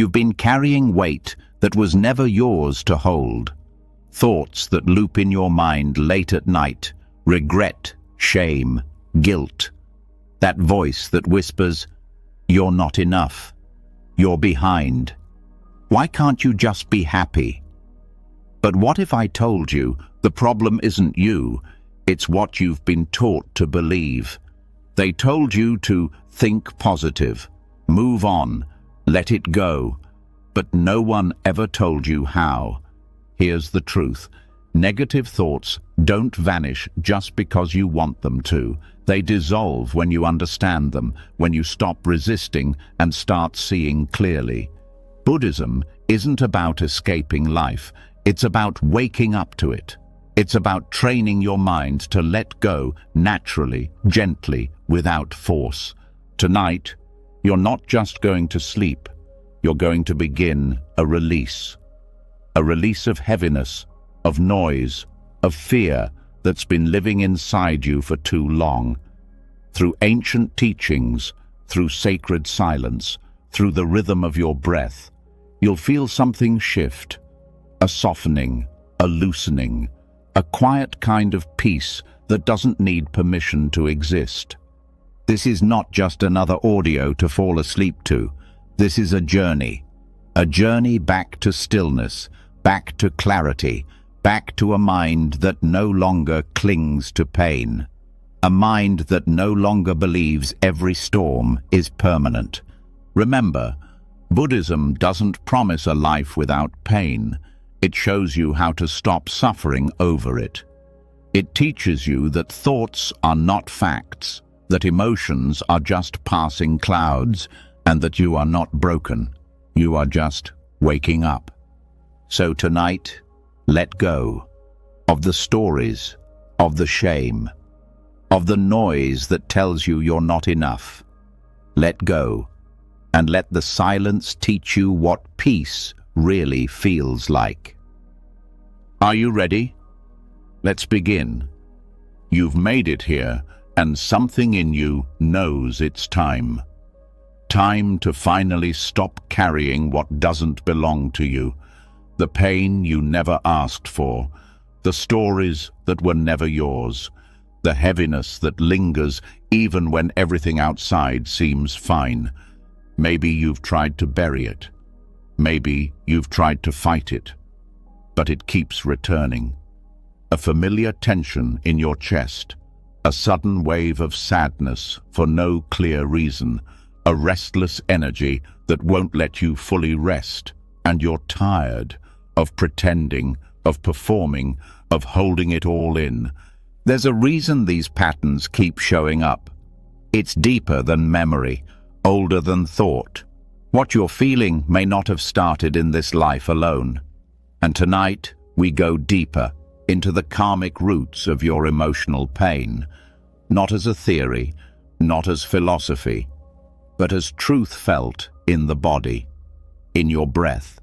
You've been carrying weight that was never yours to hold. Thoughts that loop in your mind late at night, regret, shame, guilt. That voice that whispers, "You're not enough. You're behind. Why can't you just be happy?" But what if I told you the problem isn't you, it's what you've been taught to believe? They told you to think positive, move on, let it go, but no one ever told you how. Here's the truth. Negative thoughts don't vanish just because you want them to. They dissolve when you understand them, when you stop resisting and start seeing clearly. Buddhism isn't about escaping life. It's about waking up to it. It's about training your mind to let go naturally, gently, without force. Tonight, you're not just going to sleep. You're going to begin a release. A release of heaviness, of noise, of fear that's been living inside you for too long. Through ancient teachings, through sacred silence, through the rhythm of your breath, you'll feel something shift. A softening, a loosening, a quiet kind of peace that doesn't need permission to exist. This is not just another audio to fall asleep to. This is a journey back to stillness, back to clarity, back to a mind that no longer clings to pain. A mind that no longer believes every storm is permanent. Remember, Buddhism doesn't promise a life without pain. It shows you how to stop suffering over it. It teaches you that thoughts are not facts, that emotions are just passing clouds, and that you are not broken. You are just waking up. So tonight, let go of the stories, of the shame, of the noise that tells you you're not enough. Let go, and let the silence teach you what peace really feels like. Are you ready? Let's begin. You've made it here, and something in you knows it's time. Time to finally stop carrying what doesn't belong to you. The pain you never asked for, the stories that were never yours, the heaviness that lingers even when everything outside seems fine. Maybe you've tried to bury it. Maybe you've tried to fight it. But it keeps returning. A familiar tension in your chest, a sudden wave of sadness for no clear reason, a restless energy that won't let you fully rest, and you're tired of pretending, of performing, of holding it all in. There's a reason these patterns keep showing up. It's deeper than memory, older than thought. What you're feeling may not have started in this life alone. And tonight, we go deeper into the karmic roots of your emotional pain, not as a theory, not as philosophy, but as truth felt in the body, in your breath,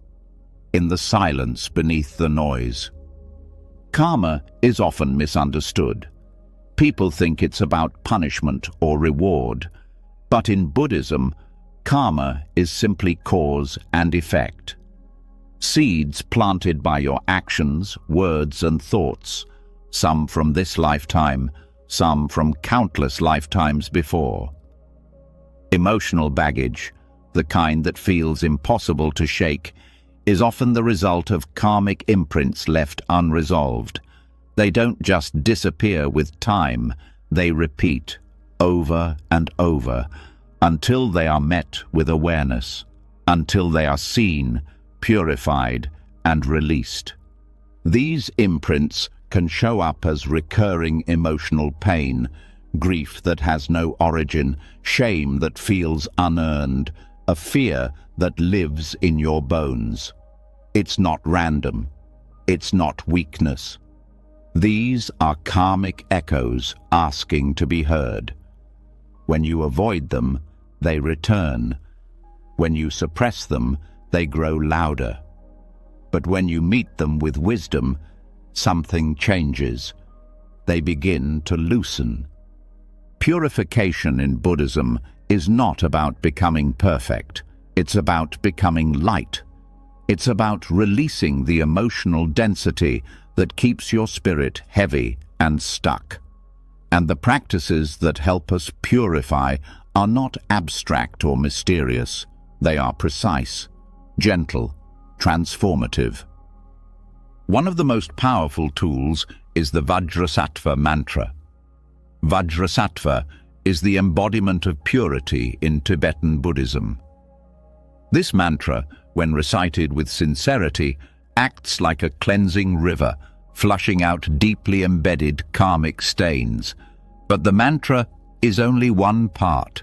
in the silence beneath the noise. Karma is often misunderstood. People think it's about punishment or reward, but in Buddhism, karma is simply cause and effect. Seeds planted by your actions, words, and thoughts, some from this lifetime, some from countless lifetimes before. Emotional baggage, the kind that feels impossible to shake, is often the result of karmic imprints left unresolved. They don't just disappear with time, they repeat over and over until they are met with awareness, until they are seen, purified, and released. These imprints can show up as recurring emotional pain, grief that has no origin, shame that feels unearned, a fear that lives in your bones. It's not random. It's not weakness. These are karmic echoes asking to be heard. When you avoid them, they return. When you suppress them, they grow louder. But when you meet them with wisdom, something changes. They begin to loosen. Purification in Buddhism is not about becoming perfect. It's about becoming light. It's about releasing the emotional density that keeps your spirit heavy and stuck. And the practices that help us purify are not abstract or mysterious. They are precise, gentle, transformative. One of the most powerful tools is the Vajrasattva mantra. Vajrasattva is the embodiment of purity in Tibetan Buddhism. This mantra, when recited with sincerity, acts like a cleansing river, flushing out deeply embedded karmic stains. But the mantra is only one part.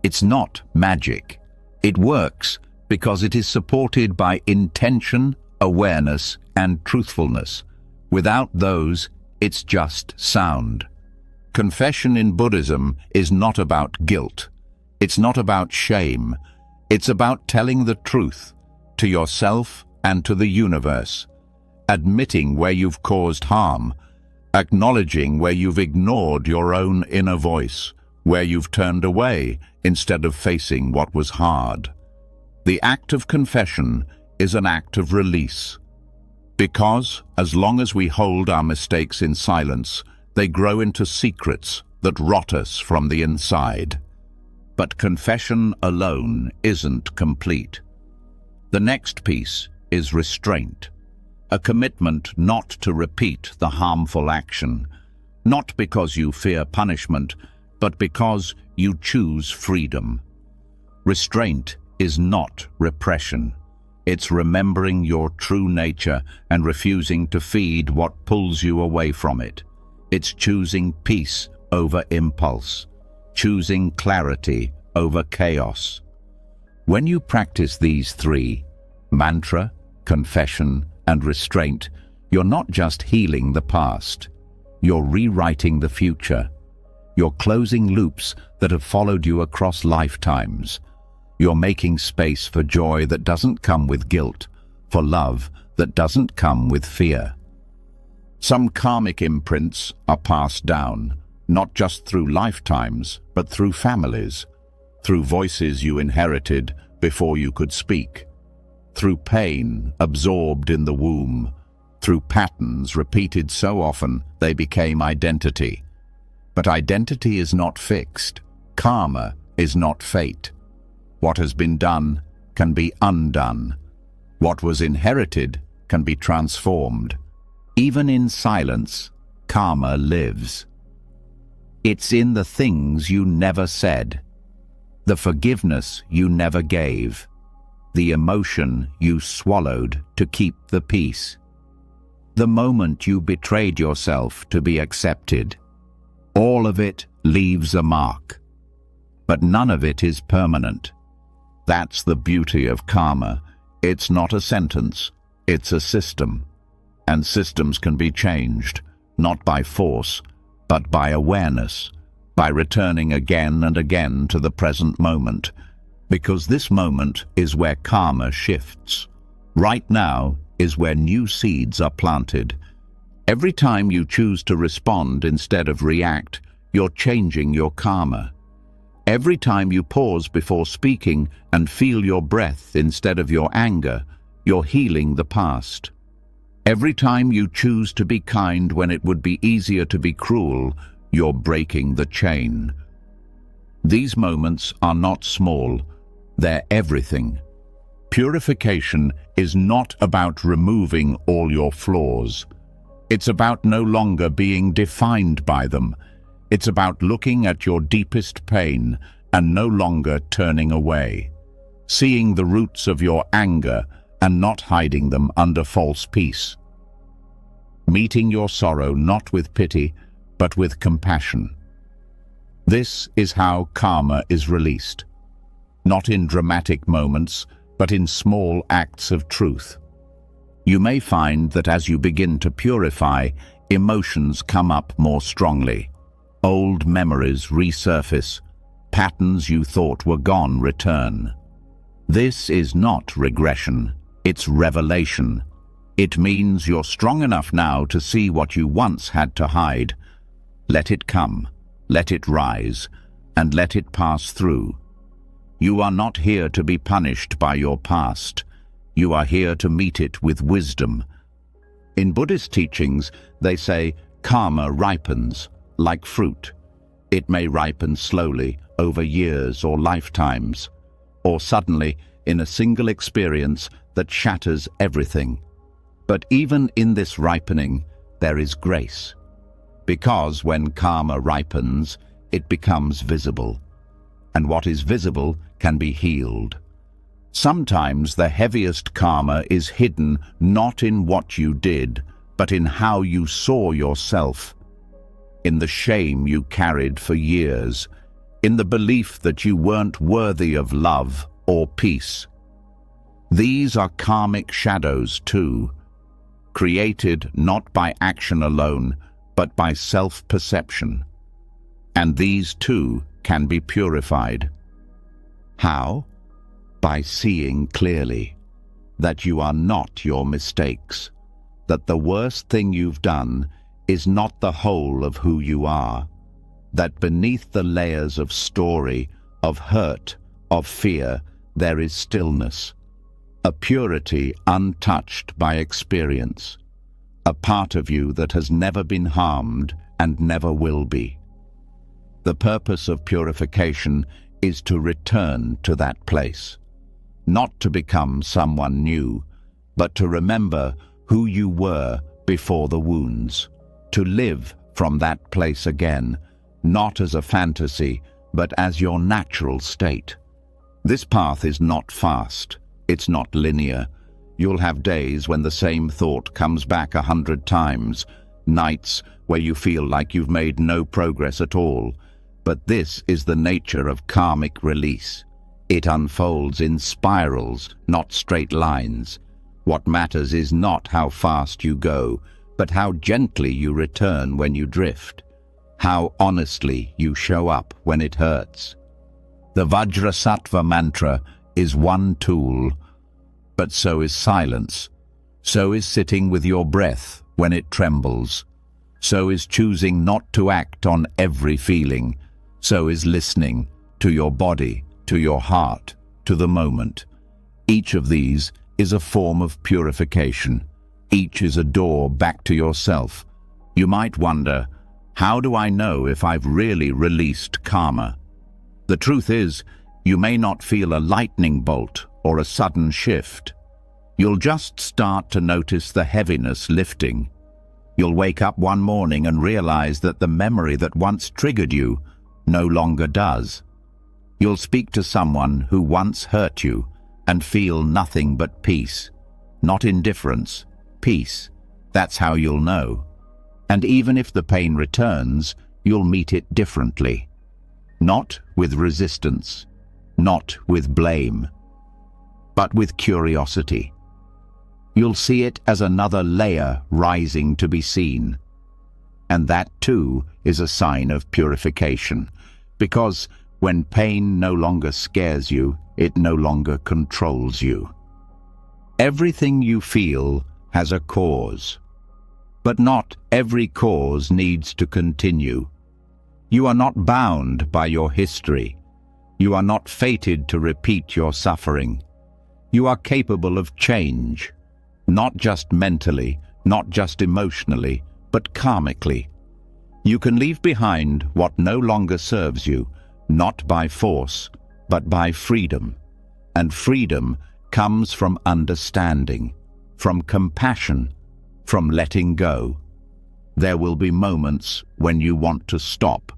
It's not magic. It works because it is supported by intention, awareness, and truthfulness. Without those, it's just sound. Confession in Buddhism is not about guilt. It's not about shame. It's about telling the truth to yourself and to the universe, admitting where you've caused harm, acknowledging where you've ignored your own inner voice, where you've turned away instead of facing what was hard. The act of confession is an act of release, because as long as we hold our mistakes in silence, they grow into secrets that rot us from the inside. But confession alone isn't complete. The next piece is restraint, a commitment not to repeat the harmful action, not because you fear punishment, but because you choose freedom. Restraint is not repression. It's remembering your true nature and refusing to feed what pulls you away from it. It's choosing peace over impulse, choosing clarity over chaos. When you practice these three, mantra, confession, and restraint, you're not just healing the past. You're rewriting the future. You're closing loops that have followed you across lifetimes. You're making space for joy that doesn't come with guilt, for love that doesn't come with fear. Some karmic imprints are passed down, not just through lifetimes, but through families, through voices you inherited before you could speak, through pain absorbed in the womb, through patterns repeated so often they became identity. But identity is not fixed. Karma is not fate. What has been done can be undone. What was inherited can be transformed. Even in silence, karma lives. It's in the things you never said, the forgiveness you never gave, the emotion you swallowed to keep the peace, the moment you betrayed yourself to be accepted. All of it leaves a mark, but none of it is permanent. That's the beauty of karma. It's not a sentence, it's a system. And systems can be changed, not by force, but by awareness, by returning again and again to the present moment, because this moment is where karma shifts. Right now is where new seeds are planted. Every time you choose to respond instead of react, you're changing your karma. Every time you pause before speaking and feel your breath instead of your anger, you're healing the past. Every time you choose to be kind when it would be easier to be cruel, you're breaking the chain. These moments are not small, they're everything. Purification is not about removing all your flaws. It's about no longer being defined by them. It's about looking at your deepest pain and no longer turning away, seeing the roots of your anger and not hiding them under false peace. Meeting your sorrow not with pity, but with compassion. This is how karma is released, not in dramatic moments, but in small acts of truth. You may find that as you begin to purify, emotions come up more strongly. Old memories resurface, patterns you thought were gone return. This is not regression, it's revelation. It means you're strong enough now to see what you once had to hide. Let it come, let it rise, and let it pass through. You are not here to be punished by your past. You are here to meet it with wisdom. In Buddhist teachings, they say karma ripens like fruit. It may ripen slowly over years or lifetimes, or suddenly in a single experience that shatters everything. But even in this ripening, there is grace. Because when karma ripens, it becomes visible. And what is visible can be healed. Sometimes the heaviest karma is hidden not in what you did, but in how you saw yourself, in the shame you carried for years, in the belief that you weren't worthy of love or peace. These are karmic shadows too, created not by action alone, but by self-perception. And these too can be purified. How? By seeing clearly that you are not your mistakes, that the worst thing you've done is not the whole of who you are, that beneath the layers of story, of hurt, of fear, there is stillness, a purity untouched by experience, a part of you that has never been harmed and never will be. The purpose of purification is to return to that place, not to become someone new, but to remember who you were before the wounds, to live from that place again, not as a fantasy, but as your natural state. This path is not fast, it's not linear. You'll have days when the same thought comes back 100 times, nights where you feel like you've made no progress at all. But this is the nature of karmic release. It unfolds in spirals, not straight lines. What matters is not how fast you go, but how gently you return when you drift, how honestly you show up when it hurts. The Vajrasattva mantra is one tool, but so is silence. So is sitting with your breath when it trembles. So is choosing not to act on every feeling. So is listening to your body, to your heart, to the moment. Each of these is a form of purification. Each is a door back to yourself. You might wonder, how do I know if I've really released karma? The truth is, you may not feel a lightning bolt or a sudden shift. You'll just start to notice the heaviness lifting. You'll wake up one morning and realize that the memory that once triggered you no longer does. You'll speak to someone who once hurt you and feel nothing but peace, not indifference, peace. That's how you'll know. And even if the pain returns, you'll meet it differently. Not with resistance, not with blame, but with curiosity. You'll see it as another layer rising to be seen. And that too is a sign of purification, because when pain no longer scares you, it no longer controls you. Everything you feel has a cause, but not every cause needs to continue. You are not bound by your history. You are not fated to repeat your suffering. You are capable of change, not just mentally, not just emotionally, but karmically. You can leave behind what no longer serves you, not by force, but by freedom. And freedom comes from understanding, from compassion, from letting go. There will be moments when you want to stop,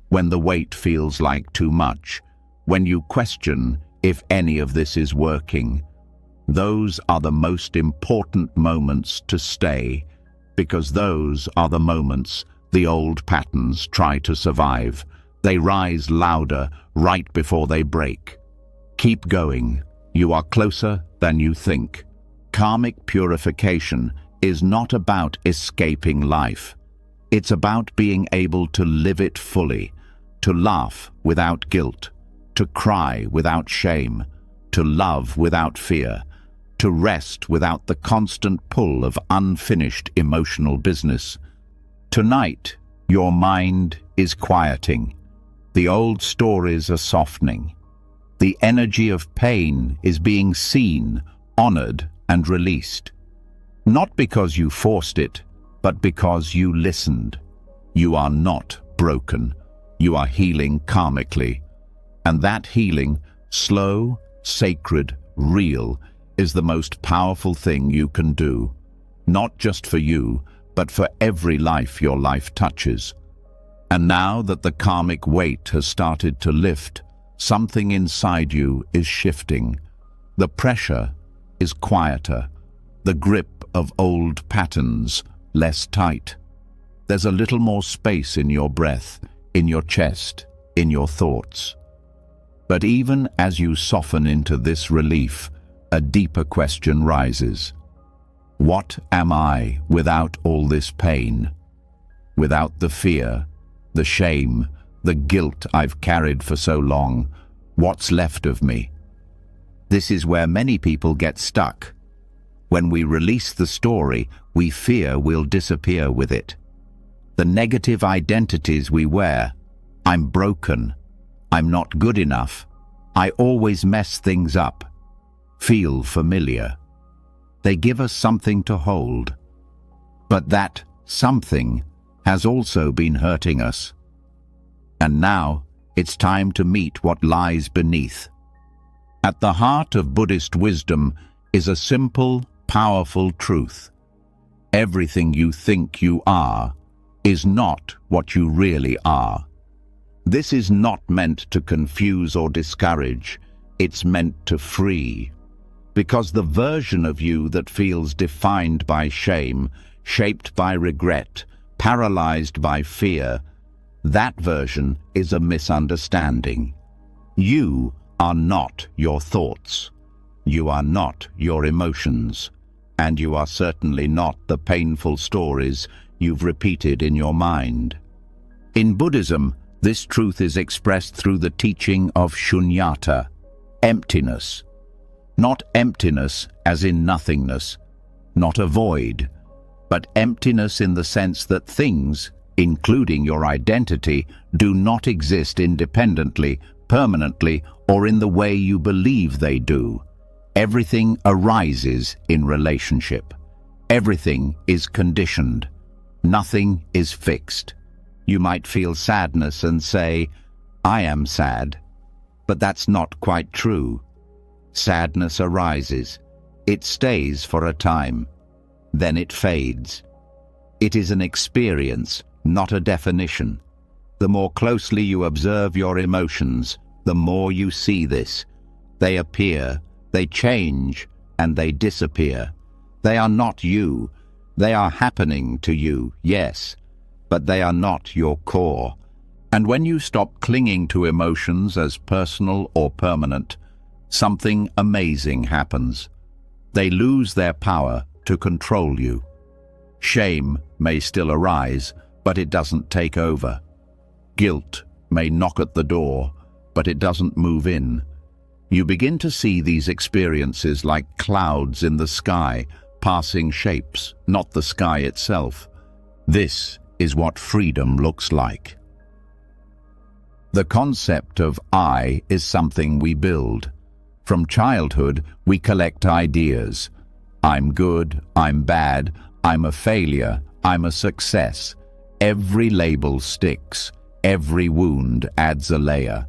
when the weight feels like too much, when you question if any of this is working. Those are the most important moments to stay, because those are the moments the old patterns try to survive. They rise louder right before they break. Keep going. You are closer than you think. Karmic purification is not about escaping life. It's about being able to live it fully, to laugh without guilt, to cry without shame, to love without fear, to rest without the constant pull of unfinished emotional business. Tonight, your mind is quieting. The old stories are softening. The energy of pain is being seen, honored, and released. Not because you forced it, but because you listened. You are not broken. You are healing karmically. And that healing, slow, sacred, real, is the most powerful thing you can do. Not just for you, but for every life your life touches. And now that the karmic weight has started to lift, something inside you is shifting. The pressure is quieter. The grip of old patterns less tight. There's a little more space in your breath, in your chest, in your thoughts. But even as you soften into this relief, a deeper question rises. What am I without all this pain? Without the fear, the shame, the guilt I've carried for so long? What's left of me? This is where many people get stuck. When we release the story, we fear we'll disappear with it. The negative identities we wear, I'm broken, I'm not good enough, I always mess things up, feel familiar. They give us something to hold. But that something has also been hurting us. And now it's time to meet what lies beneath. At the heart of Buddhist wisdom is a simple, powerful truth. Everything you think you are is not what you really are. This is not meant to confuse or discourage. It's meant to free. Because the version of you that feels defined by shame, shaped by regret, paralyzed by fear, that version is a misunderstanding. You are not your thoughts. You are not your emotions. And you are certainly not the painful stories you've repeated in your mind. In Buddhism, this truth is expressed through the teaching of shunyata, emptiness. Not emptiness as in nothingness, not a void, but emptiness in the sense that things, including your identity, do not exist independently, permanently, or in the way you believe they do. Everything arises in relationship. Everything is conditioned. Nothing is fixed. You might feel sadness and say, I am sad. But that's not quite true. Sadness arises. It stays for a time. Then it fades. It is an experience, not a definition. The more closely you observe your emotions, the more you see this. They appear, they change, and they disappear. They are not you. They are happening to you, yes, but they are not your core. And when you stop clinging to emotions as personal or permanent, something amazing happens. They lose their power to control you. Shame may still arise, but it doesn't take over. Guilt may knock at the door, but it doesn't move in. You begin to see these experiences like clouds in the sky, passing shapes, not the sky itself. This is what freedom looks like. The concept of I is something we build. From childhood, we collect ideas. I'm good, I'm bad, I'm a failure, I'm a success. Every label sticks. Every wound adds a layer.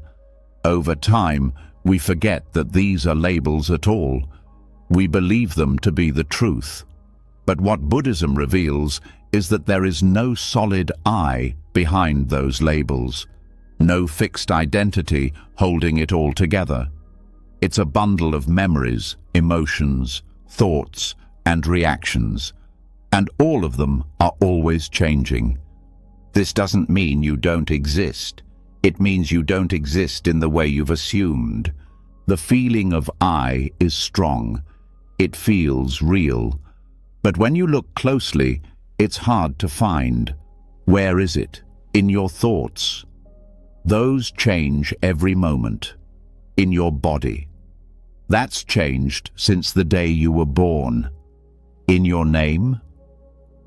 Over time, we forget that these are labels at all. We believe them to be the truth. But what Buddhism reveals is that there is no solid I behind those labels. No fixed identity holding it all together. It's a bundle of memories, emotions, thoughts, and reactions. And all of them are always changing. This doesn't mean you don't exist. It means you don't exist in the way you've assumed. The feeling of I is strong. It feels real. But when you look closely, it's hard to find. Where is it? In your thoughts. Those change every moment. In your body. That's changed since the day you were born. In your name?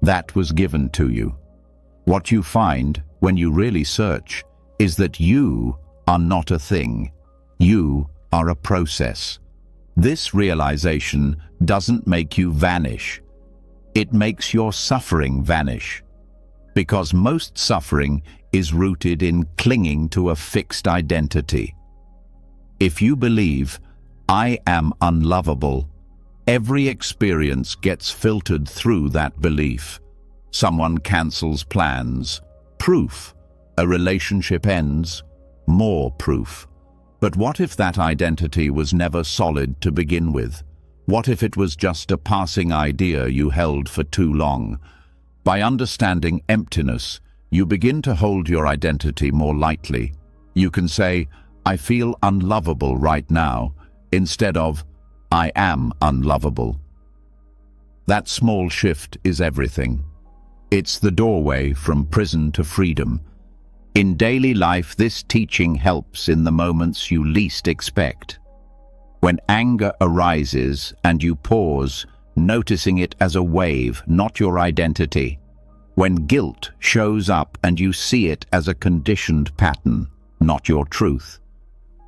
That was given to you. What you find, when you really search, is that you are not a thing. You are a process. This realization doesn't make you vanish. It makes your suffering vanish. Because most suffering is rooted in clinging to a fixed identity. If you believe, "I am unlovable," every experience gets filtered through that belief. Someone cancels plans. Proof. A relationship ends. More proof. But what if that identity was never solid to begin with? What if it was just a passing idea you held for too long? By understanding emptiness, you begin to hold your identity more lightly. You can say, "I feel unlovable right now," instead of, "I am unlovable." That small shift is everything. It's the doorway from prison to freedom. In daily life, this teaching helps in the moments you least expect. When anger arises and you pause, noticing it as a wave, not your identity. When guilt shows up and you see it as a conditioned pattern, not your truth.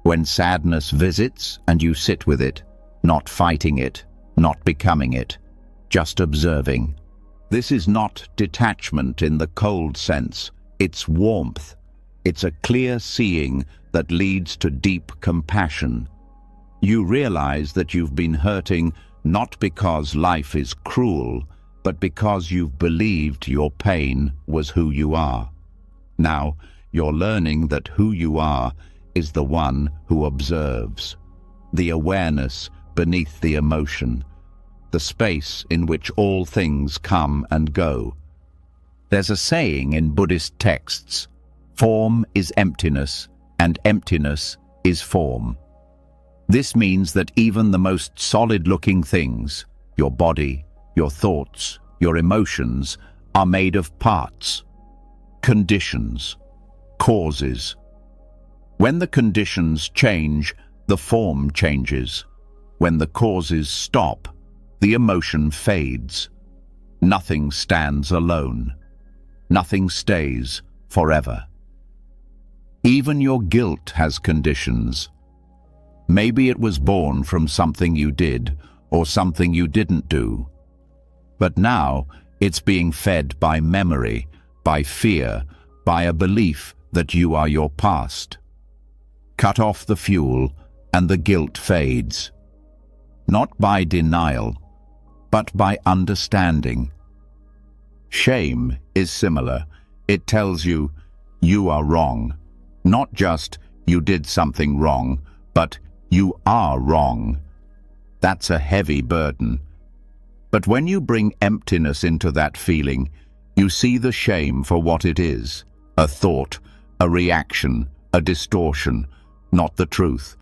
When sadness visits and you sit with it, not fighting it, not becoming it, just observing. This is not detachment in the cold sense, it's warmth. It's a clear seeing that leads to deep compassion. You realize that you've been hurting not because life is cruel, but because you've believed your pain was who you are. Now, you're learning that who you are is the one who observes. The awareness beneath the emotion. The space in which all things come and go. There's a saying in Buddhist texts, "Form is emptiness, and emptiness is form." This means that even the most solid-looking things, your body, your thoughts, your emotions, are made of parts, conditions, causes. When the conditions change, the form changes. When the causes stop, the emotion fades. Nothing stands alone. Nothing stays forever. Even your guilt has conditions. Maybe it was born from something you did or something you didn't do. But now it's being fed by memory, by fear, by a belief that you are your past. Cut off the fuel and the guilt fades. Not by denial, but by understanding. Shame is similar. It tells you, you are wrong. Not just, you did something wrong, but you are wrong. That's a heavy burden. But when you bring emptiness into that feeling, you see the shame for what it is. A thought, a reaction, a distortion, not the truth.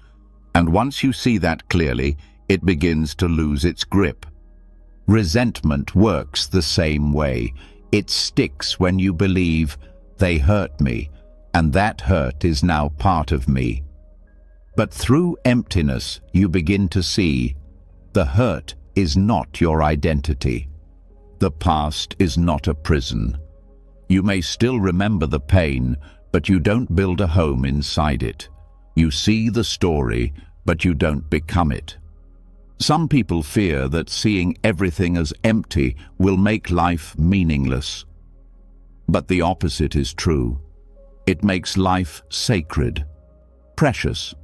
And once you see that clearly, it begins to lose its grip. Resentment works the same way. It sticks when you believe, they hurt me, and that hurt is now part of me. But through emptiness, you begin to see, the hurt is not your identity. The past is not a prison. You may still remember the pain, but you don't build a home inside it. You see the story, but you don't become it. Some people fear that seeing everything as empty will make life meaningless. But the opposite is true. It makes life sacred, precious.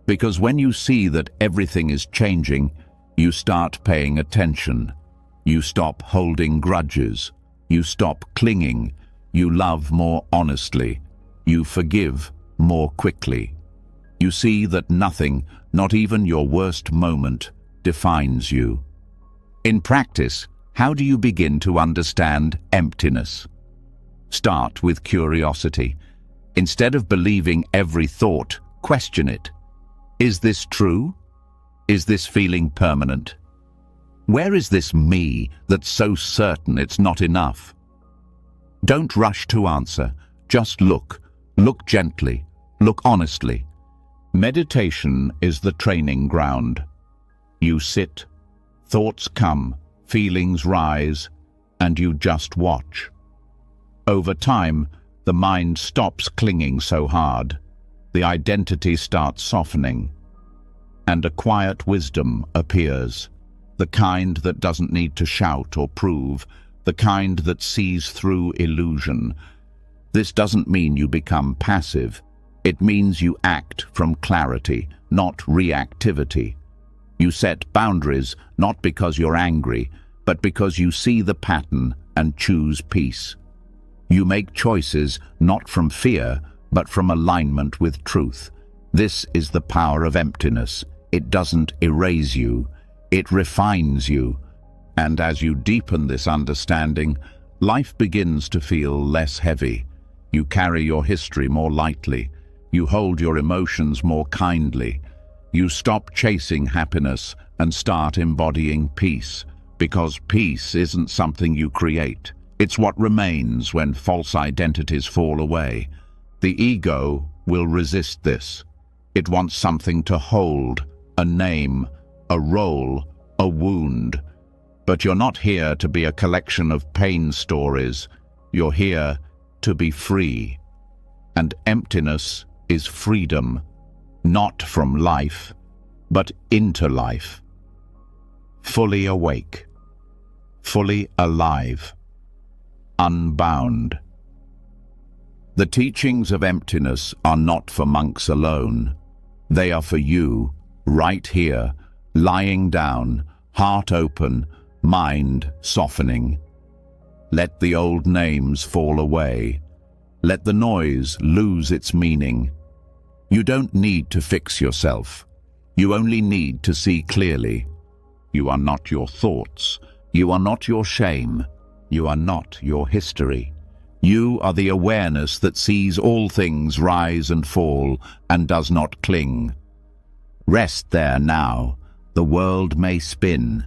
Because when you see that everything is changing, you start paying attention. You stop holding grudges. You stop clinging. You love more honestly. You forgive more quickly. You see that nothing, not even your worst moment, defines you. In practice, how do you begin to understand emptiness? Start with curiosity. Instead of believing every thought, question it. Is this true? Is this feeling permanent? Where is this me that's so certain it's not enough? Don't rush to answer. Just look. Look gently. Look honestly. Meditation is the training ground. You sit, thoughts come, feelings rise, and you just watch. Over time, the mind stops clinging so hard. The identity starts softening. and a quiet wisdom appears, the kind that doesn't need to shout or prove, the kind that sees through illusion. This doesn't mean you become passive. It means you act from clarity, not reactivity. You set boundaries not because you're angry, but because you see the pattern and choose peace. You make choices not from fear, but from alignment with truth. This is the power of emptiness. It doesn't erase you, it refines you. And as you deepen this understanding, life begins to feel less heavy. You carry your history more lightly. You hold your emotions more kindly. You stop chasing happiness and start embodying peace, because peace isn't something you create. It's what remains when false identities fall away. The ego will resist this. It wants something to hold, a name, a role, a wound. But you're not here to be a collection of pain stories. You're here to be free. And emptiness is freedom, not from life, but into life. Fully awake, fully alive, unbound. The teachings of emptiness are not for monks alone. They are for you, right here, lying down, heart open, mind softening. Let the old names fall away. Let the noise lose its meaning. You don't need to fix yourself. You only need to see clearly. You are not your thoughts. You are not your shame. You are not your history. You are the awareness that sees all things rise and fall and does not cling. Rest there now. The world may spin.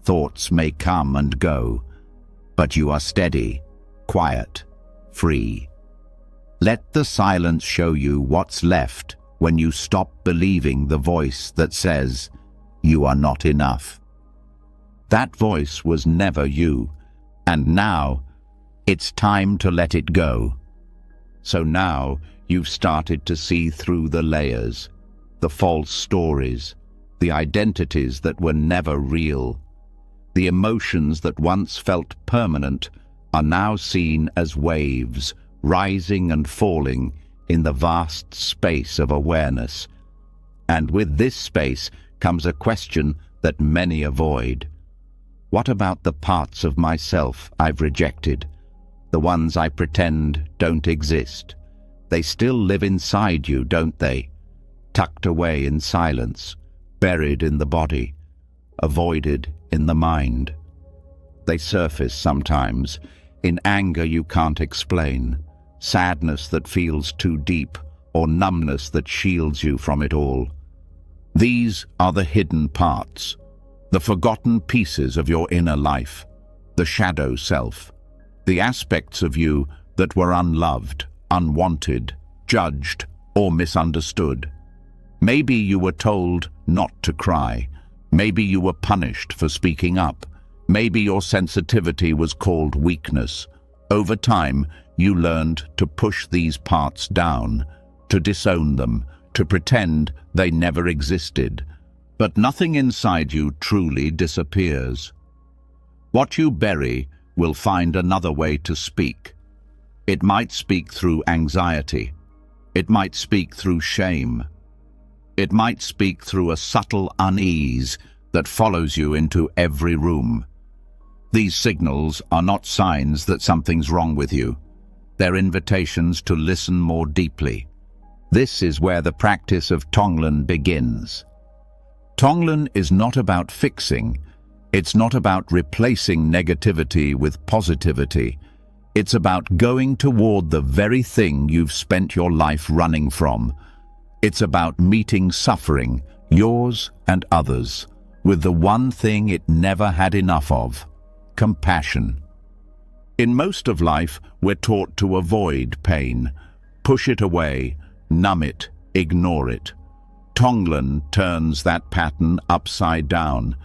Thoughts may come and go. But you are steady, quiet, free. Let the silence show you what's left when you stop believing the voice that says, "You are not enough." That voice was never you, and now it's time to let it go. So now you've started to see through the layers, the false stories, the identities that were never real. The emotions that once felt permanent are now seen as waves, rising and falling in the vast space of awareness. And with this space comes a question that many avoid. What about the parts of myself I've rejected? The ones I pretend don't exist? They still live inside you, don't they? Tucked away in silence, buried in the body, avoided in the mind. They surface sometimes, in anger you can't explain, sadness that feels too deep, or numbness that shields you from it all. These are the hidden parts, the forgotten pieces of your inner life, the shadow self, the aspects of you that were unloved, unwanted, judged, or misunderstood. Maybe you were told not to cry. Maybe you were punished for speaking up. Maybe your sensitivity was called weakness. Over time, you learned to push these parts down, to disown them, to pretend they never existed. But nothing inside you truly disappears. What you bury will find another way to speak. It might speak through anxiety. It might speak through shame. It might speak through a subtle unease that follows you into every room. These signals are not signs that something's wrong with you. They're invitations to listen more deeply. This is where the practice of Tonglen begins. Tonglen is not about fixing. It's not about replacing negativity with positivity. It's about going toward the very thing you've spent your life running from. It's about meeting suffering, yours and others, with the one thing it never had enough of: compassion. In most of life, we're taught to avoid pain, push it away, numb it, ignore it. Tonglen turns that pattern upside down.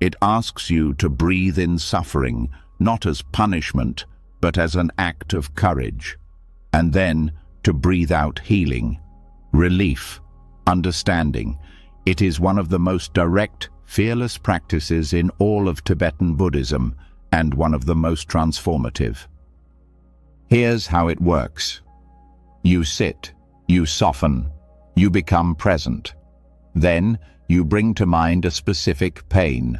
It asks you to breathe in suffering, not as punishment, but as an act of courage. And then to breathe out healing, relief, understanding. It is one of the most direct, fearless practices in all of Tibetan Buddhism and one of the most transformative. Here's how it works. You sit, you soften, you become present. Then you bring to mind a specific pain.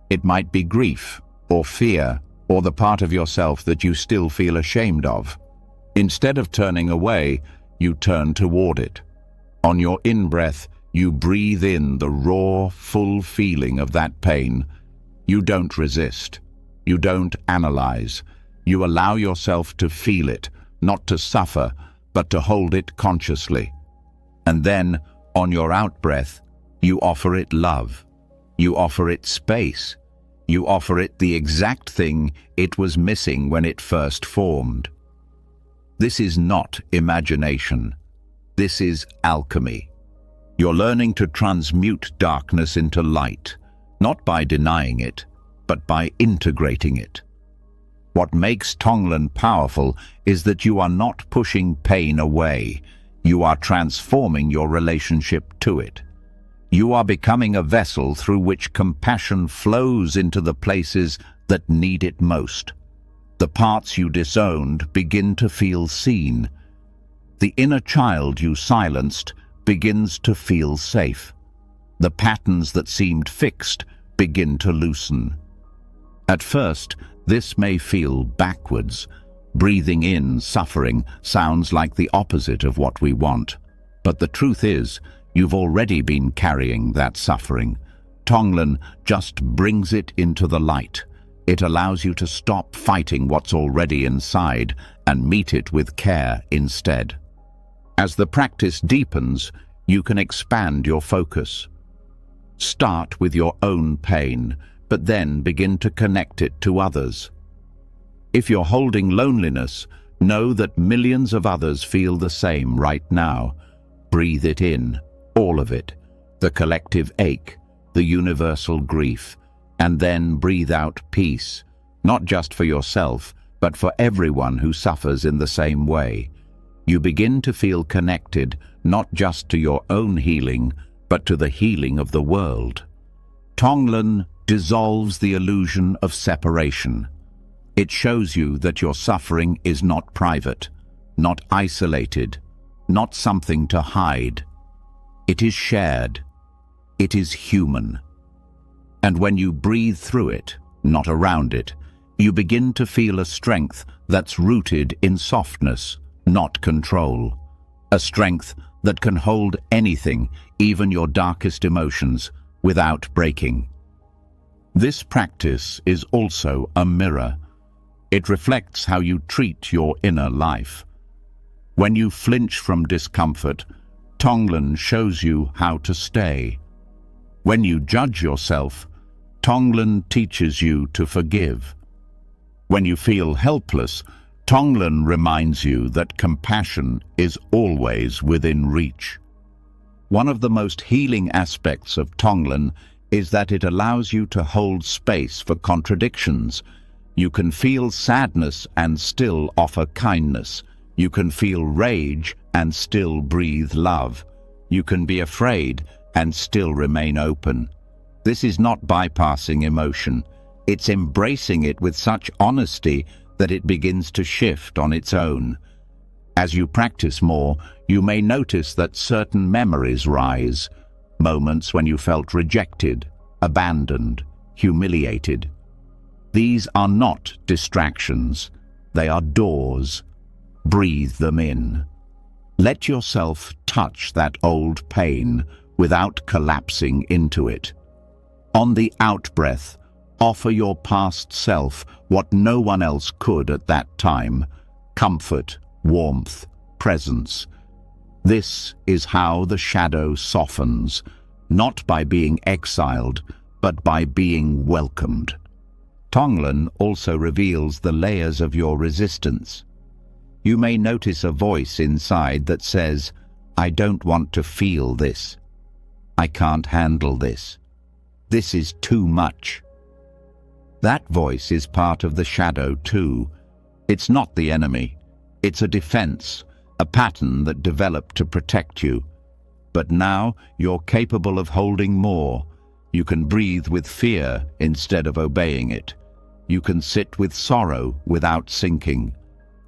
It might be grief or fear or the part of yourself that you still feel ashamed of. Instead of turning away, you turn toward it. On your in-breath, you breathe in the raw, full feeling of that pain. You don't resist. You don't analyze. You allow yourself to feel it, not to suffer, but to hold it consciously. And then, on your out-breath, you offer it love. You offer it space. You offer it the exact thing it was missing when it first formed. This is not imagination. This is alchemy. You're learning to transmute darkness into light, not by denying it, but by integrating it. What makes Tonglen powerful is that you are not pushing pain away. You are transforming your relationship to it. You are becoming a vessel through which compassion flows into the places that need it most. The parts you disowned begin to feel seen. The inner child you silenced begins to feel safe. The patterns that seemed fixed begin to loosen. At first, this may feel backwards. Breathing in suffering sounds like the opposite of what we want. But the truth is, you've already been carrying that suffering. Tonglen just brings it into the light. It allows you to stop fighting what's already inside and meet it with care instead. As the practice deepens, you can expand your focus. Start with your own pain, but then begin to connect it to others. If you're holding loneliness, know that millions of others feel the same right now. Breathe it in, all of it, the collective ache, the universal grief, and then breathe out peace, not just for yourself, but for everyone who suffers in the same way. You begin to feel connected, not just to your own healing, but to the healing of the world. Tonglen dissolves the illusion of separation. It shows you that your suffering is not private, not isolated, not something to hide. It is shared. It is human. And when you breathe through it, not around it, you begin to feel a strength that's rooted in softness, not control. A strength that can hold anything, even your darkest emotions, without breaking. This practice is also a mirror. It reflects how you treat your inner life. When you flinch from discomfort, Tonglen shows you how to stay. When you judge yourself, Tonglen teaches you to forgive. When you feel helpless, Tonglen reminds you that compassion is always within reach. One of the most healing aspects of Tonglen is that it allows you to hold space for contradictions. You can feel sadness and still offer kindness. You can feel rage and still breathe love. You can be afraid and still remain open. This is not bypassing emotion. It's embracing it with such honesty that it begins to shift on its own. As you practice more, you may notice that certain memories rise, moments when you felt rejected, abandoned, humiliated. These are not distractions. They are doors. Breathe them in. Let yourself touch that old pain without collapsing into it. On the out-breath, offer your past self what no one else could at that time: comfort, warmth, presence. This is how the shadow softens, not by being exiled, but by being welcomed. Tonglen also reveals the layers of your resistance. You may notice a voice inside that says, "I don't want to feel this. I can't handle this. This is too much." That voice is part of the shadow too. It's not the enemy. It's a defense, a pattern that developed to protect you. But now you're capable of holding more. You can breathe with fear instead of obeying it. You can sit with sorrow without sinking.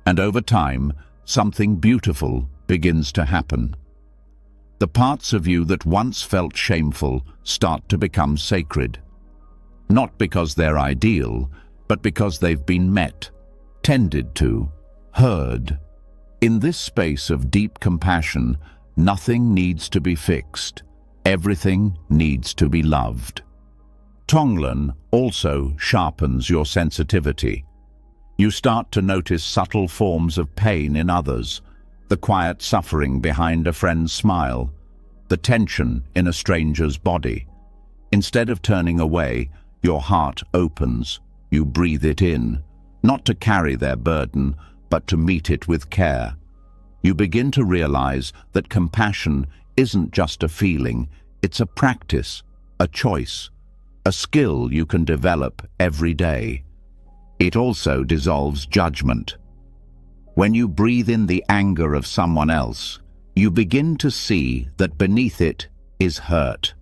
And over time, something beautiful begins to happen. The parts of you that once felt shameful start to become sacred. Not because they're ideal, but because they've been met, tended to, heard. In this space of deep compassion, nothing needs to be fixed. Everything needs to be loved. Tonglen also sharpens your sensitivity. You start to notice subtle forms of pain in others, the quiet suffering behind a friend's smile, the tension in a stranger's body. Instead of turning away, your heart opens. You breathe it in, not to carry their burden, but to meet it with care. You begin to realize that compassion isn't just a feeling, it's a practice, a choice, a skill you can develop every day. It also dissolves judgment. When you breathe in the anger of someone else, you begin to see that beneath it is hurt.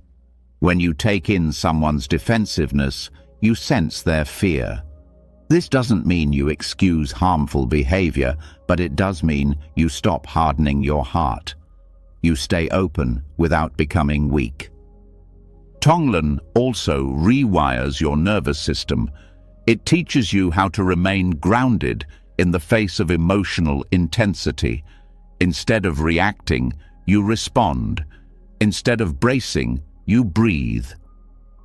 When you take in someone's defensiveness, you sense their fear. This doesn't mean you excuse harmful behavior, but it does mean you stop hardening your heart. You stay open without becoming weak. Tonglen also rewires your nervous system. It teaches you how to remain grounded in the face of emotional intensity. Instead of reacting, you respond. Instead of bracing, you breathe.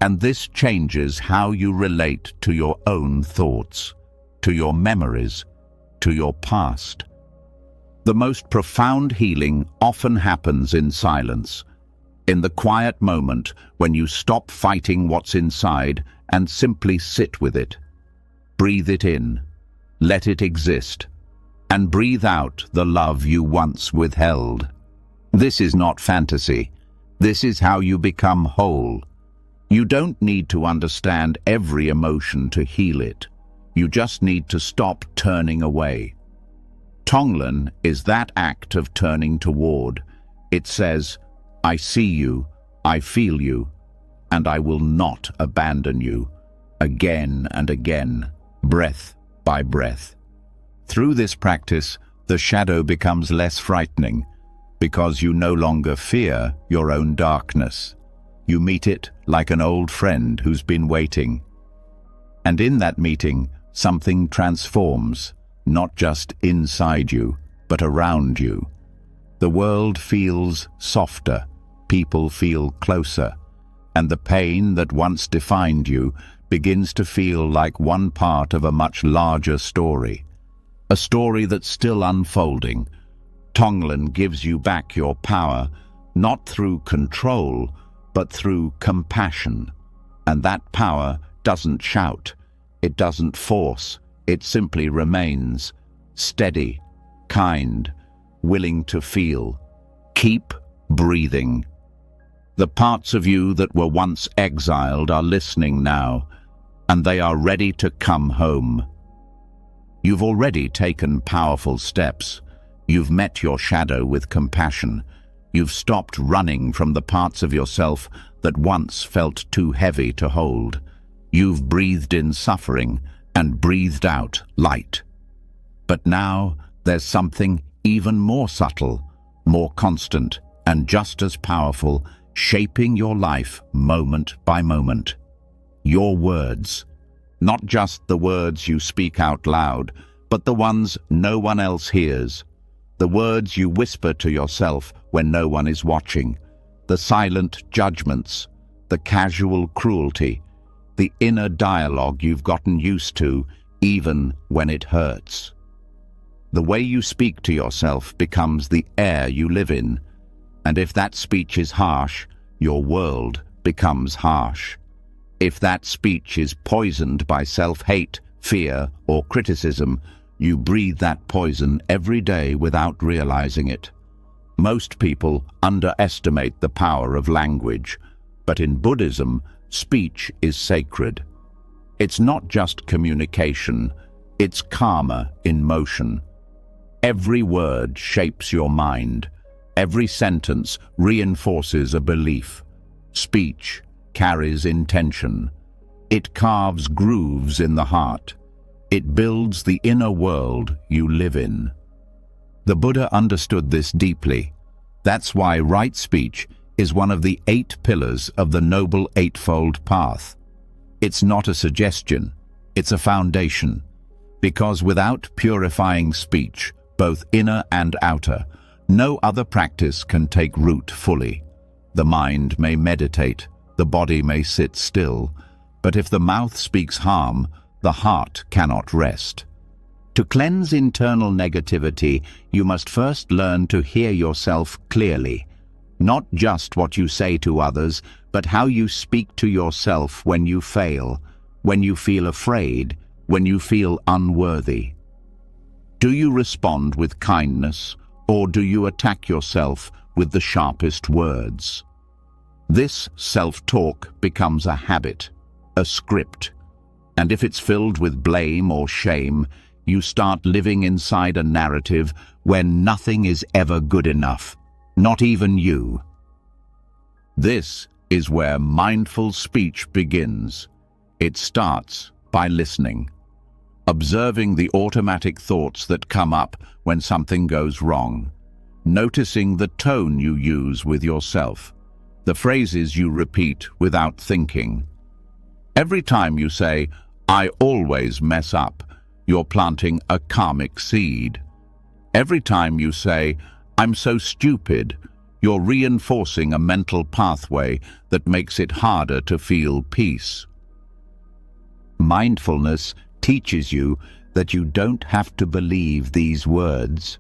And this changes how you relate to your own thoughts, to your memories, to your past. The most profound healing often happens in silence, in the quiet moment when you stop fighting what's inside and simply sit with it. Breathe it in, let it exist, and breathe out the love you once withheld. This is not fantasy. This is how you become whole. You don't need to understand every emotion to heal it. You just need to stop turning away. Tonglen is that act of turning toward. It says, I see you, I feel you, and I will not abandon you, again and again, breath by breath. Through this practice, the shadow becomes less frightening, because you no longer fear your own darkness. You meet it like an old friend who's been waiting. And in that meeting, something transforms, not just inside you, but around you. The world feels softer, people feel closer, and the pain that once defined you begins to feel like one part of a much larger story. A story that's still unfolding. Tonglen gives you back your power, not through control, but through compassion. And that power doesn't shout, it doesn't force, it simply remains steady, kind, willing to feel. Keep breathing. The parts of you that were once exiled are listening now, and they are ready to come home. You've already taken powerful steps. You've met your shadow with compassion. You've stopped running from the parts of yourself that once felt too heavy to hold. You've breathed in suffering and breathed out light. But now there's something even more subtle, more constant, and just as powerful, shaping your life moment by moment. Your words. Not just the words you speak out loud, but the ones no one else hears. The words you whisper to yourself when no one is watching. The silent judgments, the casual cruelty, the inner dialogue you've gotten used to, even when it hurts. The way you speak to yourself becomes the air you live in, and if that speech is harsh, your world becomes harsh. If that speech is poisoned by self-hate, fear, or criticism, you breathe that poison every day without realizing it. Most people underestimate the power of language, but in Buddhism, speech is sacred. It's not just communication, it's karma in motion. Every word shapes your mind. Every sentence reinforces a belief. Speech carries intention. It carves grooves in the heart. It builds the inner world you live in. The Buddha understood this deeply. That's why right speech is one of the 8 pillars of the Noble Eightfold Path. It's not a suggestion, it's a foundation. Because without purifying speech, both inner and outer, no other practice can take root fully. The mind may meditate, the body may sit still, but if the mouth speaks harm, the heart cannot rest. To cleanse internal negativity, you must first learn to hear yourself clearly. Not just what you say to others, but how you speak to yourself when you fail, when you feel afraid, when you feel unworthy. Do you respond with kindness, or do you attack yourself with the sharpest words? This self-talk becomes a habit, a script, and if it's filled with blame or shame, you start living inside a narrative where nothing is ever good enough, not even you. This is where mindful speech begins. It starts by listening, observing the automatic thoughts that come up when something goes wrong, noticing the tone you use with yourself, the phrases you repeat without thinking. Every time you say, "I always mess up," you're planting a karmic seed. Every time you say, "I'm so stupid," you're reinforcing a mental pathway that makes it harder to feel peace. Mindfulness teaches you that you don't have to believe these words.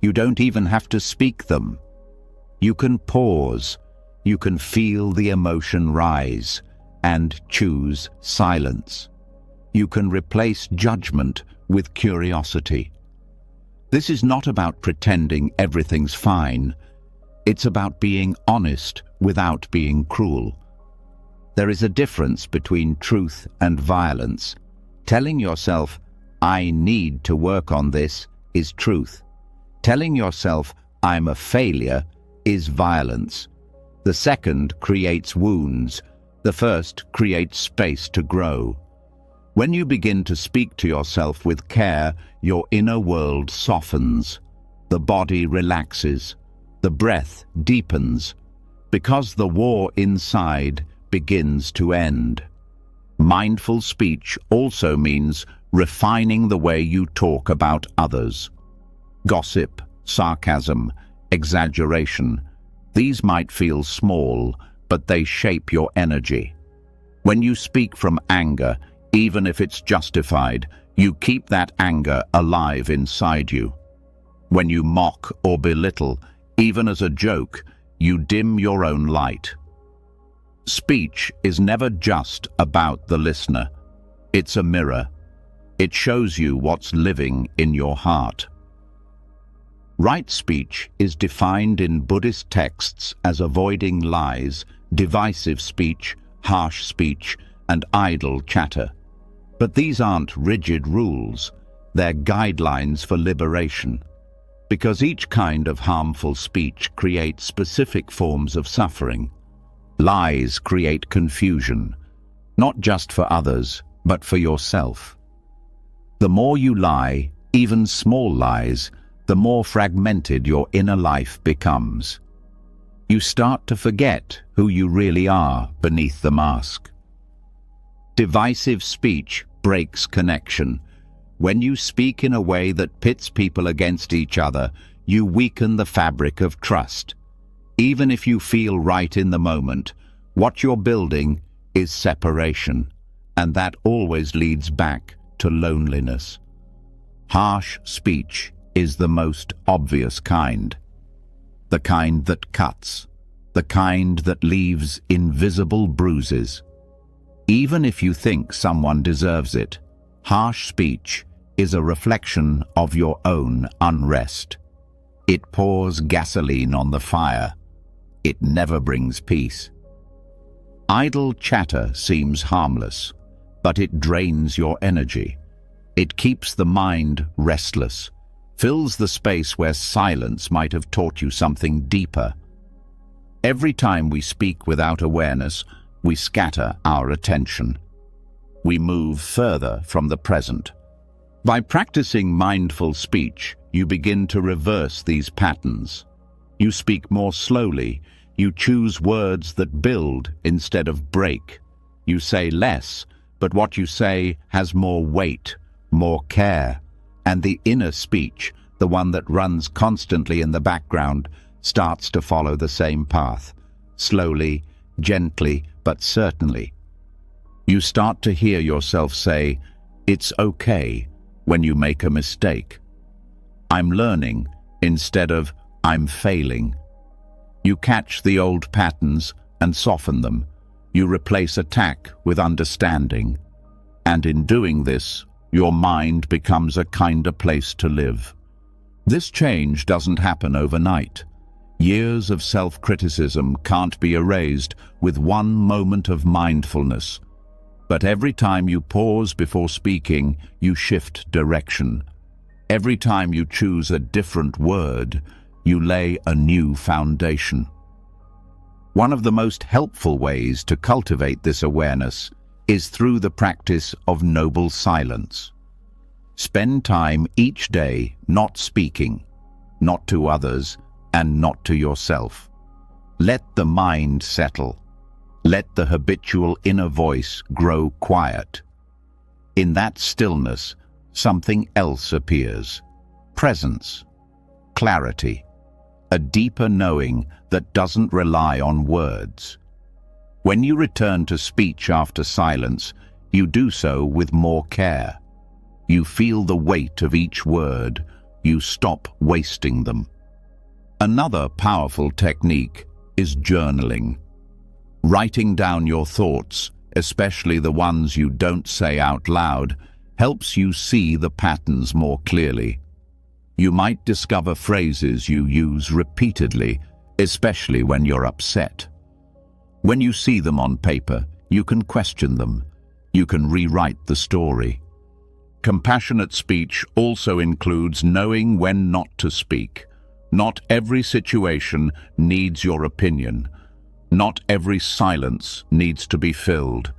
You don't even have to speak them. You can pause, you can feel the emotion rise, and choose silence. You can replace judgment with curiosity. This is not about pretending everything's fine. It's about being honest without being cruel. There is a difference between truth and violence. Telling yourself, "I need to work on this," is truth. Telling yourself, "I'm a failure," is violence. The second creates wounds. The first creates space to grow. When you begin to speak to yourself with care, your inner world softens. The body relaxes. The breath deepens. Because the war inside begins to end. Mindful speech also means refining the way you talk about others. Gossip, sarcasm, exaggeration. These might feel small, but they shape your energy. When you speak from anger, even if it's justified, you keep that anger alive inside you. When you mock or belittle, even as a joke, you dim your own light. Speech is never just about the listener. It's a mirror. It shows you what's living in your heart. Right speech is defined in Buddhist texts as avoiding lies, divisive speech, harsh speech, and idle chatter. But these aren't rigid rules. They're guidelines for liberation. Because each kind of harmful speech creates specific forms of suffering. Lies create confusion, not just for others, but for yourself. The more you lie, even small lies, the more fragmented your inner life becomes. You start to forget who you really are beneath the mask. Divisive speech breaks connection. When you speak in a way that pits people against each other, you weaken the fabric of trust. Even if you feel right in the moment, what you're building is separation, and that always leads back to loneliness. Harsh speech is the most obvious kind. The kind that cuts, the kind that leaves invisible bruises. Even if you think someone deserves it, harsh speech is a reflection of your own unrest. It pours gasoline on the fire. It never brings peace. Idle chatter seems harmless, but it drains your energy. It keeps the mind restless, fills the space where silence might have taught you something deeper. Every time we speak without awareness, we scatter our attention. We move further from the present. By practicing mindful speech, you begin to reverse these patterns. You speak more slowly. You choose words that build instead of break. You say less, but what you say has more weight, more care. And the inner speech, the one that runs constantly in the background, starts to follow the same path. Slowly, gently, but certainly. You start to hear yourself say, "It's okay," when you make a mistake. "I'm learning," instead of "I'm failing." You catch the old patterns and soften them. You replace attack with understanding. And in doing this, your mind becomes a kinder place to live. This change doesn't happen overnight. Years of self-criticism can't be erased with one moment of mindfulness. But every time you pause before speaking, you shift direction. Every time you choose a different word, you lay a new foundation. One of the most helpful ways to cultivate this awareness is through the practice of noble silence. Spend time each day not speaking, not to others, and not to yourself. Let the mind settle. Let the habitual inner voice grow quiet. In that stillness, something else appears. Presence, clarity, a deeper knowing that doesn't rely on words. When you return to speech after silence, you do so with more care. You feel the weight of each word. You stop wasting them. Another powerful technique is journaling. Writing down your thoughts, especially the ones you don't say out loud, helps you see the patterns more clearly. You might discover phrases you use repeatedly, especially when you're upset. When you see them on paper, you can question them. You can rewrite the story. Compassionate speech also includes knowing when not to speak. Not every situation needs your opinion. Not every silence needs to be filled.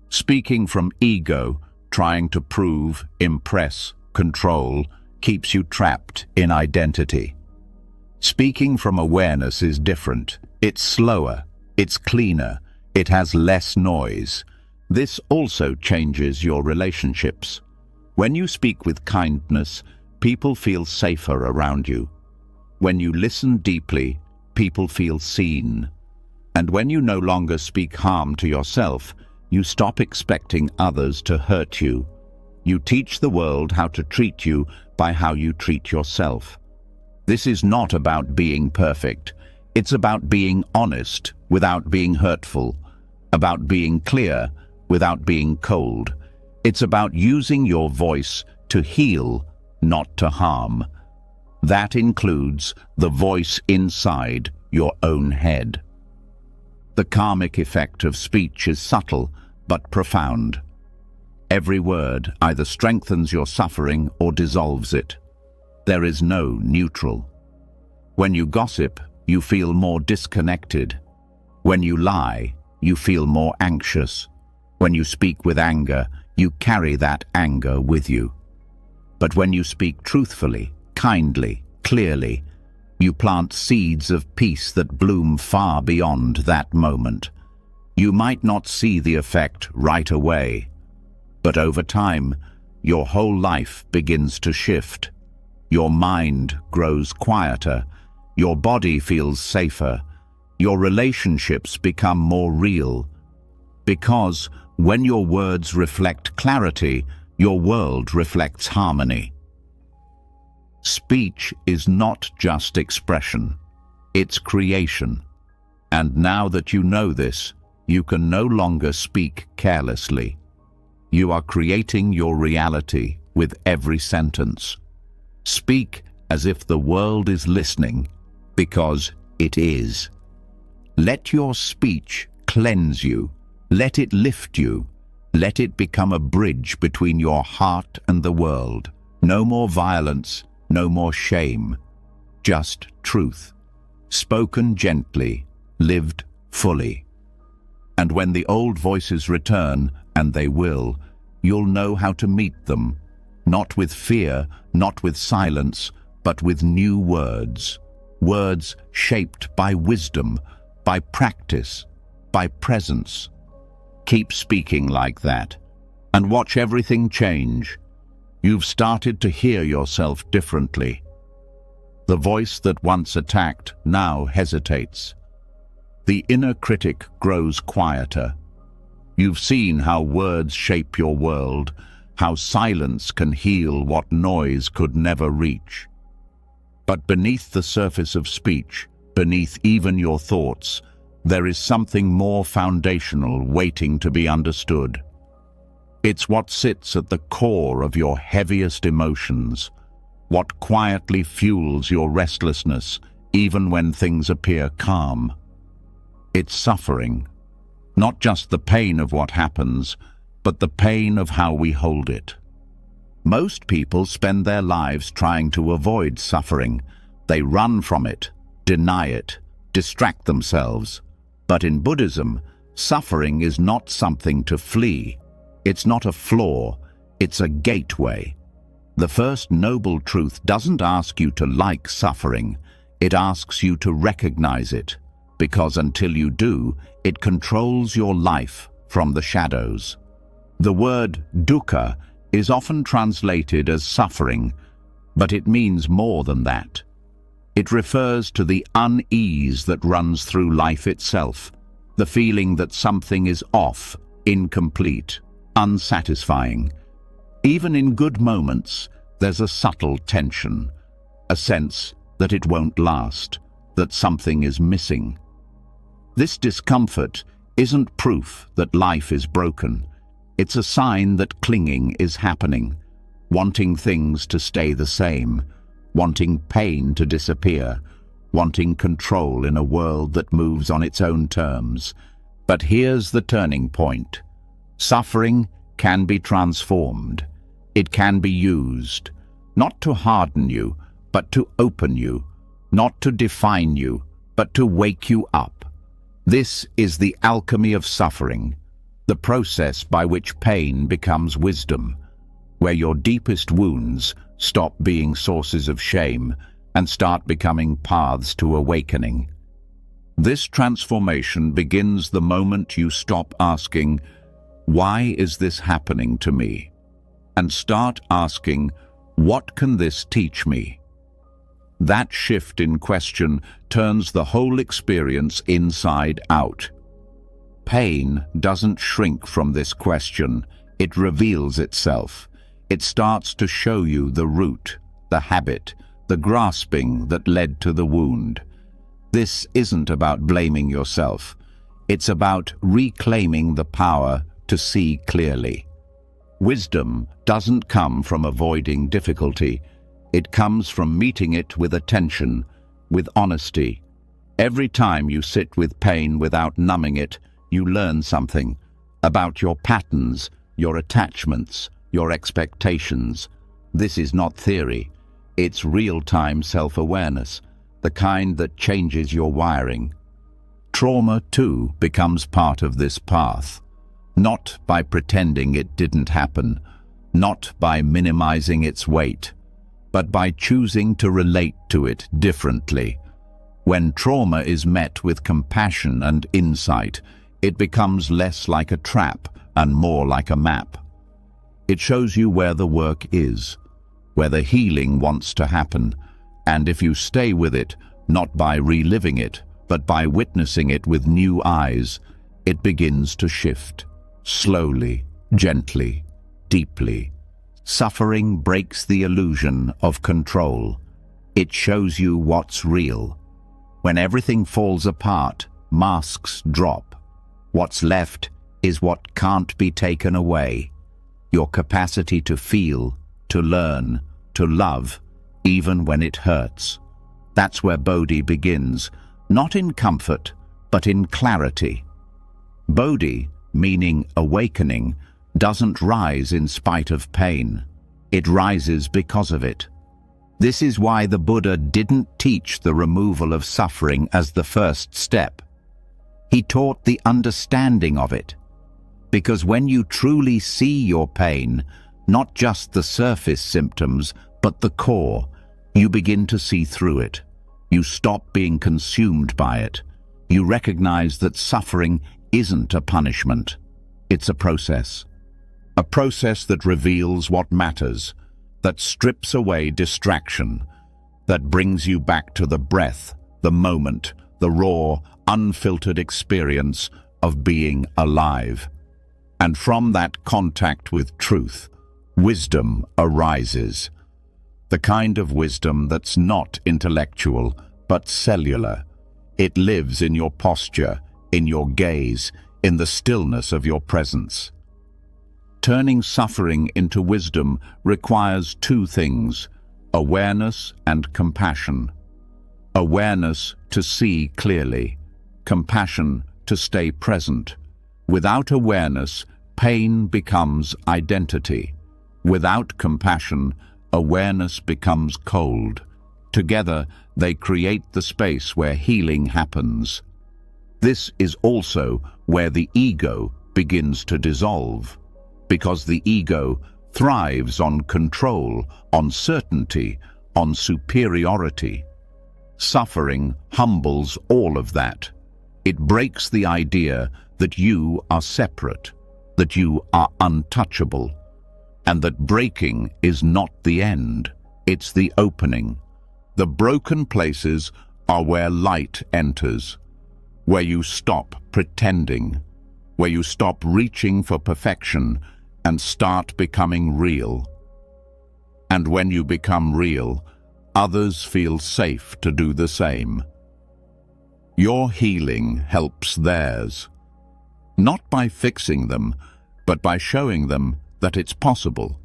Speaking from ego, trying to prove, impress, control, keeps you trapped in identity. Speaking from awareness is different. It's slower, it's cleaner, it has less noise. This also changes your relationships. When you speak with kindness, people feel safer around you. When you listen deeply, people feel seen. And when you no longer speak harm to yourself, you stop expecting others to hurt you. You teach the world how to treat you by how you treat yourself. This is not about being perfect. It's about being honest without being hurtful, about being clear without being cold. It's about using your voice to heal, not to harm. That includes the voice inside your own head. The karmic effect of speech is subtle but profound. Every word either strengthens your suffering or dissolves it. There is no neutral. When you gossip, you feel more disconnected. When you lie, you feel more anxious. When you speak with anger, you carry that anger with you. But when you speak truthfully, kindly, clearly, you plant seeds of peace that bloom far beyond that moment. You might not see the effect right away, but over time, your whole life begins to shift. Your mind grows quieter, your body feels safer, your relationships become more real. Because when your words reflect clarity, your world reflects harmony. Speech is not just expression, it's creation. And now that you know this, you can no longer speak carelessly. You are creating your reality with every sentence. Speak as if the world is listening, because it is. Let your speech cleanse you. Let it lift you. Let it become a bridge between your heart and the world. No more violence, no more shame, just truth, spoken gently, lived fully. And when the old voices return, and they will, you'll know how to meet them, not with fear, not with silence, but with new words. Words shaped by wisdom, by practice, by presence. Keep speaking like that, and watch everything change. You've started to hear yourself differently. The voice that once attacked now hesitates. The inner critic grows quieter. You've seen how words shape your world, how silence can heal what noise could never reach. But beneath the surface of speech, beneath even your thoughts, there is something more foundational waiting to be understood. It's what sits at the core of your heaviest emotions, what quietly fuels your restlessness even when things appear calm. It's suffering, not just the pain of what happens, but the pain of how we hold it. Most people spend their lives trying to avoid suffering. They run from it, deny it, distract themselves. But in Buddhism, suffering is not something to flee. It's not a flaw, it's a gateway. The first noble truth doesn't ask you to like suffering, it asks you to recognize it, because until you do, it controls your life from the shadows. The word dukkha is often translated as suffering, but it means more than that. It refers to the unease that runs through life itself, the feeling that something is off, incomplete, unsatisfying. Even in good moments, there's a subtle tension, a sense that it won't last, that something is missing. This discomfort isn't proof that life is broken. It's a sign that clinging is happening, wanting things to stay the same, wanting pain to disappear, wanting control in a world that moves on its own terms. But here's the turning point. Suffering can be transformed. It can be used, not to harden you, but to open you, not to define you, but to wake you up. This is the alchemy of suffering, the process by which pain becomes wisdom, where your deepest wounds stop being sources of shame and start becoming paths to awakening. This transformation begins the moment you stop asking, "Why is this happening to me?" and start asking, "What can this teach me?" That shift in question turns the whole experience inside out. Pain doesn't shrink from this question, it reveals itself. It starts to show you the root, the habit, the grasping that led to the wound. This isn't about blaming yourself. It's about reclaiming the power to see clearly. Wisdom doesn't come from avoiding difficulty. It comes from meeting it with attention, with honesty. Every time you sit with pain without numbing it, you learn something about your patterns, your attachments, your expectations. This is not theory. It's real-time self-awareness, the kind that changes your wiring. Trauma, too, becomes part of this path. Not by pretending it didn't happen, not by minimizing its weight, but by choosing to relate to it differently. When trauma is met with compassion and insight, it becomes less like a trap and more like a map. It shows you where the work is, where the healing wants to happen, and if you stay with it, not by reliving it, but by witnessing it with new eyes, it begins to shift. Slowly, gently, deeply. Suffering breaks the illusion of control. It shows you what's real. When everything falls apart, masks drop. What's left is what can't be taken away. Your capacity to feel, to learn, to love, even when it hurts. That's where Bodhi begins, not in comfort, but in clarity. Bodhi, meaning awakening, doesn't rise in spite of pain. It rises because of it. This is why the Buddha didn't teach the removal of suffering as the first step. He taught the understanding of it. Because when you truly see your pain, not just the surface symptoms, but the core, you begin to see through it. You stop being consumed by it. You recognize that suffering isn't a punishment. It's a process. A process that reveals what matters, that strips away distraction, that brings you back to the breath, the moment, the raw, unfiltered experience of being alive. And from that contact with truth, wisdom arises. The kind of wisdom that's not intellectual, but cellular. It lives in your posture, in your gaze, in the stillness of your presence. Turning suffering into wisdom requires two things: awareness and compassion. Awareness to see clearly, compassion to stay present. Without awareness, pain becomes identity. Without compassion, awareness becomes cold. Together, they create the space where healing happens. This is also where the ego begins to dissolve, because the ego thrives on control, on certainty, on superiority. Suffering humbles all of that. It breaks the idea that you are separate, that you are untouchable, and that breaking is not the end, it's the opening. The broken places are where light enters, where you stop pretending, where you stop reaching for perfection and start becoming real. And when you become real, others feel safe to do the same. Your healing helps theirs, not by fixing them, but by showing them that it's possible.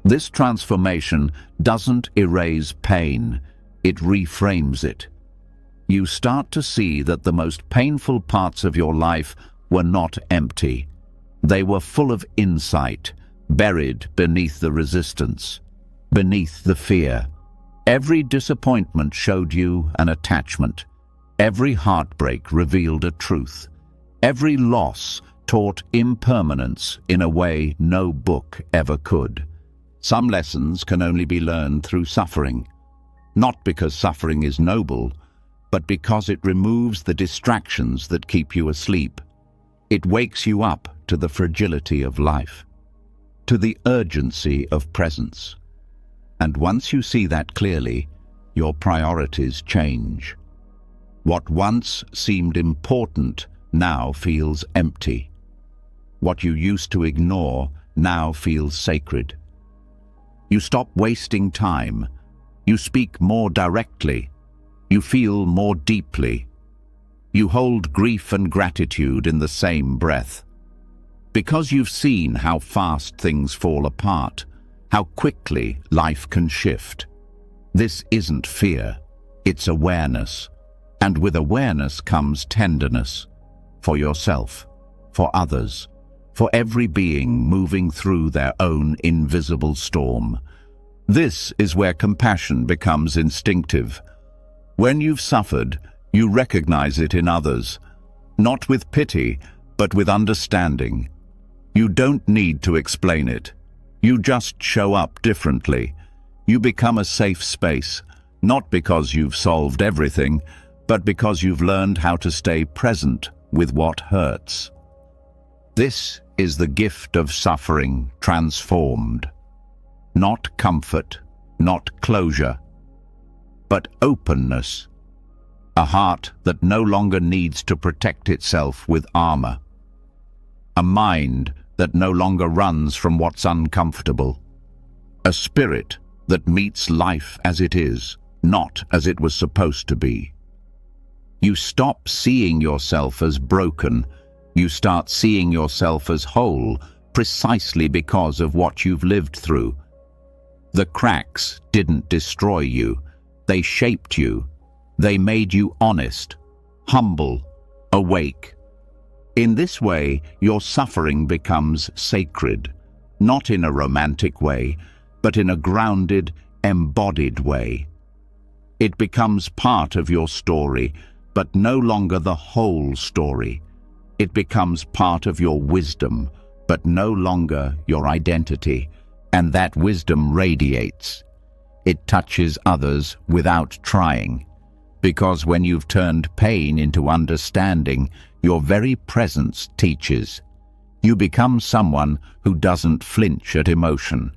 This transformation doesn't erase pain, it reframes it. You start to see that the most painful parts of your life were not empty. They were full of insight, buried beneath the resistance, beneath the fear. Every disappointment showed you an attachment. Every heartbreak revealed a truth. Every loss taught impermanence in a way no book ever could. Some lessons can only be learned through suffering, not because suffering is noble, but because it removes the distractions that keep you asleep. It wakes you up to the fragility of life, to the urgency of presence. And once you see that clearly, your priorities change. What once seemed important now feels empty. What you used to ignore now feels sacred. You stop wasting time. You speak more directly. You feel more deeply. You hold grief and gratitude in the same breath. Because you've seen how fast things fall apart, how quickly life can shift. This isn't fear, it's awareness. And with awareness comes tenderness. For yourself, for others, for every being moving through their own invisible storm. This is where compassion becomes instinctive. When you've suffered, you recognize it in others, not with pity, but with understanding. You don't need to explain it. You just show up differently. You become a safe space, not because you've solved everything, but because you've learned how to stay present with what hurts. This is the gift of suffering transformed. Not comfort, not closure, but openness. A heart that no longer needs to protect itself with armor. A mind that no longer runs from what's uncomfortable. A spirit that meets life as it is, not as it was supposed to be. You stop seeing yourself as broken. You start seeing yourself as whole, precisely because of what you've lived through. The cracks didn't destroy you. They shaped you. They made you honest, humble, awake. In this way, your suffering becomes sacred, not in a romantic way, but in a grounded, embodied way. It becomes part of your story, but no longer the whole story. It becomes part of your wisdom, but no longer your identity, and that wisdom radiates. It touches others without trying, because when you've turned pain into understanding, your very presence teaches. You become someone who doesn't flinch at emotion,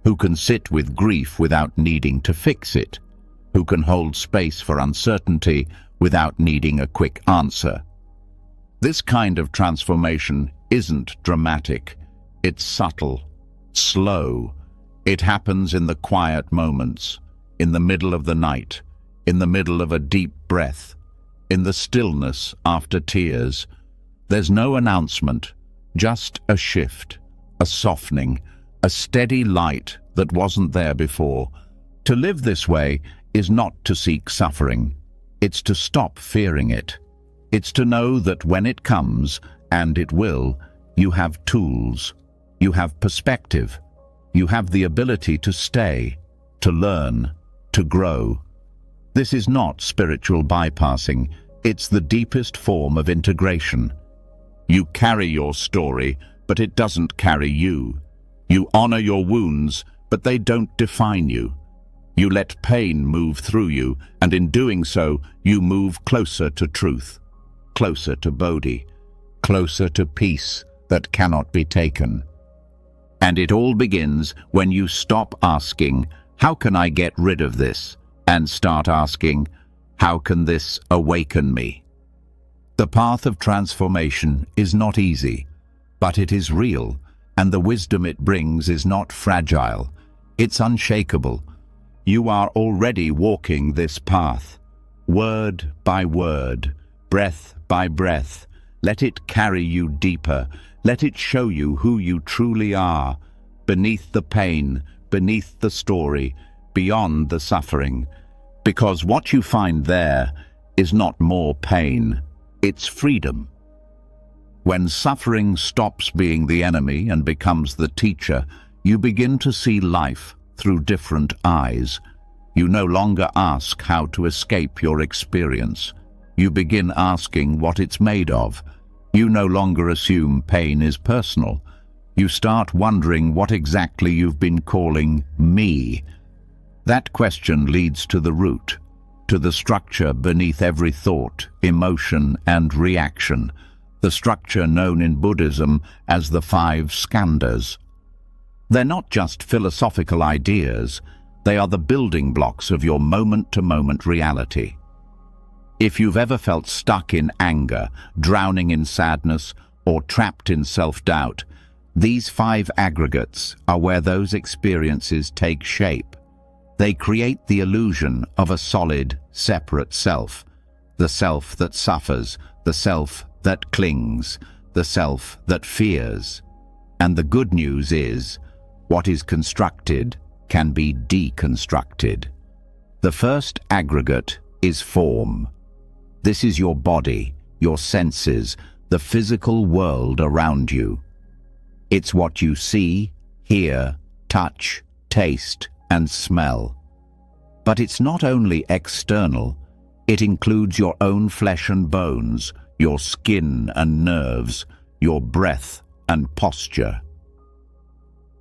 who can sit with grief without needing to fix it, who can hold space for uncertainty without needing a quick answer. This kind of transformation isn't dramatic. It's subtle, slow. It happens in the quiet moments, in the middle of the night, in the middle of a deep breath, in the stillness after tears. There's no announcement, just a shift, a softening, a steady light that wasn't there before. To live this way is not to seek suffering. It's to stop fearing it. It's to know that when it comes, and it will, you have tools, you have perspective, you have the ability to stay, to learn, to grow. This is not spiritual bypassing, it's the deepest form of integration. You carry your story, but it doesn't carry you. You honor your wounds, but they don't define you. You let pain move through you, and in doing so, you move closer to truth, closer to Bodhi, closer to peace that cannot be taken. And it all begins when you stop asking, "How can I get rid of this?" and start asking, "How can this awaken me?" The path of transformation is not easy, but it is real, and the wisdom it brings is not fragile. It's unshakable. You are already walking this path, word by word, breath by breath. Let it carry you deeper. Let it show you who you truly are, beneath the pain, beneath the story, beyond the suffering. Because what you find there is not more pain, it's freedom. When suffering stops being the enemy and becomes the teacher, you begin to see life through different eyes. You no longer ask how to escape your experience. You begin asking what it's made of. You no longer assume pain is personal. You start wondering what exactly you've been calling me. That question leads to the root, to the structure beneath every thought, emotion, and reaction, the structure known in Buddhism as the 5 skandhas. They're not just philosophical ideas, they are the building blocks of your moment-to-moment reality. If you've ever felt stuck in anger, drowning in sadness, or trapped in self-doubt, these 5 aggregates are where those experiences take shape. They create the illusion of a solid, separate self, the self that suffers, the self that clings, the self that fears. And the good news is, what is constructed can be deconstructed. The first aggregate is form. This is your body, your senses, the physical world around you. It's what you see, hear, touch, taste, and smell. But it's not only external, it includes your own flesh and bones, your skin and nerves, your breath and posture.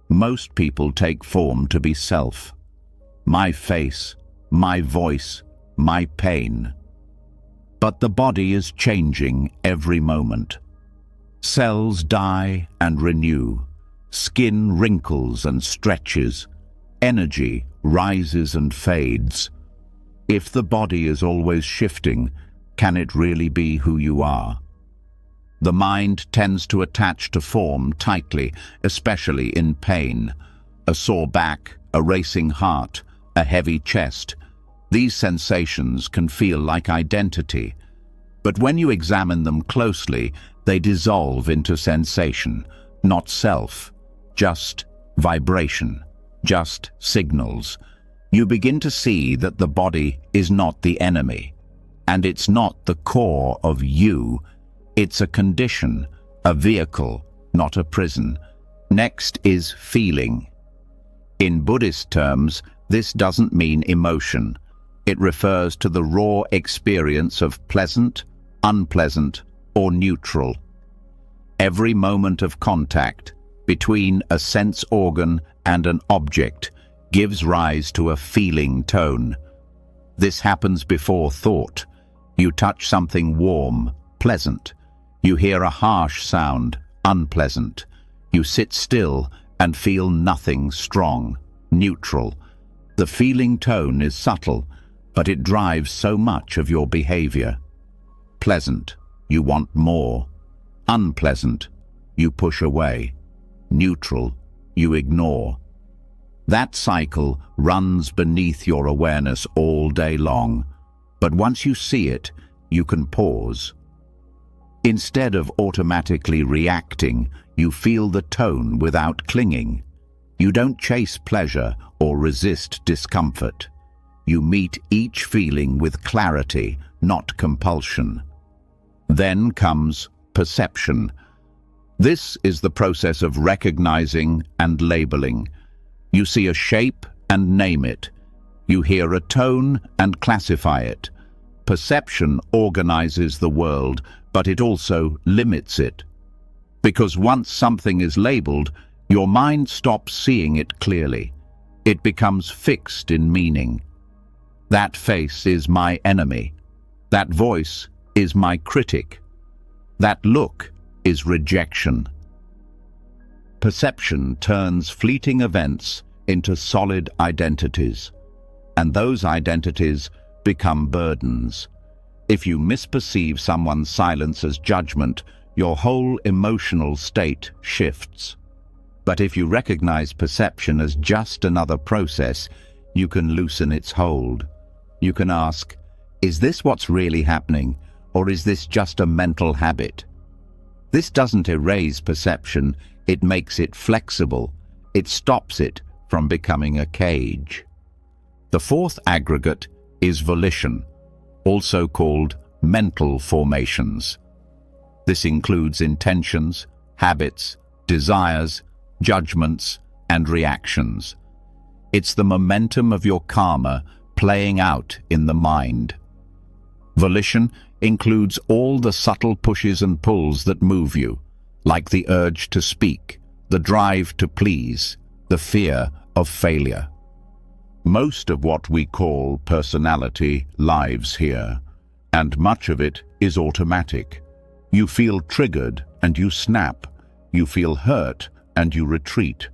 Most people take form to be self. My face, my voice, my pain. But the body is changing every moment. Cells die and renew. Skin wrinkles and stretches. Energy rises and fades. If the body is always shifting, can it really be who you are? The mind tends to attach to form tightly, especially in pain. A sore back, a racing heart, a heavy chest. These sensations can feel like identity. But when you examine them closely, they dissolve into sensation, not self, just vibration, just signals. You begin to see that the body is not the enemy, and it's not the core of you. It's a condition, a vehicle, not a prison. Next is feeling. In Buddhist terms, This doesn't mean emotion. It refers to the raw experience of pleasant, unpleasant, or neutral. Every moment of contact between a sense organ and an object gives rise to a feeling tone. This happens before thought. You touch something warm, pleasant. You hear a harsh sound, unpleasant. You sit still and feel nothing strong, neutral. The feeling tone is subtle, but it drives so much of your behavior. Pleasant, you want more. Unpleasant, you push away. Neutral, you ignore. That cycle runs beneath your awareness all day long, but once you see it, you can pause. Instead of automatically reacting, you feel the tone without clinging. You don't chase pleasure or resist discomfort. You meet each feeling with clarity, not compulsion. Then comes perception. This is the process of recognizing and labeling. You see a shape and name it. You hear a tone and classify it. Perception organizes the world, but it also limits it. Because once something is labeled, your mind stops seeing it clearly. It becomes fixed in meaning. That face is my enemy. That voice is my critic. That look is rejection. Perception turns fleeting events into solid identities, and those identities become burdens. If you misperceive someone's silence as judgment, your whole emotional state shifts. But if you recognize perception as just another process, you can loosen its hold. You can ask, is this what's really happening, or is this just a mental habit? This doesn't erase perception, it makes it flexible. It stops it from becoming a cage. The fourth aggregate is volition, also called mental formations. This includes intentions, habits, desires, judgments, and reactions. It's the momentum of your karma playing out in the mind. Volition includes all the subtle pushes and pulls that move you, like the urge to speak, the drive to please, the fear of failure. Most of what we call personality lives here, and much of it is automatic. You feel triggered and you snap. You feel hurt and you retreat.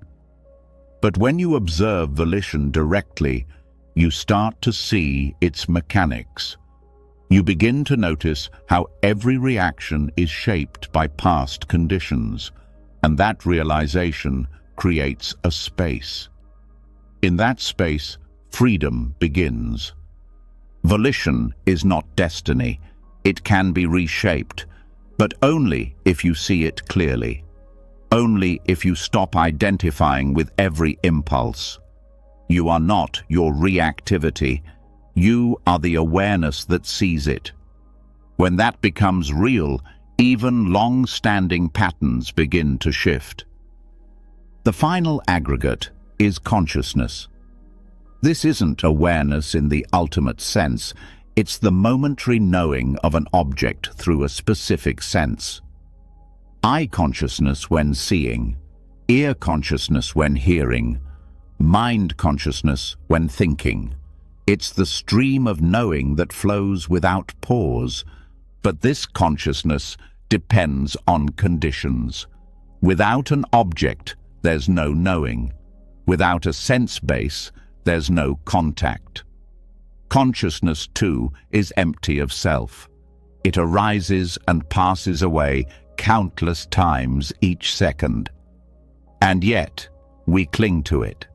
But when you observe volition directly, you start to see its mechanics. You begin to notice how every reaction is shaped by past conditions, and that realization creates a space. In that space, freedom begins. Volition is not destiny. It can be reshaped, but only if you see it clearly. Only if you stop identifying with every impulse. You are not your reactivity. You are the awareness that sees it. When that becomes real, even long-standing patterns begin to shift. The final aggregate is consciousness. This isn't awareness in the ultimate sense. It's the momentary knowing of an object through a specific sense. Eye consciousness when seeing, ear consciousness when hearing, mind consciousness when thinking. It's the stream of knowing that flows without pause, but this consciousness depends on conditions. Without an object, there's no knowing. Without a sense base, there's no contact. Consciousness, too, is empty of self. It arises and passes away countless times each second. And yet, we cling to it.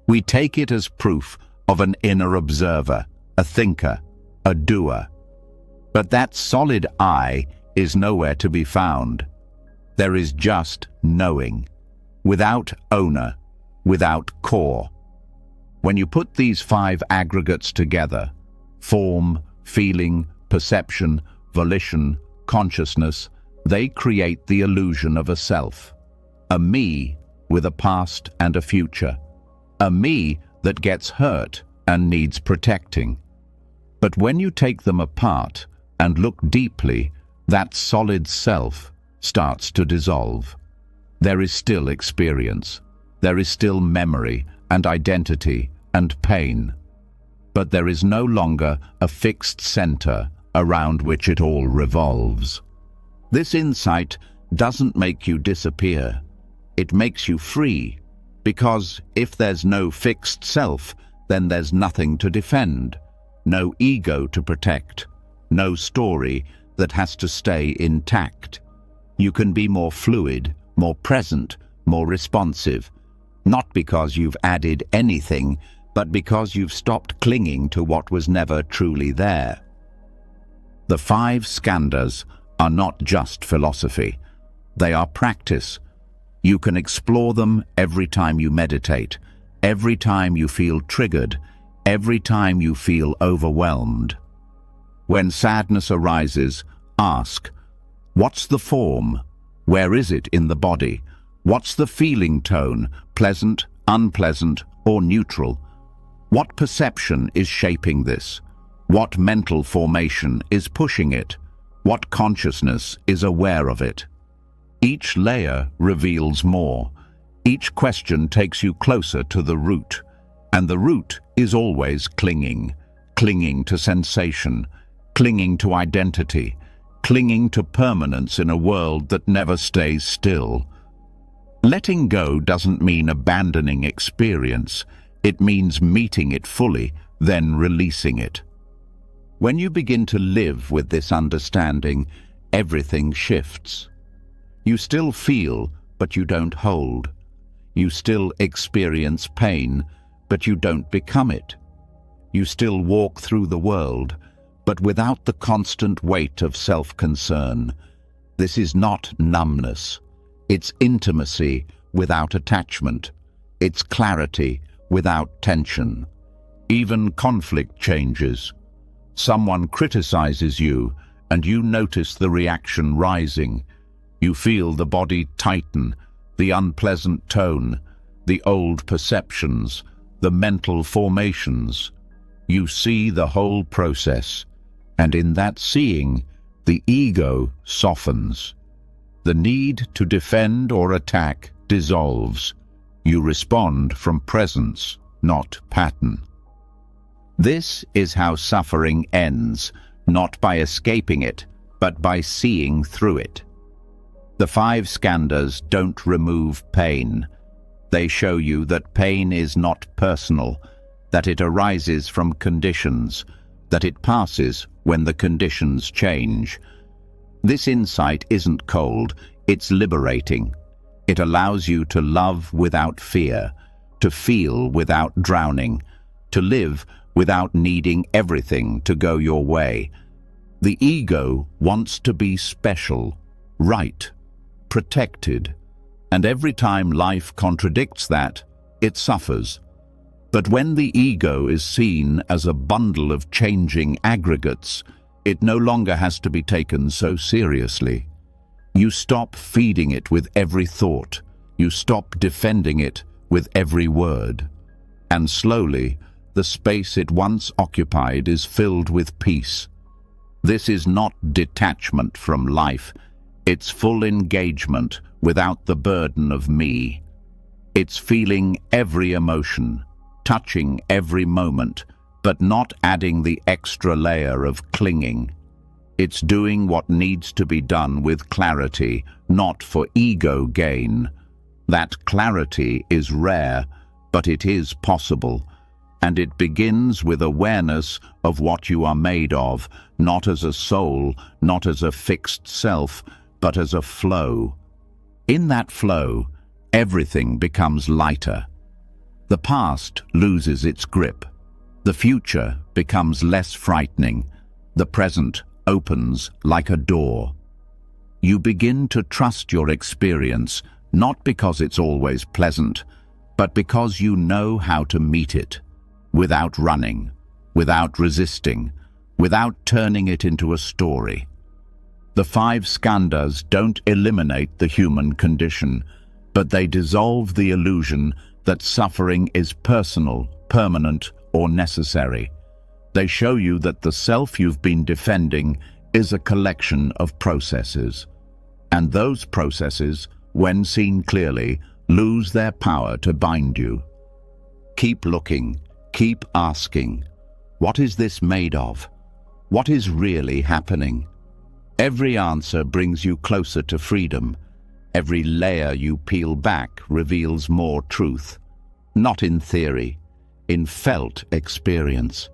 We take it as proof of an inner observer, a thinker, a doer. But that solid I is nowhere to be found. There is just knowing, without owner, without core. When you put these 5 aggregates together, form, feeling, perception, volition, consciousness, they create the illusion of a self, a me with a past and a future, a me that gets hurt and needs protecting. But when you take them apart and look deeply, that solid self starts to dissolve. There is still experience. There is still memory and identity and pain. But there is no longer a fixed center around which it all revolves. This insight doesn't make you disappear. It makes you free, because if there's no fixed self, then there's nothing to defend, no ego to protect, no story that has to stay intact. You can be more fluid, more present, more responsive, not because you've added anything, but because you've stopped clinging to what was never truly there. The 5 skandhas are not just philosophy. They are practice. You can explore them every time you meditate, every time you feel triggered, every time you feel overwhelmed. When sadness arises, ask, what's the form? Where is it in the body? What's the feeling tone, pleasant, unpleasant, or neutral? What perception is shaping this? What mental formation is pushing it? What consciousness is aware of it? Each layer reveals more. Each question takes you closer to the root. And the root is always clinging to sensation, clinging to identity, clinging to permanence in a world that never stays still. Letting go doesn't mean abandoning experience. It means meeting it fully, then releasing it. When you begin to live with this understanding, everything shifts. You still feel, but you don't hold. You still experience pain, but you don't become it. You still walk through the world, but without the constant weight of self-concern. This is not numbness. It's intimacy without attachment. It's clarity without tension. Even conflict changes. Someone criticizes you, and you notice the reaction rising. You feel the body tighten, the unpleasant tone, the old perceptions, the mental formations. You see the whole process, and in that seeing, the ego softens. The need to defend or attack dissolves. You respond from presence, not pattern. This is how suffering ends, not by escaping it, but by seeing through it. The 5 skandhas don't remove pain. They show you that pain is not personal, that it arises from conditions, that it passes when the conditions change. This insight isn't cold, it's liberating. It allows you to love without fear, to feel without drowning, to live without needing everything to go your way. The ego wants to be special, right, protected, and every time life contradicts that, it suffers. But when the ego is seen as a bundle of changing aggregates, it no longer has to be taken so seriously. You stop feeding it with every thought. You stop defending it with every word. And slowly, the space it once occupied is filled with peace. This is not detachment from life. It's full engagement without the burden of me. It's feeling every emotion, touching every moment, but not adding the extra layer of clinging. It's doing what needs to be done with clarity, not for ego gain. That clarity is rare, but it is possible. And it begins with awareness of what you are made of, not as a soul, not as a fixed self, but as a flow. In that flow, everything becomes lighter. The past loses its grip. The future becomes less frightening. The present opens like a door. You begin to trust your experience, not because it's always pleasant, but because you know how to meet it, without running, without resisting, without turning it into a story. The 5 skandhas don't eliminate the human condition, but they dissolve the illusion that suffering is personal, permanent, or necessary. They show you that the self you've been defending is a collection of processes. And those processes, when seen clearly, lose their power to bind you. Keep looking, keep asking. What is this made of? What is really happening? Every answer brings you closer to freedom. Every layer you peel back reveals more truth. Not in theory, in felt experience.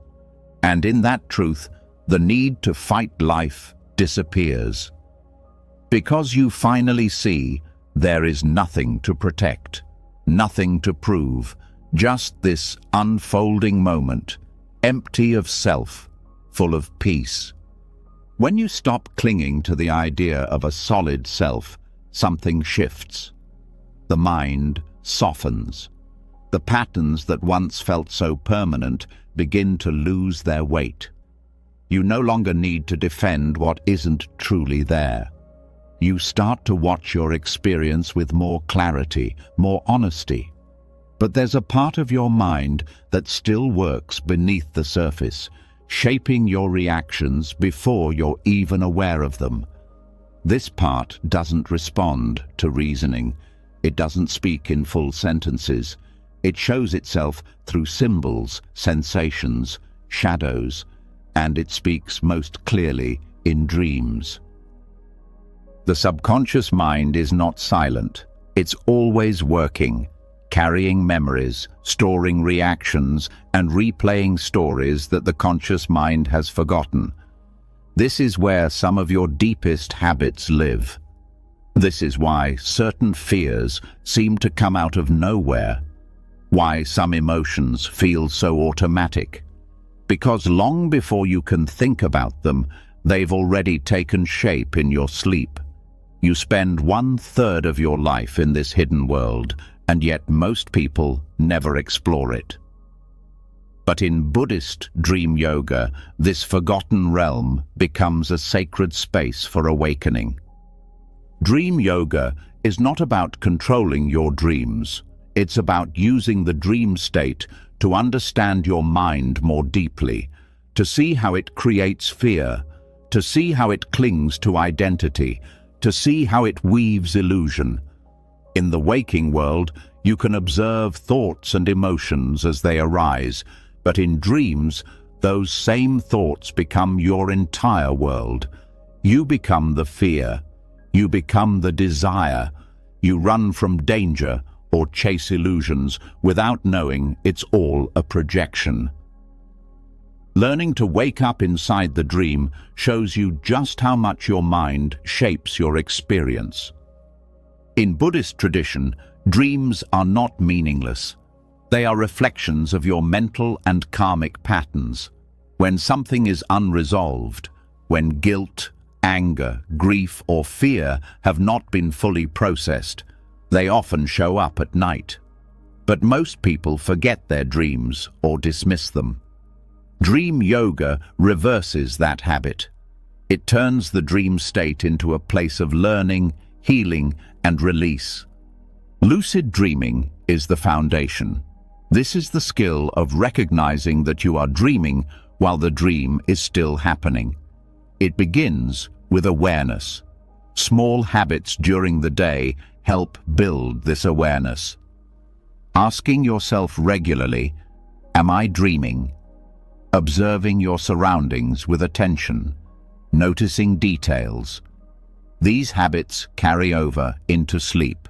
And in that truth, the need to fight life disappears. Because you finally see there is nothing to protect, nothing to prove, just this unfolding moment, empty of self, full of peace. When you stop clinging to the idea of a solid self, something shifts. The mind softens. The patterns that once felt so permanent begin to lose their weight. You no longer need to defend what isn't truly there. You start to watch your experience with more clarity, more honesty. But there's a part of your mind that still works beneath the surface, shaping your reactions before you're even aware of them. This part doesn't respond to reasoning. It doesn't speak in full sentences. It shows itself through symbols, sensations, shadows, and it speaks most clearly in dreams. The subconscious mind is not silent. It's always working, carrying memories, storing reactions, and replaying stories that the conscious mind has forgotten. This is where some of your deepest habits live. This is why certain fears seem to come out of nowhere. Why some emotions feel so automatic. Because long before you can think about them, they've already taken shape in your sleep. You spend 1/3 of your life in this hidden world, and yet most people never explore it. But in Buddhist dream yoga, this forgotten realm becomes a sacred space for awakening. Dream yoga is not about controlling your dreams. It's about using the dream state to understand your mind more deeply, to see how it creates fear, to see how it clings to identity, to see how it weaves illusion. In the waking world, you can observe thoughts and emotions as they arise, but in dreams, those same thoughts become your entire world. You become the fear. You become the desire. You run from danger or chase illusions without knowing it's all a projection. Learning to wake up inside the dream shows you just how much your mind shapes your experience. In Buddhist tradition, dreams are not meaningless. They are reflections of your mental and karmic patterns. When something is unresolved, when guilt, anger, grief, or fear have not been fully processed, they often show up at night. But most people forget their dreams or dismiss them. Dream yoga reverses that habit. It turns the dream state into a place of learning, healing, and release. Lucid dreaming is the foundation. This is the skill of recognizing that you are dreaming while the dream is still happening. It begins with awareness. Small habits during the day help build this awareness. Asking yourself regularly, am I dreaming? Observing your surroundings with attention, noticing details. These habits carry over into sleep.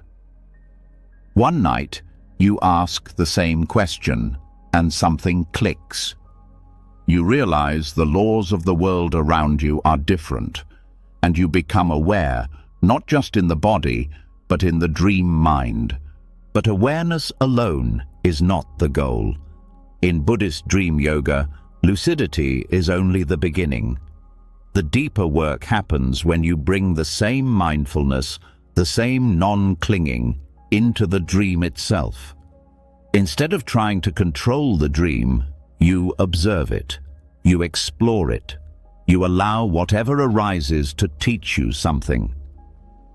One night, you ask the same question, and something clicks. You realize the laws of the world around you are different, and you become aware, not just in the body, but in the dream mind. But awareness alone is not the goal. In Buddhist dream yoga, lucidity is only the beginning. The deeper work happens when you bring the same mindfulness, the same non-clinging, into the dream itself. Instead of trying to control the dream, you observe it, you explore it, you allow whatever arises to teach you something.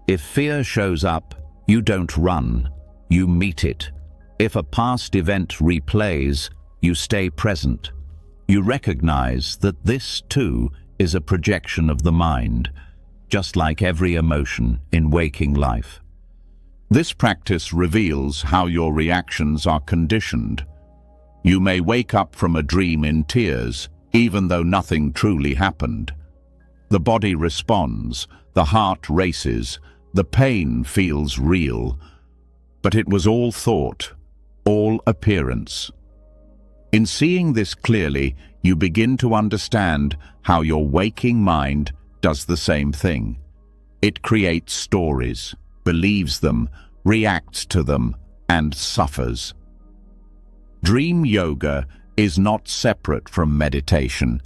If fear shows up, you don't run, you meet it. If a past event replays, you stay present. You recognize that this, too, is a projection of the mind, just like every emotion in waking life. This practice reveals how your reactions are conditioned. You may wake up from a dream in tears, even though nothing truly happened. The body responds, the heart races, the pain feels real, but it was all thought, all appearance. In seeing this clearly, you begin to understand how your waking mind does the same thing. It creates stories, believes them, reacts to them, and suffers. Dream yoga is not separate from meditation.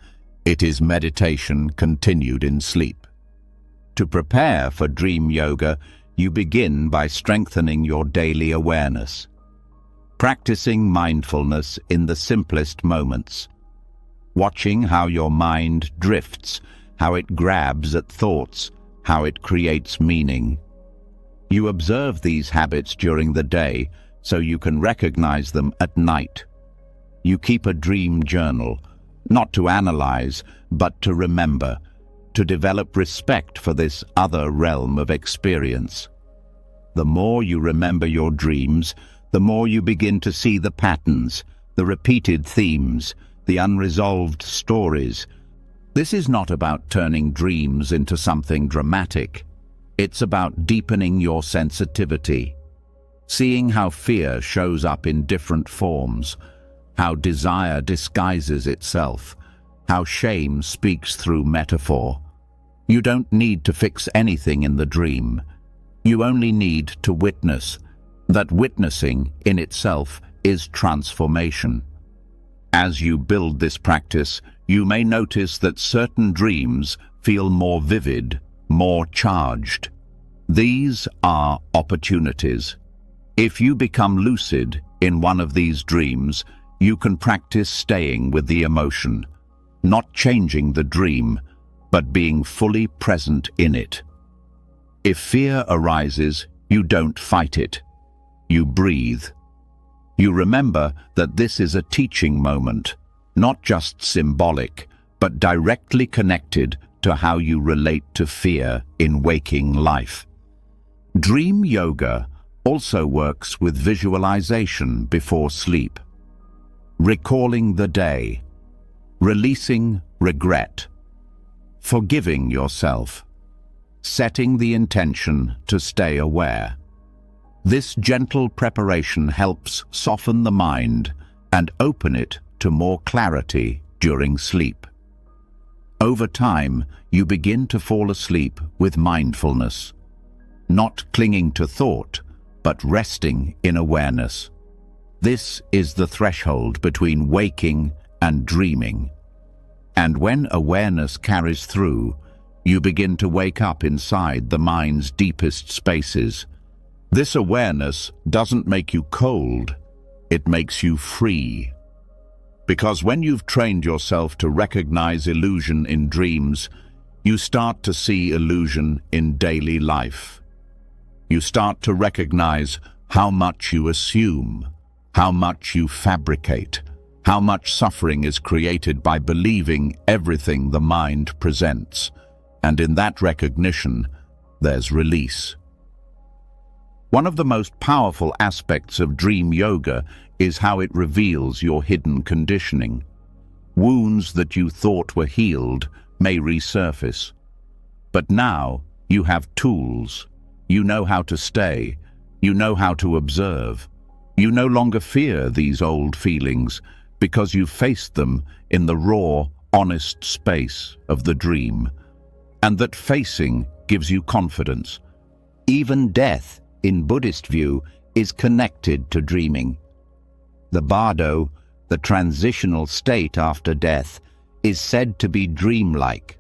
It is meditation continued in sleep. To prepare for dream yoga, you begin by strengthening your daily awareness. Practicing mindfulness in the simplest moments. Watching how your mind drifts, how it grabs at thoughts, how it creates meaning. You observe these habits during the day so you can recognize them at night. You keep a dream journal, not to analyze, but to remember, to develop respect for this other realm of experience. The more you remember your dreams, the more you begin to see the patterns, the repeated themes, the unresolved stories. This is not about turning dreams into something dramatic. It's about deepening your sensitivity, seeing how fear shows up in different forms, how desire disguises itself, how shame speaks through metaphor. You don't need to fix anything in the dream. You only need to witness. That witnessing in itself is transformation. As you build this practice, you may notice that certain dreams feel more vivid, more charged. These are opportunities. If you become lucid in one of these dreams, you can practice staying with the emotion, not changing the dream, but being fully present in it. If fear arises, you don't fight it. You breathe. You remember that this is a teaching moment, not just symbolic, but directly connected to how you relate to fear in waking life. Dream yoga also works with visualization before sleep. Recalling the day, releasing regret, forgiving yourself, setting the intention to stay aware. This gentle preparation helps soften the mind and open it to more clarity during sleep. Over time, you begin to fall asleep with mindfulness, not clinging to thought, but resting in awareness. This is the threshold between waking and dreaming. And when awareness carries through, you begin to wake up inside the mind's deepest spaces. This awareness doesn't make you cold, it makes you free. Because when you've trained yourself to recognize illusion in dreams, you start to see illusion in daily life. You start to recognize how much you assume, how much you fabricate, how much suffering is created by believing everything the mind presents. And in that recognition, there's release. One of the most powerful aspects of dream yoga is how it reveals your hidden conditioning. Wounds that you thought were healed may resurface. But now you have tools. You know how to stay. You know how to observe. You no longer fear these old feelings because you faced them in the raw, honest space of the dream. And that facing gives you confidence. Even death, in Buddhist view, is connected to dreaming. The bardo, the transitional state after death, is said to be dreamlike.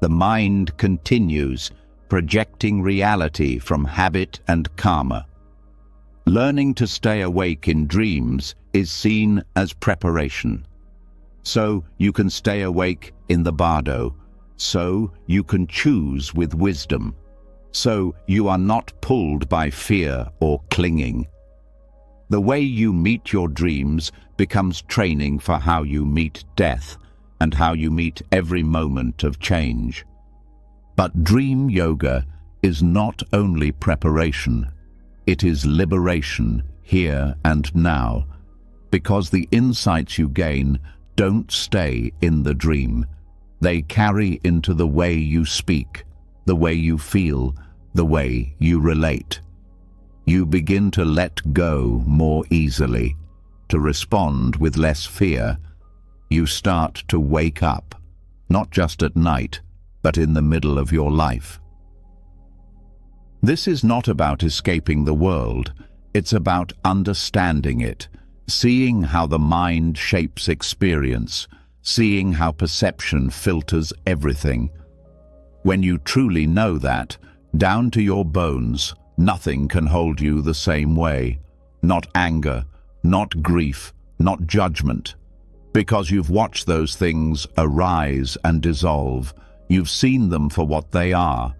The mind continues, projecting reality from habit and karma. Learning to stay awake in dreams is seen as preparation. So you can stay awake in the bardo. So you can choose with wisdom. So you are not pulled by fear or clinging. The way you meet your dreams becomes training for how you meet death and how you meet every moment of change. But dream yoga is not only preparation, it is liberation here and now, because the insights you gain don't stay in the dream. They carry into the way you speak, the way you feel, the way you relate. You begin to let go more easily, to respond with less fear. You start to wake up, not just at night, but in the middle of your life. This is not about escaping the world. It's about understanding it, seeing how the mind shapes experience, seeing how perception filters everything. When you truly know that, down to your bones, nothing can hold you the same way. Not anger, not grief, not judgment. Because you've watched those things arise and dissolve. You've seen them for what they are.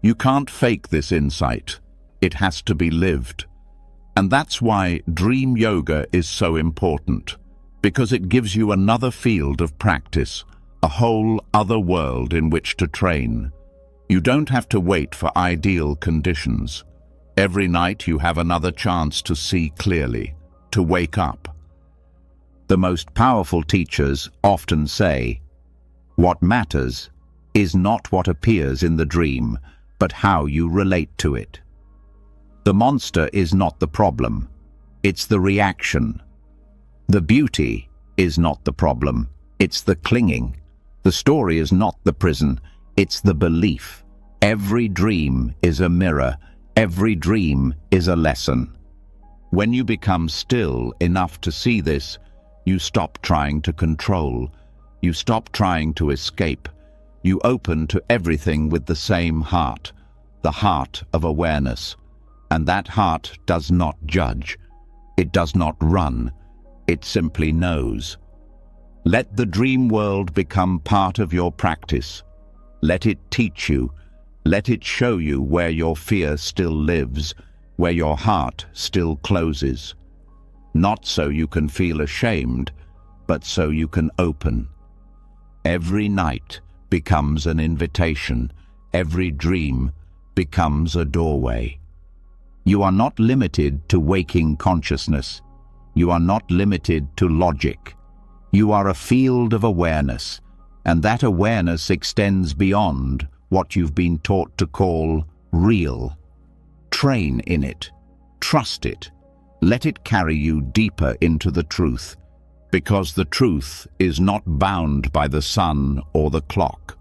You can't fake this insight. It has to be lived. And that's why dream yoga is so important, because it gives you another field of practice, a whole other world in which to train. You don't have to wait for ideal conditions. Every night you have another chance to see clearly, to wake up. The most powerful teachers often say, "What matters is not what appears in the dream, but how you relate to it." The monster is not the problem, it's the reaction. The beauty is not the problem, it's the clinging. The story is not the prison, it's the belief. Every dream is a mirror, every dream is a lesson. When you become still enough to see this, you stop trying to control, you stop trying to escape. You open to everything with the same heart, the heart of awareness. And that heart does not judge. It does not run. It simply knows. Let the dream world become part of your practice. Let it teach you. Let it show you where your fear still lives, where your heart still closes. Not so you can feel ashamed, but so you can open. Every night becomes an invitation. Every dream becomes a doorway. You are not limited to waking consciousness. You are not limited to logic. You are a field of awareness, and that awareness extends beyond what you've been taught to call real. Train in it. Trust it. Let it carry you deeper into the truth, because the truth is not bound by the sun or the clock.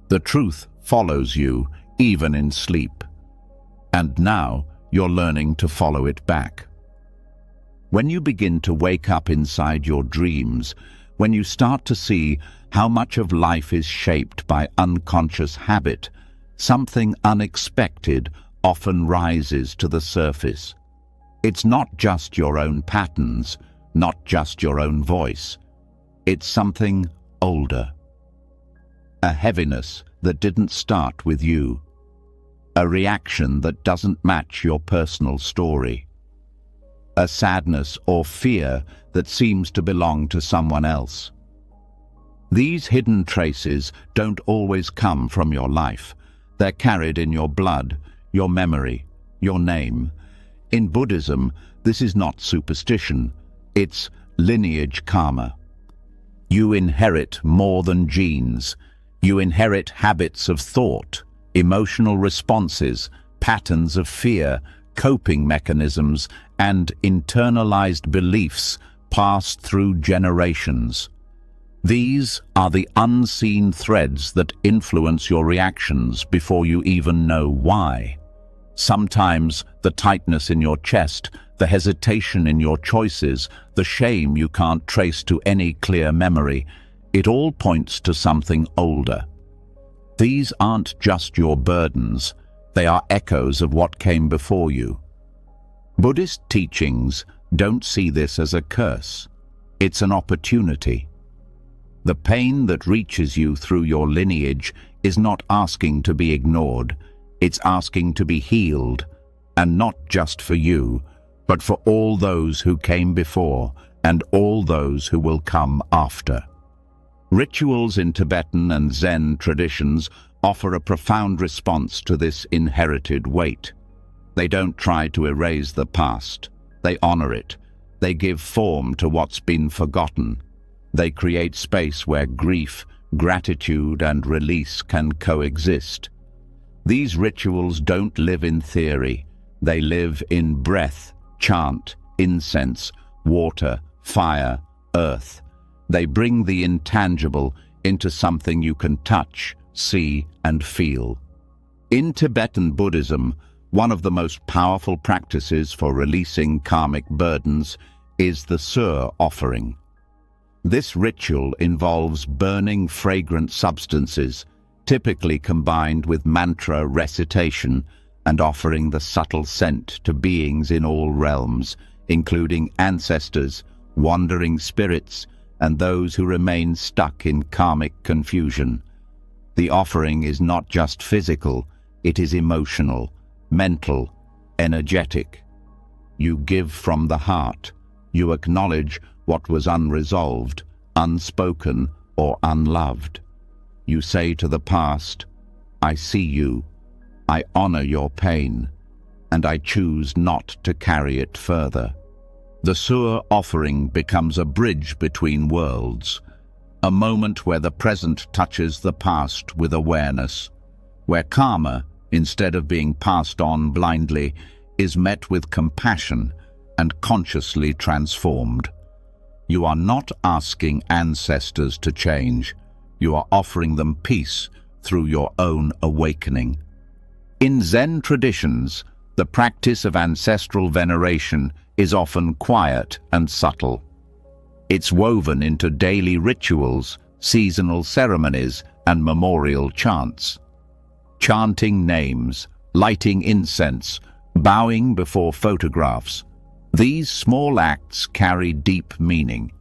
The truth follows you even in sleep. And now you're learning to follow it back. When you begin to wake up inside your dreams, when you start to see how much of life is shaped by unconscious habit, something unexpected often rises to the surface. It's not just your own patterns, not just your own voice. It's something older. A heaviness that didn't start with you. A reaction that doesn't match your personal story. A sadness or fear that seems to belong to someone else. These hidden traces don't always come from your life. They're carried in your blood, your memory, your name. In Buddhism, this is not superstition. It's lineage karma. You inherit more than genes. You inherit habits of thought, emotional responses, patterns of fear, coping mechanisms, and internalized beliefs passed through generations. These are the unseen threads that influence your reactions before you even know why. Sometimes the tightness in your chest, the hesitation in your choices, the shame you can't trace to any clear memory, it all points to something older. These aren't just your burdens, they are echoes of what came before you. Buddhist teachings don't see this as a curse. It's an opportunity. The pain that reaches you through your lineage is not asking to be ignored. It's asking to be healed, and not just for you, but for all those who came before and all those who will come after. Rituals in Tibetan and Zen traditions offer a profound response to this inherited weight. They don't try to erase the past. They honor it. They give form to what's been forgotten. They create space where grief, gratitude, and release can coexist. These rituals don't live in theory. They live in breath, chant, incense, water, fire, earth. They bring the intangible into something you can touch, see, and feel. In Tibetan Buddhism, one of the most powerful practices for releasing karmic burdens is the sur offering. This ritual involves burning fragrant substances, typically combined with mantra recitation, and offering the subtle scent to beings in all realms, including ancestors, wandering spirits, and those who remain stuck in karmic confusion. The offering is not just physical, it is emotional, mental, energetic. You give from the heart. You acknowledge what was unresolved, unspoken, or unloved. You say to the past, I see you, I honor your pain, and I choose not to carry it further. The sur offering becomes a bridge between worlds, a moment where the present touches the past with awareness, where karma, instead of being passed on blindly, is met with compassion and consciously transformed. You are not asking ancestors to change. You are offering them peace through your own awakening. In Zen traditions, the practice of ancestral veneration is often quiet and subtle. It's woven into daily rituals, seasonal ceremonies, and memorial chants. Chanting names, lighting incense, bowing before photographs. These small acts carry deep meaning.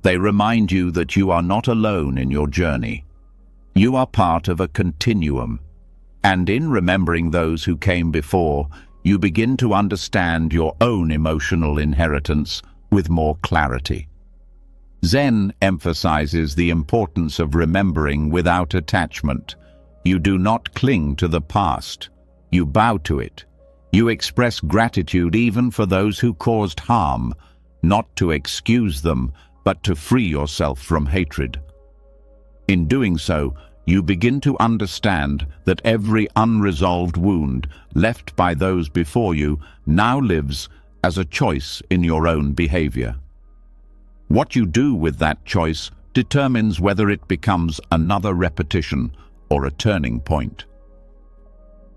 They remind you that you are not alone in your journey. You are part of a continuum, and in remembering those who came before, you begin to understand your own emotional inheritance with more clarity. Zen emphasizes the importance of remembering without attachment. You do not cling to the past. You bow to it. You express gratitude even for those who caused harm, not to excuse them, but to free yourself from hatred. In doing so, you begin to understand that every unresolved wound left by those before you now lives as a choice in your own behavior. What you do with that choice determines whether it becomes another repetition or a turning point.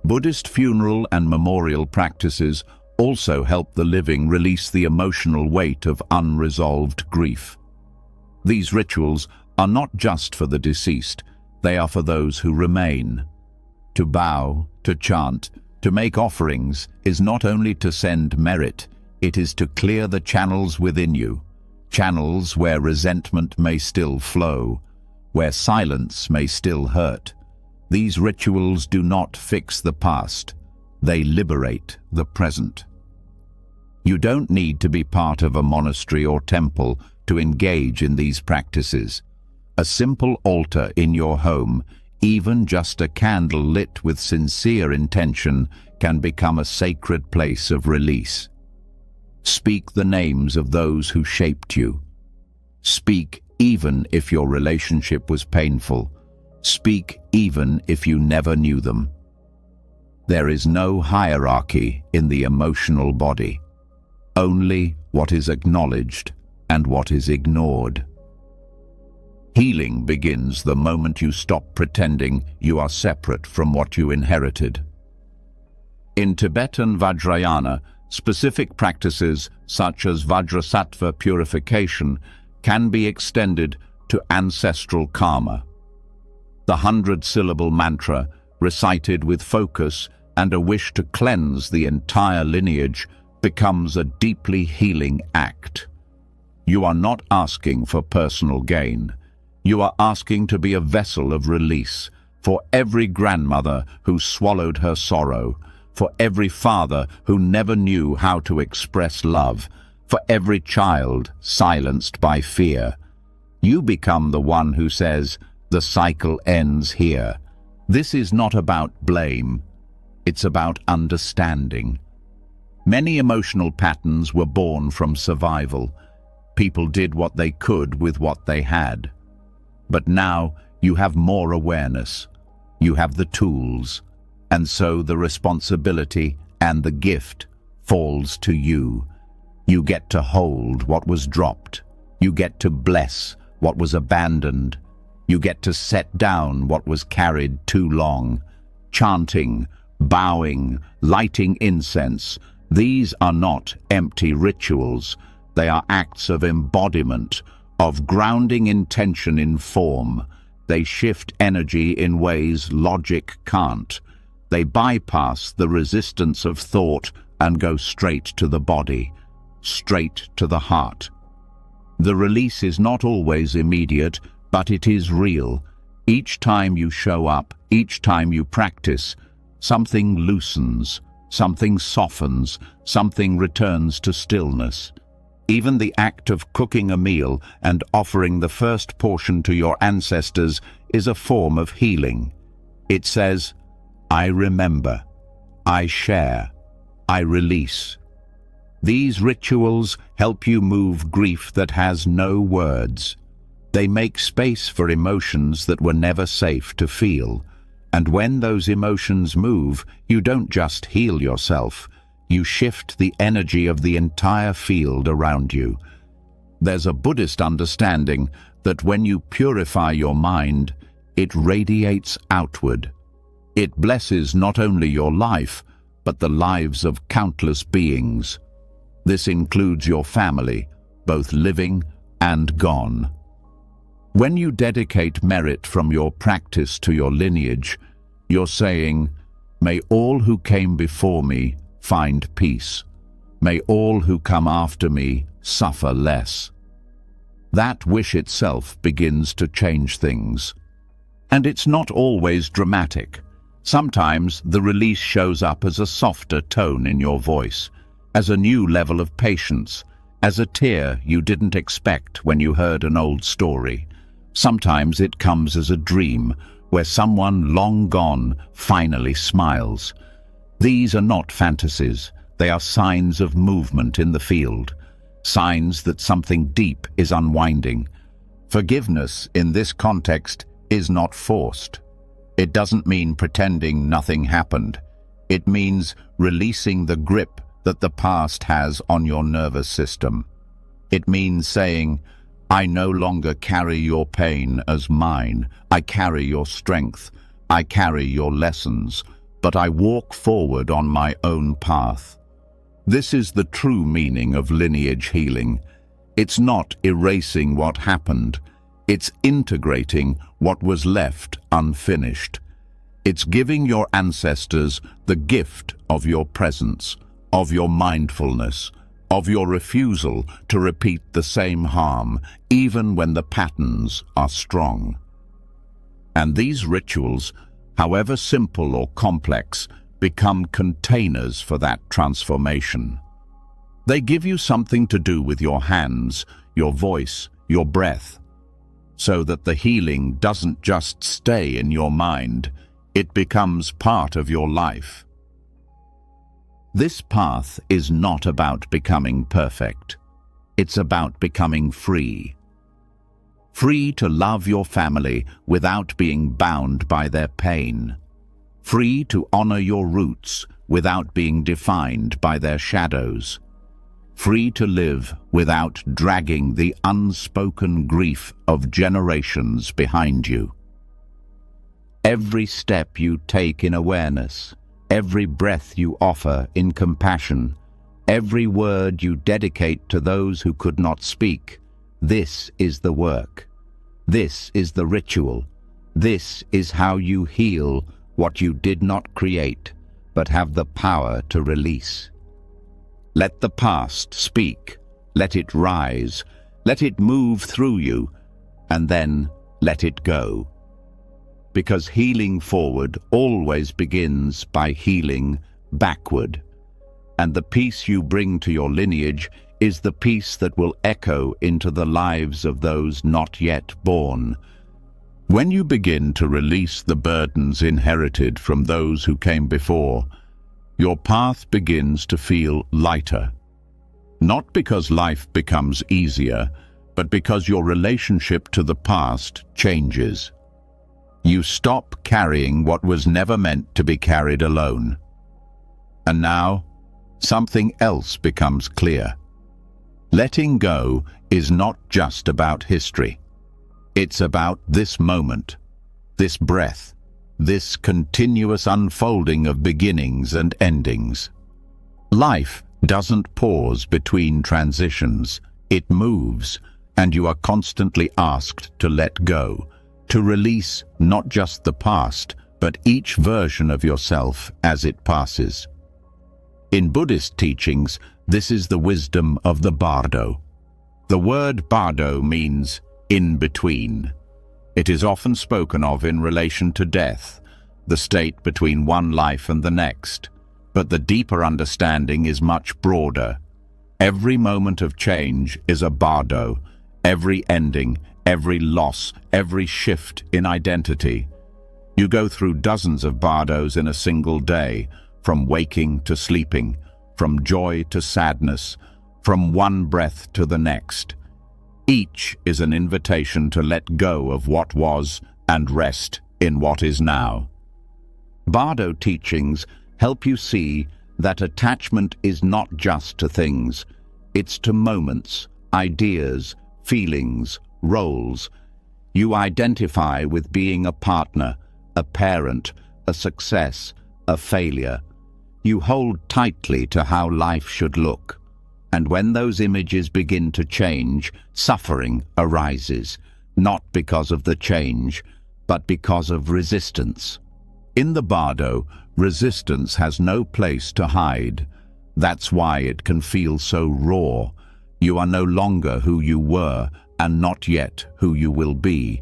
Buddhist funeral and memorial practices also help the living release the emotional weight of unresolved grief. These rituals are not just for the deceased, they are for those who remain. To bow, to chant, to make offerings is not only to send merit, it is to clear the channels within you, channels where resentment may still flow, where silence may still hurt. These rituals do not fix the past, they liberate the present. You don't need to be part of a monastery or temple to engage in these practices. A simple altar in your home, even just a candle lit with sincere intention, can become a sacred place of release. Speak the names of those who shaped you. Speak even if your relationship was painful. Speak even if you never knew them. There is no hierarchy in the emotional body, only what is acknowledged and what is ignored. Healing begins the moment you stop pretending you are separate from what you inherited. In Tibetan Vajrayana, specific practices such as Vajrasattva purification can be extended to ancestral karma. The 100-syllable mantra, recited with focus and a wish to cleanse the entire lineage, becomes a deeply healing act. You are not asking for personal gain. You are asking to be a vessel of release for every grandmother who swallowed her sorrow, for every father who never knew how to express love, for every child silenced by fear. You become the one who says, "The cycle ends here." This is not about blame. It's about understanding. Many emotional patterns were born from survival. People did what they could with what they had. But now you have more awareness. You have the tools. And so the responsibility and the gift falls to you. You get to hold what was dropped. You get to bless what was abandoned. You get to set down what was carried too long. Chanting, bowing, lighting incense, these are not empty rituals. They are acts of embodiment, of grounding intention in form. They shift energy in ways logic can't. They bypass the resistance of thought and go straight to the body, straight to the heart. The release is not always immediate, but it is real. Each time you show up, each time you practice, something loosens, something softens, something returns to stillness. Even the act of cooking a meal and offering the first portion to your ancestors is a form of healing. It says, "I remember, I share, I release." These rituals help you move grief that has no words. They make space for emotions that were never safe to feel. And when those emotions move, you don't just heal yourself, you shift the energy of the entire field around you. There's a Buddhist understanding that when you purify your mind, it radiates outward. It blesses not only your life, but the lives of countless beings. This includes your family, both living and gone. When you dedicate merit from your practice to your lineage, you're saying, "May all who came before me find peace. May all who come after me suffer less." That wish itself begins to change things. And it's not always dramatic. Sometimes the release shows up as a softer tone in your voice, as a new level of patience, as a tear you didn't expect when you heard an old story. Sometimes it comes as a dream, where someone long gone finally smiles. These are not fantasies, they are signs of movement in the field, signs that something deep is unwinding. Forgiveness in this context is not forced. It doesn't mean pretending nothing happened. It means releasing the grip that the past has on your nervous system. It means saying, "I no longer carry your pain as mine. I carry your strength. I carry your lessons, but I walk forward on my own path." This is the true meaning of lineage healing. It's not erasing what happened. It's integrating what was left unfinished. It's giving your ancestors the gift of your presence, of your mindfulness, of your refusal to repeat the same harm, even when the patterns are strong. And these rituals, however simple or complex, become containers for that transformation. They give you something to do with your hands, your voice, your breath, so that the healing doesn't just stay in your mind, it becomes part of your life. This path is not about becoming perfect. It's about becoming free. Free to love your family without being bound by their pain. Free to honor your roots without being defined by their shadows. Free to live without dragging the unspoken grief of generations behind you. Every step you take in awareness, every breath you offer in compassion, every word you dedicate to those who could not speak, this is the work. This is the ritual. This is how you heal what you did not create, but have the power to release. Let the past speak. Let it rise. Let it move through you, and then let it go. Because healing forward always begins by healing backward. And the peace you bring to your lineage is the peace that will echo into the lives of those not yet born. When you begin to release the burdens inherited from those who came before, your path begins to feel lighter. Not because life becomes easier, but because your relationship to the past changes. You stop carrying what was never meant to be carried alone. And now, something else becomes clear. Letting go is not just about history. It's about this moment, this breath, this continuous unfolding of beginnings and endings. Life doesn't pause between transitions. It moves, and you are constantly asked to let go, to release not just the past, but each version of yourself as it passes. In Buddhist teachings, this is the wisdom of the bardo. The word bardo means in between. It is often spoken of in relation to death, the state between one life and the next. But the deeper understanding is much broader. Every moment of change is a bardo. Every ending, every loss, every shift in identity. You go through dozens of bardos in a single day, from waking to sleeping, from joy to sadness, from one breath to the next. Each is an invitation to let go of what was and rest in what is now. Bardo teachings help you see that attachment is not just to things, it's to moments, ideas, feelings, roles. You identify with being a partner, a parent, a success, a failure. You hold tightly to how life should look. And when those images begin to change, suffering arises, not because of the change, but because of resistance. In the bardo, resistance has no place to hide. That's why it can feel so raw. You are no longer who you were, and not yet who you will be.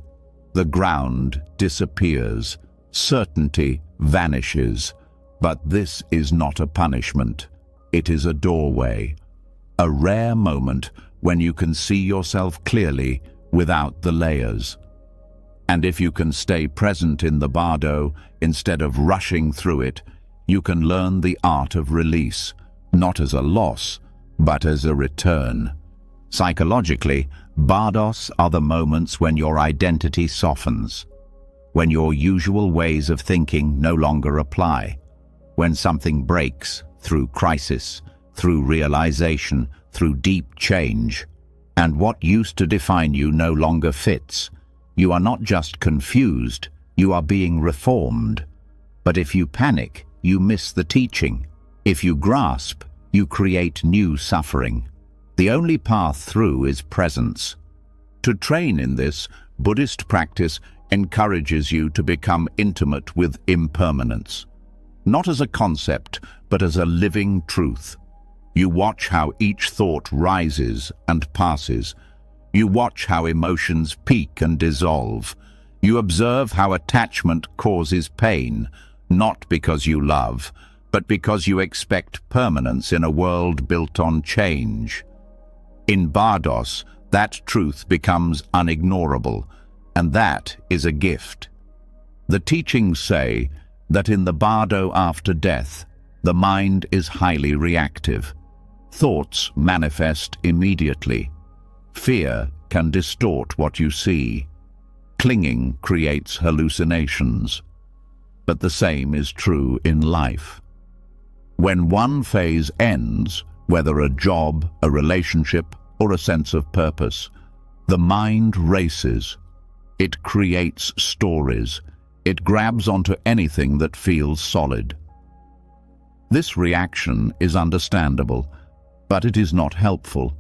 The ground disappears, certainty vanishes. But this is not a punishment. It is a doorway. A rare moment when you can see yourself clearly without the layers. And if you can stay present in the bardo instead of rushing through it, you can learn the art of release, not as a loss, but as a return. Psychologically, bardos are the moments when your identity softens, when your usual ways of thinking no longer apply, when something breaks through crisis, through realization, through deep change, and what used to define you no longer fits. You are not just confused, you are being reformed. But if you panic, you miss the teaching. If you grasp, you create new suffering. The only path through is presence. To train in this, Buddhist practice encourages you to become intimate with impermanence. Not as a concept, but as a living truth. You watch how each thought rises and passes. You watch how emotions peak and dissolve. You observe how attachment causes pain, not because you love, but because you expect permanence in a world built on change. In bardos, that truth becomes unignorable, and that is a gift. The teachings say that in the bardo after death, the mind is highly reactive. Thoughts manifest immediately. Fear can distort what you see. Clinging creates hallucinations. But the same is true in life. When one phase ends, whether a job, a relationship, or a sense of purpose, the mind races. It creates stories. It grabs onto anything that feels solid. This reaction is understandable, but it is not helpful.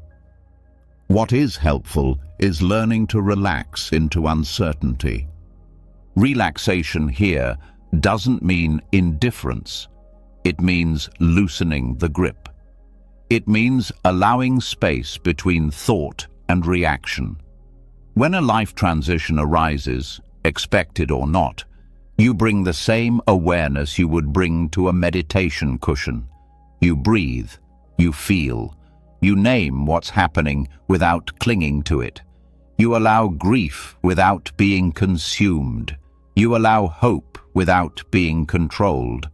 What is helpful is learning to relax into uncertainty. Relaxation here doesn't mean indifference. It means loosening the grip. It means allowing space between thought and reaction. When a life transition arises, expected or not, You bring the same awareness you would bring to a meditation cushion. You breathe, you feel, you name what's happening without clinging to it. You allow grief without being consumed. You allow hope without being controlled.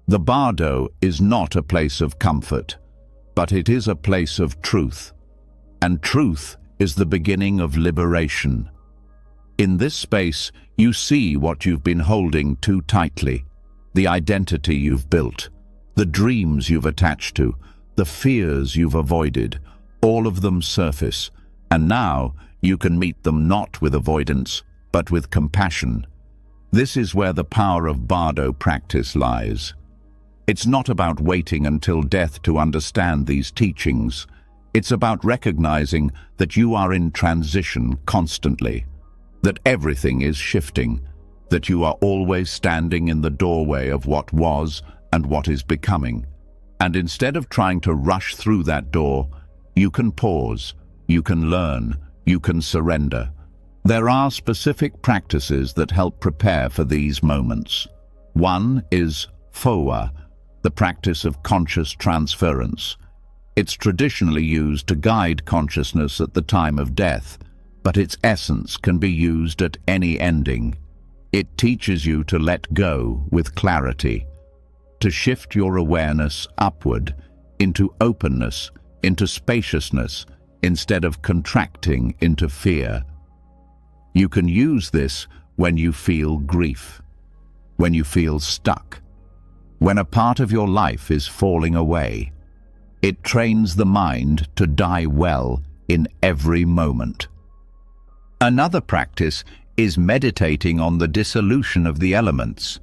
The bardo is not a place of comfort, but it is a place of truth. And truth is the beginning of liberation. In this space, you see what you've been holding too tightly, the identity you've built, the dreams you've attached to, the fears you've avoided, all of them surface, and now you can meet them not with avoidance, but with compassion. This is where the power of bardo practice lies. It's not about waiting until death to understand these teachings. It's about recognizing that you are in transition constantly, that everything is shifting, that you are always standing in the doorway of what was and what is becoming. And instead of trying to rush through that door, you can pause, you can learn, you can surrender. There are specific practices that help prepare for these moments. One is phowa, the practice of conscious transference. It's traditionally used to guide consciousness at the time of death, but its essence can be used at any ending. It teaches you to let go with clarity, to shift your awareness upward, into openness, into spaciousness, instead of contracting into fear. You can use this when you feel grief, when you feel stuck, when a part of your life is falling away. It trains the mind to die well in every moment. Another practice is meditating on the dissolution of the elements.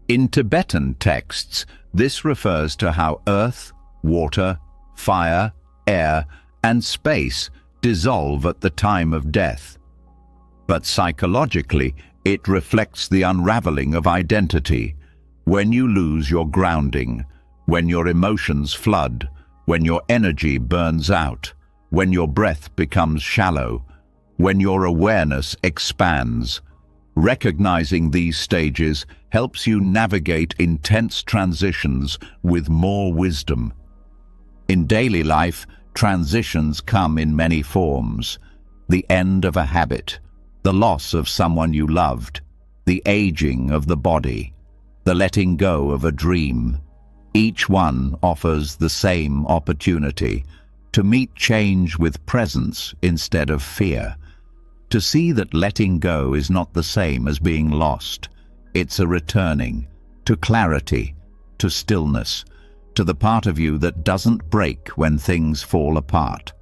In Tibetan texts, this refers to how earth, water, fire, air, and space dissolve at the time of death. But psychologically, it reflects the unraveling of identity. When you lose your grounding, when your emotions flood, when your energy burns out, when your breath becomes shallow, when your awareness expands. Recognizing these stages helps you navigate intense transitions with more wisdom. In daily life, transitions come in many forms. The end of a habit, the loss of someone you loved, the aging of the body, the letting go of a dream. Each one offers the same opportunity to meet change with presence instead of fear. To see that letting go is not the same as being lost. It's a returning to clarity, to stillness, to the part of you that doesn't break when things fall apart.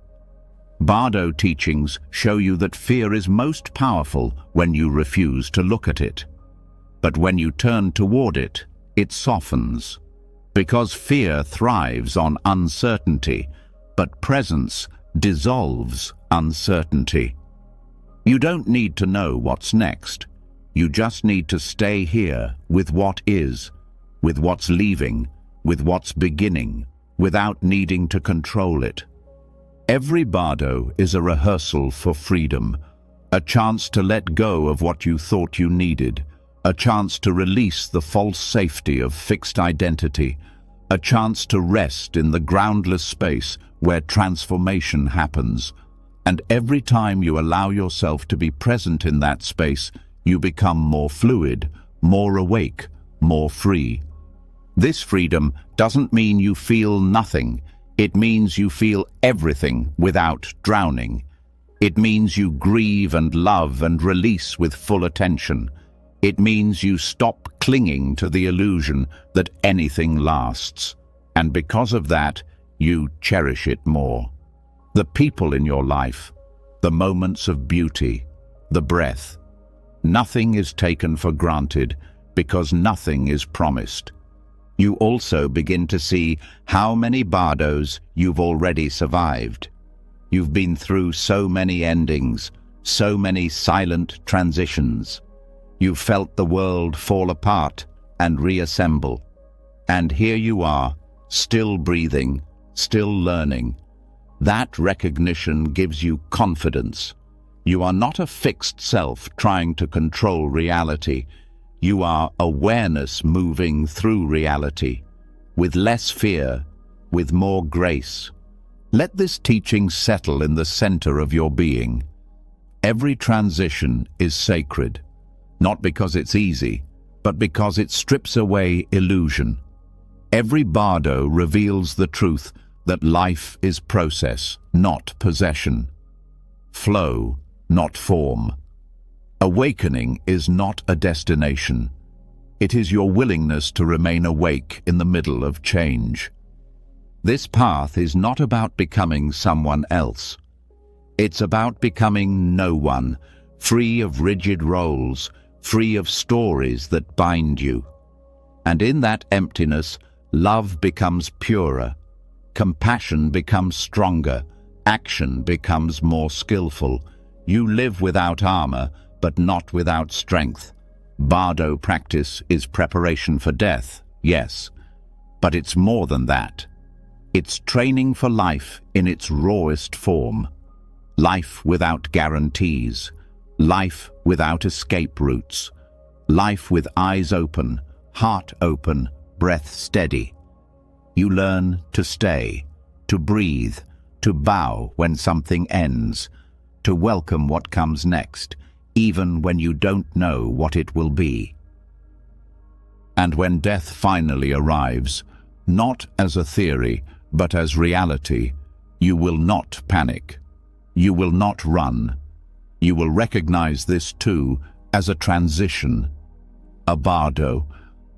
Bardo teachings show you that fear is most powerful when you refuse to look at it. But when you turn toward it, it softens. Because fear thrives on uncertainty, but presence dissolves uncertainty. You don't need to know what's next. You just need to stay here with what is, with what's leaving, with what's beginning, without needing to control it. Every bardo is a rehearsal for freedom, a chance to let go of what you thought you needed, a chance to release the false safety of fixed identity, a chance to rest in the groundless space where transformation happens. And every time you allow yourself to be present in that space, you become more fluid, more awake, more free. This freedom doesn't mean you feel nothing. It means you feel everything without drowning. It means you grieve and love and release with full attention. It means you stop clinging to the illusion that anything lasts. And because of that, you cherish it more. The people in your life, the moments of beauty, the breath. Nothing is taken for granted because nothing is promised. You also begin to see how many bardos you've already survived. You've been through so many endings, so many silent transitions. You've felt the world fall apart and reassemble. And here you are, still breathing, still learning. That recognition gives you confidence. You are not a fixed self trying to control reality. You are awareness moving through reality, with less fear, with more grace. Let this teaching settle in the center of your being. Every transition is sacred, not because it's easy, but because it strips away illusion. Every bardo reveals the truth that life is process, not possession. Flow, not form. Awakening is not a destination. It is your willingness to remain awake in the middle of change. This path is not about becoming someone else. It's about becoming no one, free of rigid roles, free of stories that bind you. And in that emptiness, love becomes purer, compassion becomes stronger, action becomes more skillful. You live without armor, but not without strength. Bardo practice is preparation for death, yes, but it's more than that. It's training for life in its rawest form. Life without guarantees. Life without escape routes. Life with eyes open, heart open, breath steady. You learn to stay, to breathe, to bow when something ends, to welcome what comes next, even when you don't know what it will be. And when death finally arrives, not as a theory, but as reality, you will not panic. You will not run. You will recognize this too as a transition, a bardo,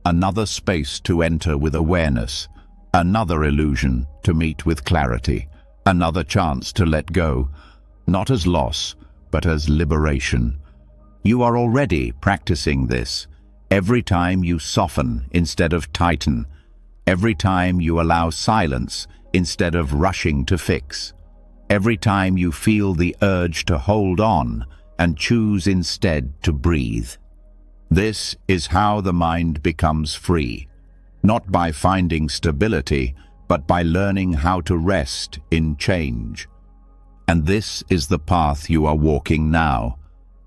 another space to enter with awareness, another illusion to meet with clarity, another chance to let go, not as loss, but as liberation. You are already practicing this every time you soften instead of tighten, every time you allow silence instead of rushing to fix, every time you feel the urge to hold on and choose instead to breathe. This is how the mind becomes free, not by finding stability, but by learning how to rest in change. And this is the path you are walking now.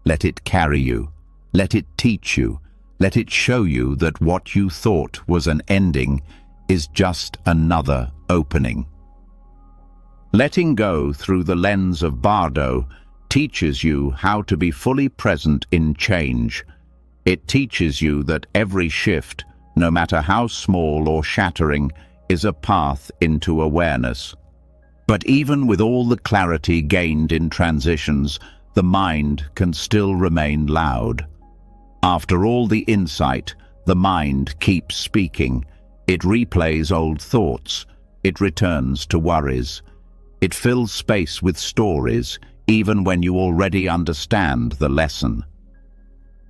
Let it carry you. Let it teach you. Let it show you that what you thought was an ending is just another opening. Letting go through the lens of bardo teaches you how to be fully present in change. It teaches you that every shift, no matter how small or shattering, is a path into awareness. But even with all the clarity gained in transitions, the mind can still remain loud. After all the insight, the mind keeps speaking. It replays old thoughts. It returns to worries. It fills space with stories, even when you already understand the lesson.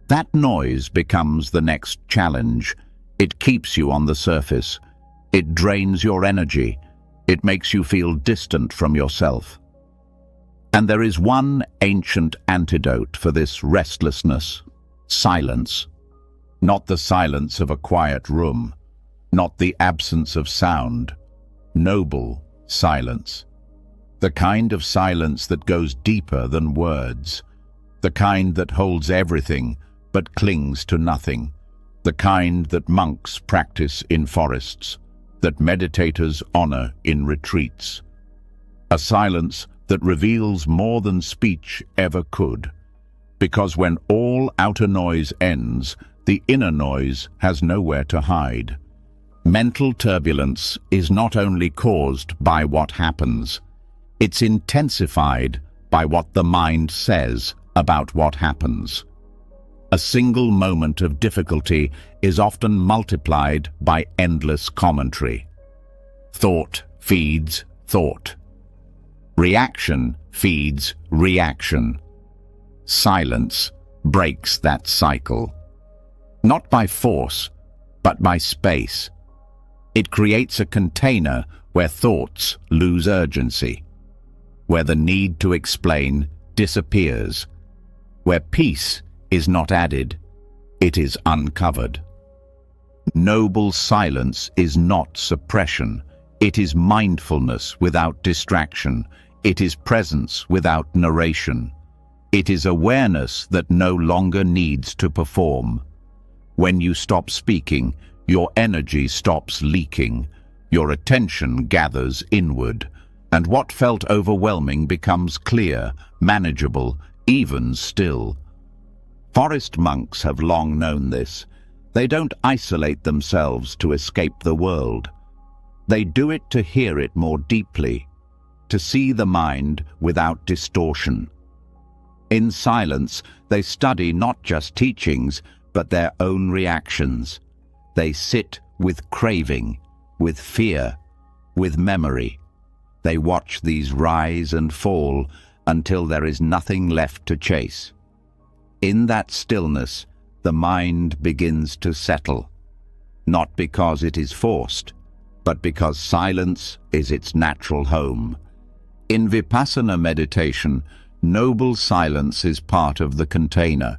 That noise becomes the next challenge. It keeps you on the surface. It drains your energy. It makes you feel distant from yourself. And there is one ancient antidote for this restlessness: silence. Not the silence of a quiet room, not the absence of sound. Noble silence. The kind of silence that goes deeper than words. The kind that holds everything but clings to nothing. The kind that monks practice in forests, that meditators honor in retreats. A silence that reveals more than speech ever could. Because when all outer noise ends, the inner noise has nowhere to hide. Mental turbulence is not only caused by what happens, it's intensified by what the mind says about what happens. A single moment of difficulty is often multiplied by endless commentary. Thought feeds thought. Reaction feeds reaction. Silence breaks that cycle. Not by force, but by space. It creates a container where thoughts lose urgency, where the need to explain disappears, where peace is not added, it is uncovered. Noble silence is not suppression. It is mindfulness without distraction. It is presence without narration. It is awareness that no longer needs to perform. When you stop speaking, your energy stops leaking, your attention gathers inward, and what felt overwhelming becomes clear, manageable, even still. Forest monks have long known this. They don't isolate themselves to escape the world. They do it to hear it more deeply, to see the mind without distortion. In silence, they study not just teachings, but their own reactions. They sit with craving, with fear, with memory. They watch these rise and fall until there is nothing left to chase. In that stillness, the mind begins to settle, not because it is forced, but because silence is its natural home. In Vipassana meditation, noble silence is part of the container.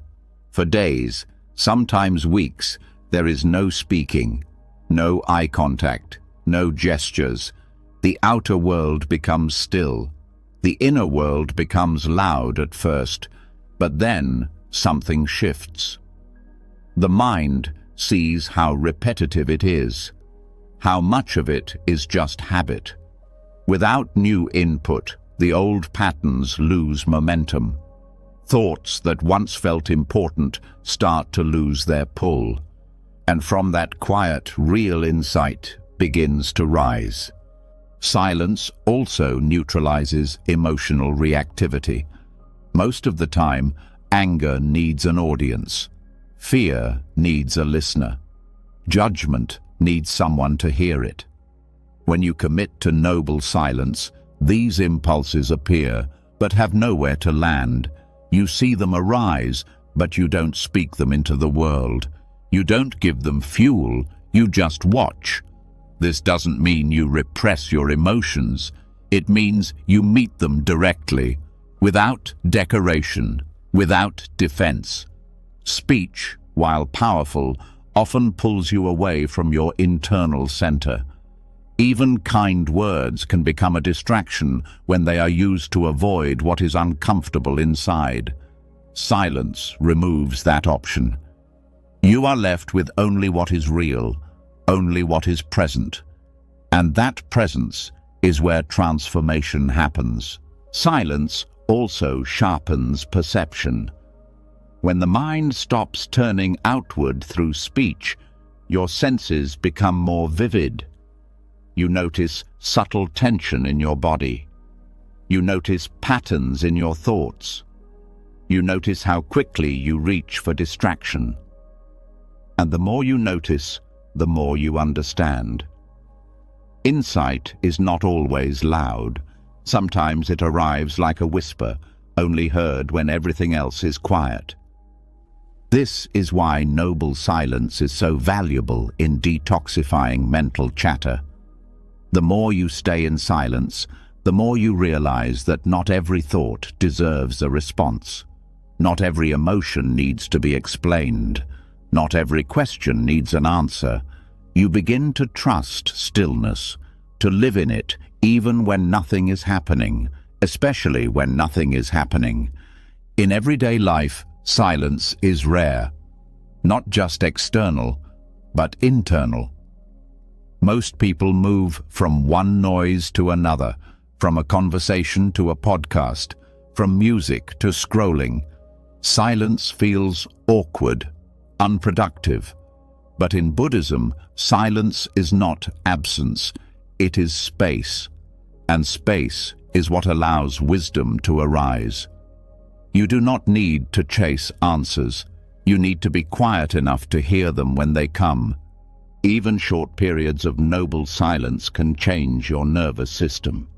For days, sometimes weeks, there is no speaking, no eye contact, no gestures. The outer world becomes still. The inner world becomes loud at first, but then something shifts. The mind sees how repetitive it is, how much of it is just habit. Without new input, the old patterns lose momentum. Thoughts that once felt important start to lose their pull, and from that quiet, real insight begins to rise. Silence also neutralizes emotional reactivity. Most of the time, anger needs an audience. Fear needs a listener. Judgment needs someone to hear it. When you commit to noble silence, these impulses appear, but have nowhere to land. You see them arise, but you don't speak them into the world. You don't give them fuel, you just watch. This doesn't mean you repress your emotions. It means you meet them directly, without decoration, without defense. Speech, while powerful, often pulls you away from your internal center. Even kind words can become a distraction when they are used to avoid what is uncomfortable inside. Silence removes that option. You are left with only what is real, only what is present. And that presence is where transformation happens. Silence also sharpens perception. When the mind stops turning outward through speech, your senses become more vivid. You notice subtle tension in your body. You notice patterns in your thoughts. You notice how quickly you reach for distraction. And the more you notice, the more you understand. Insight is not always loud. Sometimes it arrives like a whisper, only heard when everything else is quiet. This is why noble silence is so valuable in detoxifying mental chatter. The more you stay in silence, the more you realize that not every thought deserves a response. Not every emotion needs to be explained. Not every question needs an answer. You begin to trust stillness, to live in it even when nothing is happening, especially when nothing is happening. In everyday life, silence is rare. Not just external, but internal. Most people move from one noise to another, from a conversation to a podcast, from music to scrolling. Silence feels awkward, unproductive. But in Buddhism, silence is not absence, it is space. And space is what allows wisdom to arise. You do not need to chase answers. You need to be quiet enough to hear them when they come. Even short periods of noble silence can change your nervous system.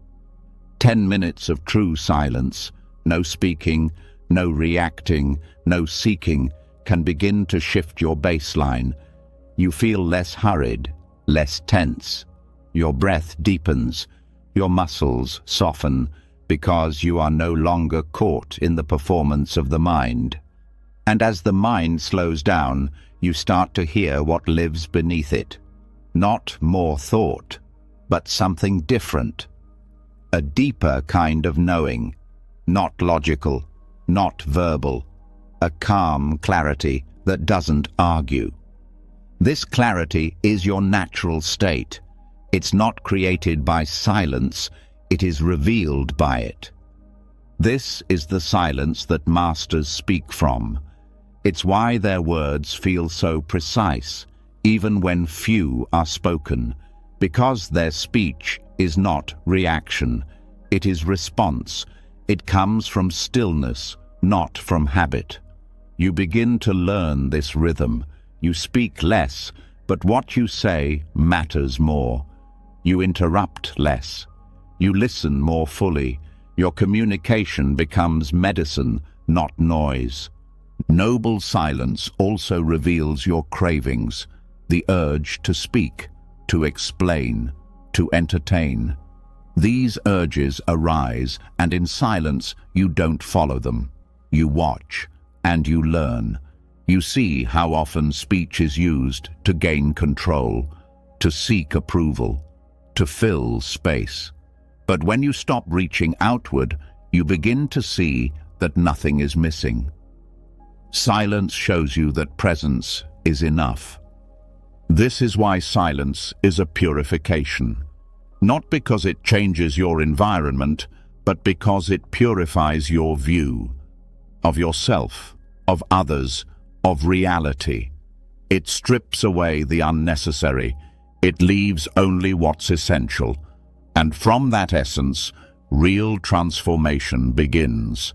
10 minutes of true silence, no speaking, no reacting, no seeking, can begin to shift your baseline. You feel less hurried, less tense. Your breath deepens, your muscles soften, because you are no longer caught in the performance of the mind. And as the mind slows down, you start to hear what lives beneath it. Not more thought, but something different. A deeper kind of knowing, not logical, not verbal. A calm clarity that doesn't argue. This clarity is your natural state. It's not created by silence, it is revealed by it. This is the silence that masters speak from. It's why their words feel so precise, even when few are spoken, because their speech is not reaction, it is response. It comes from stillness, not from habit. You begin to learn this rhythm. You speak less, but what you say matters more. You interrupt less. You listen more fully. Your communication becomes medicine, not noise. Noble silence also reveals your cravings, the urge to speak, to explain, to entertain. These urges arise, and in silence you don't follow them. You watch, and you learn. You see how often speech is used to gain control, to seek approval, to fill space. But when you stop reaching outward, you begin to see that nothing is missing. Silence shows you that presence is enough. This is why silence is a purification. Not because it changes your environment, but because it purifies your view of yourself, of others, of reality. It strips away the unnecessary. It leaves only what's essential. And from that essence, real transformation begins.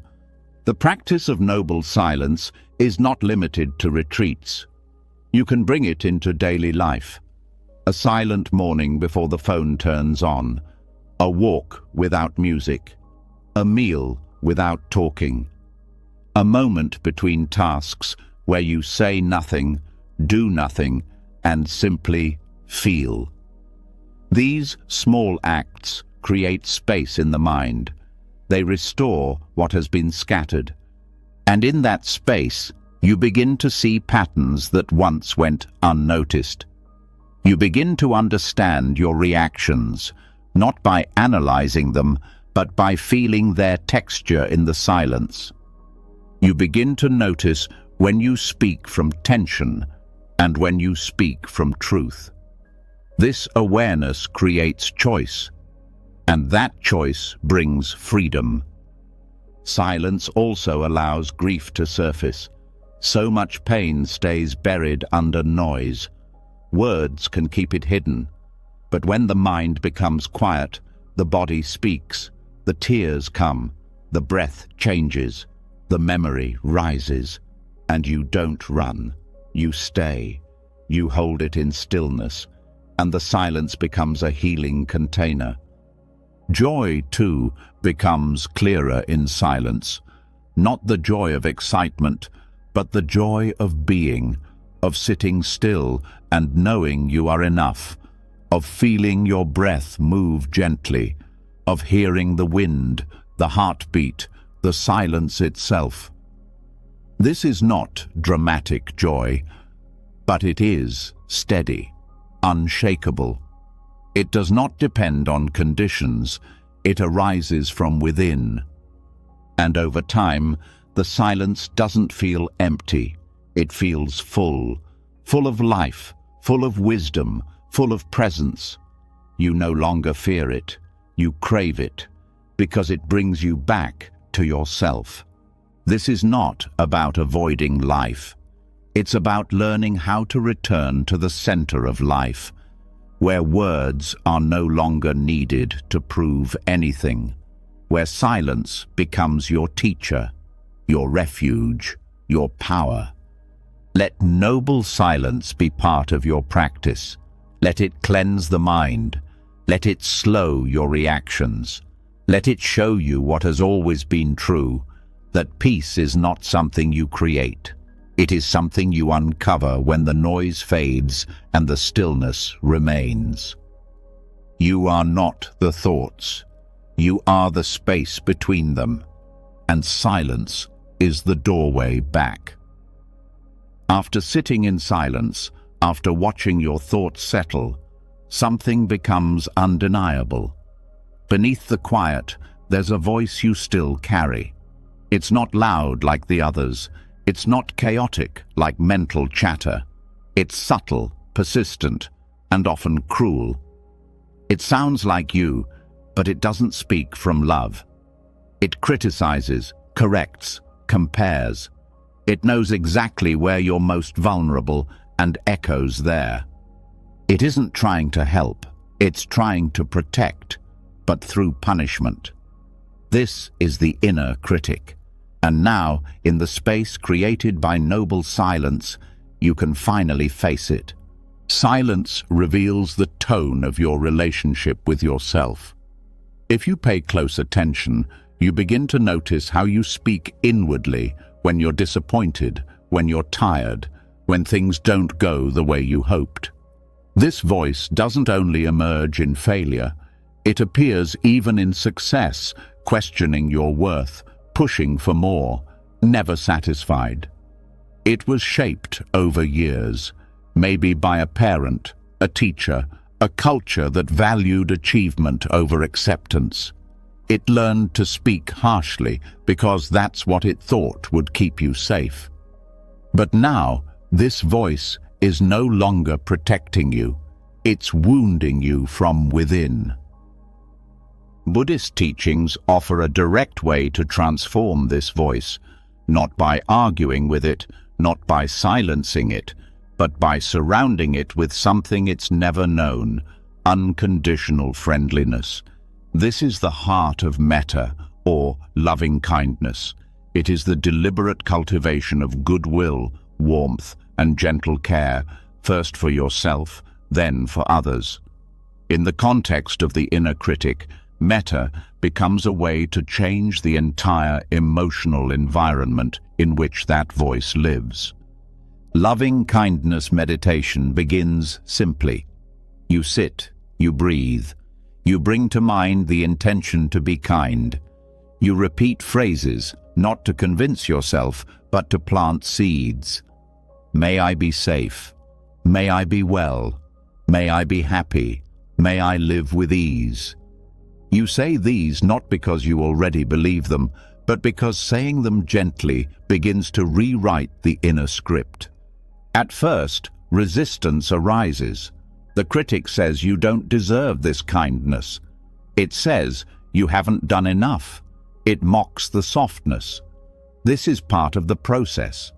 The practice of noble silence is not limited to retreats. You can bring it into daily life. A silent morning before the phone turns on, a walk without music, a meal without talking, a moment between tasks where you say nothing, do nothing, and simply feel. These small acts create space in the mind. They restore what has been scattered. And in that space, you begin to see patterns that once went unnoticed. You begin to understand your reactions, not by analyzing them, but by feeling their texture in the silence. You begin to notice when you speak from tension and when you speak from truth. This awareness creates choice, and that choice brings freedom. Silence also allows grief to surface. So much pain stays buried under noise. Words can keep it hidden, but when the mind becomes quiet, the body speaks, the tears come, the breath changes, the memory rises, and you don't run, you stay, you hold it in stillness, and the silence becomes a healing container. Joy, too, becomes clearer in silence, not the joy of excitement, but the joy of being, of sitting still and knowing you are enough, of feeling your breath move gently, of hearing the wind, the heartbeat, the silence itself. This is not dramatic joy, but it is steady, unshakable. It does not depend on conditions, it arises from within. And over time, the silence doesn't feel empty. It feels full, full of life, full of wisdom, full of presence. You no longer fear it, you crave it, because it brings you back to yourself. This is not about avoiding life. It's about learning how to return to the center of life, where words are no longer needed to prove anything, where silence becomes your teacher, your refuge, your power. Let noble silence be part of your practice. Let it cleanse the mind. Let it slow your reactions. Let it show you what has always been true, that peace is not something you create. It is something you uncover when the noise fades and the stillness remains. You are not the thoughts. You are the space between them, and silence is the doorway back. After sitting in silence, after watching your thoughts settle, something becomes undeniable. Beneath the quiet, there's a voice you still carry. It's not loud like the others. It's not chaotic like mental chatter. It's subtle, persistent, and often cruel. It sounds like you, but it doesn't speak from love. It criticizes, corrects, compares. It knows exactly where you're most vulnerable and echoes there. It isn't trying to help, it's trying to protect, but through punishment. This is the inner critic. And now, in the space created by noble silence, you can finally face it. Silence reveals the tone of your relationship with yourself. If you pay close attention, you begin to notice how you speak inwardly when you're disappointed, when you're tired, when things don't go the way you hoped. This voice doesn't only emerge in failure, it appears even in success, questioning your worth, pushing for more, never satisfied. It was shaped over years, maybe by a parent, a teacher, a culture that valued achievement over acceptance. It learned to speak harshly because that's what it thought would keep you safe. But now, this voice is no longer protecting you. It's wounding you from within. Buddhist teachings offer a direct way to transform this voice, not by arguing with it, not by silencing it, but by surrounding it with something it's never known, unconditional friendliness. This is the heart of metta, or loving kindness. It is the deliberate cultivation of goodwill, warmth, and gentle care, first for yourself, then for others. In the context of the inner critic, metta becomes a way to change the entire emotional environment in which that voice lives. Loving kindness meditation begins simply. You sit, you breathe, you bring to mind the intention to be kind. You repeat phrases, not to convince yourself, but to plant seeds. May I be safe. May I be well. May I be happy. May I live with ease. You say these not because you already believe them, but because saying them gently begins to rewrite the inner script. At first, resistance arises. The critic says you don't deserve this kindness. It says you haven't done enough. It mocks the softness. This is part of the process.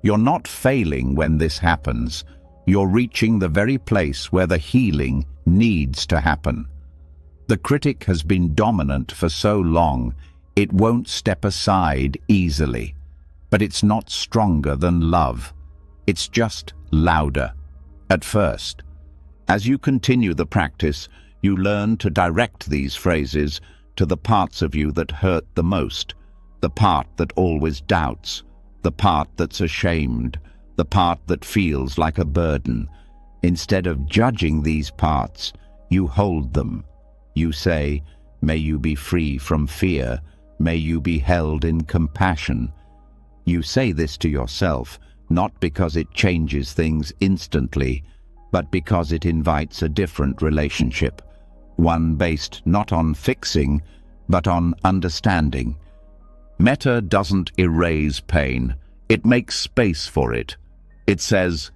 You're not failing when this happens. You're reaching the very place where the healing needs to happen. The critic has been dominant for so long, it won't step aside easily. But it's not stronger than love. It's just louder. At first. As you continue the practice, you learn to direct these phrases to the parts of you that hurt the most, the part that always doubts, the part that's ashamed, the part that feels like a burden. Instead of judging these parts, you hold them. You say, may you be free from fear, may you be held in compassion. You say this to yourself, not because it changes things instantly, but because it invites a different relationship, one based not on fixing, but on understanding. Metta doesn't erase pain, it makes space for it. It says,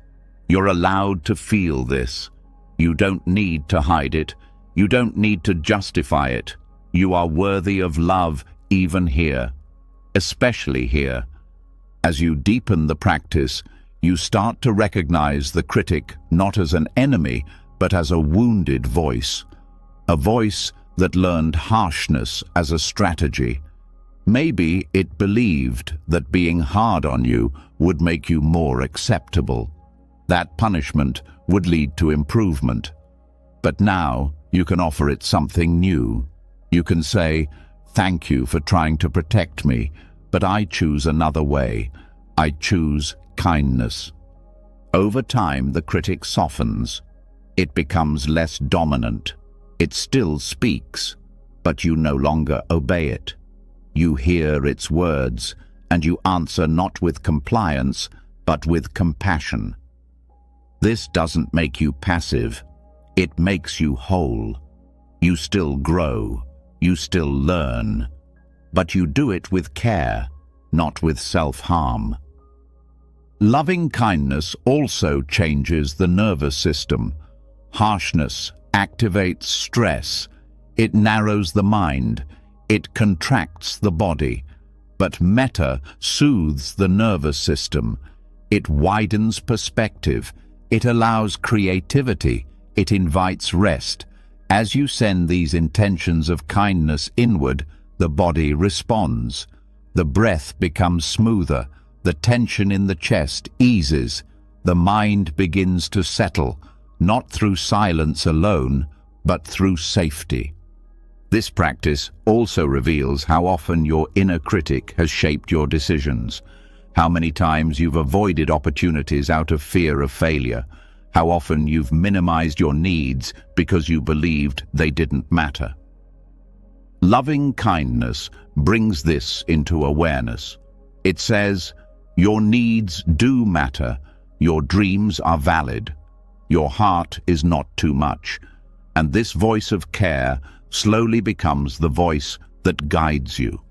you're allowed to feel this. You don't need to hide it. You don't need to justify it. You are worthy of love even here, especially here. As you deepen the practice, you start to recognize the critic not as an enemy, but as a wounded voice. A voice that learned harshness as a strategy. Maybe it believed that being hard on you would make you more acceptable. That punishment would lead to improvement. But now you can offer it something new. You can say, thank you for trying to protect me, but I choose another way. I choose kindness. Over time, the critic softens. It becomes less dominant. It still speaks, but you no longer obey it. You hear its words, and you answer not with compliance, but with compassion. This doesn't make you passive. It makes you whole. You still grow. You still learn. But you do it with care, not with self-harm. Loving kindness also changes the nervous system. Harshness activates stress. It narrows the mind. It contracts the body. But metta soothes the nervous system. It widens perspective. It allows creativity. It invites rest. As you send these intentions of kindness inward, the body responds. The breath becomes smoother. The tension in the chest eases. The mind begins to settle, not through silence alone, but through safety. This practice also reveals how often your inner critic has shaped your decisions, how many times you've avoided opportunities out of fear of failure, how often you've minimized your needs because you believed they didn't matter. Loving kindness brings this into awareness. It says, your needs do matter, your dreams are valid, your heart is not too much, and this voice of care slowly becomes the voice that guides you.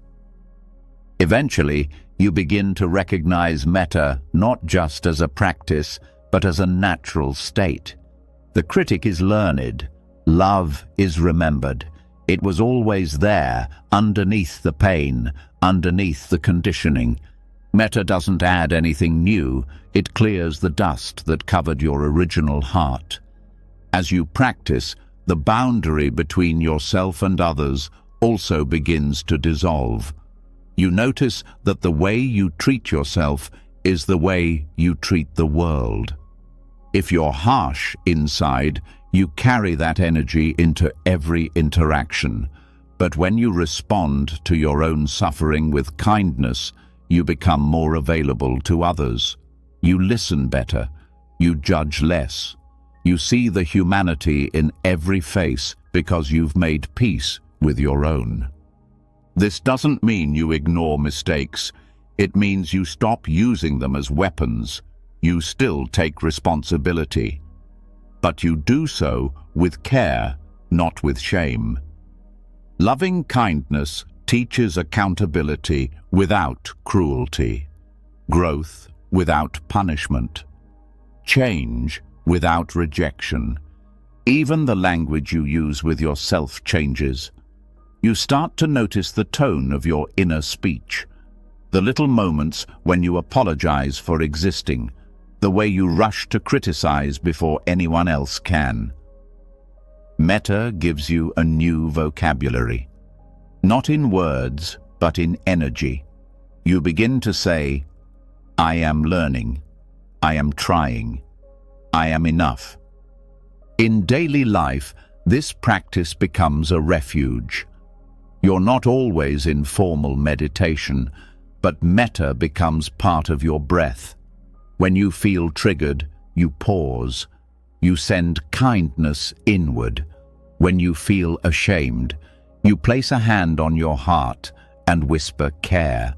Eventually, you begin to recognize metta not just as a practice, but as a natural state. The critic is learned, love is remembered. It was always there, underneath the pain, underneath the conditioning. Metta doesn't add anything new, it clears the dust that covered your original heart. As you practice, the boundary between yourself and others also begins to dissolve. You notice that the way you treat yourself is the way you treat the world. If you're harsh inside, you carry that energy into every interaction. But when you respond to your own suffering with kindness, you become more available to others. You listen better. You judge less. You see the humanity in every face because you've made peace with your own. This doesn't mean you ignore mistakes. It means you stop using them as weapons. You still take responsibility. But you do so with care, not with shame. Loving kindness teaches accountability without cruelty, growth without punishment, change without rejection. Even the language you use with yourself changes. You start to notice the tone of your inner speech, the little moments when you apologize for existing, the way you rush to criticize before anyone else can. Metta gives you a new vocabulary, not in words, but in energy. You begin to say, I am learning, I am trying, I am enough. In daily life, this practice becomes a refuge. You're not always in formal meditation, but metta becomes part of your breath. When you feel triggered, you pause. You send kindness inward. When you feel ashamed, you place a hand on your heart and whisper care.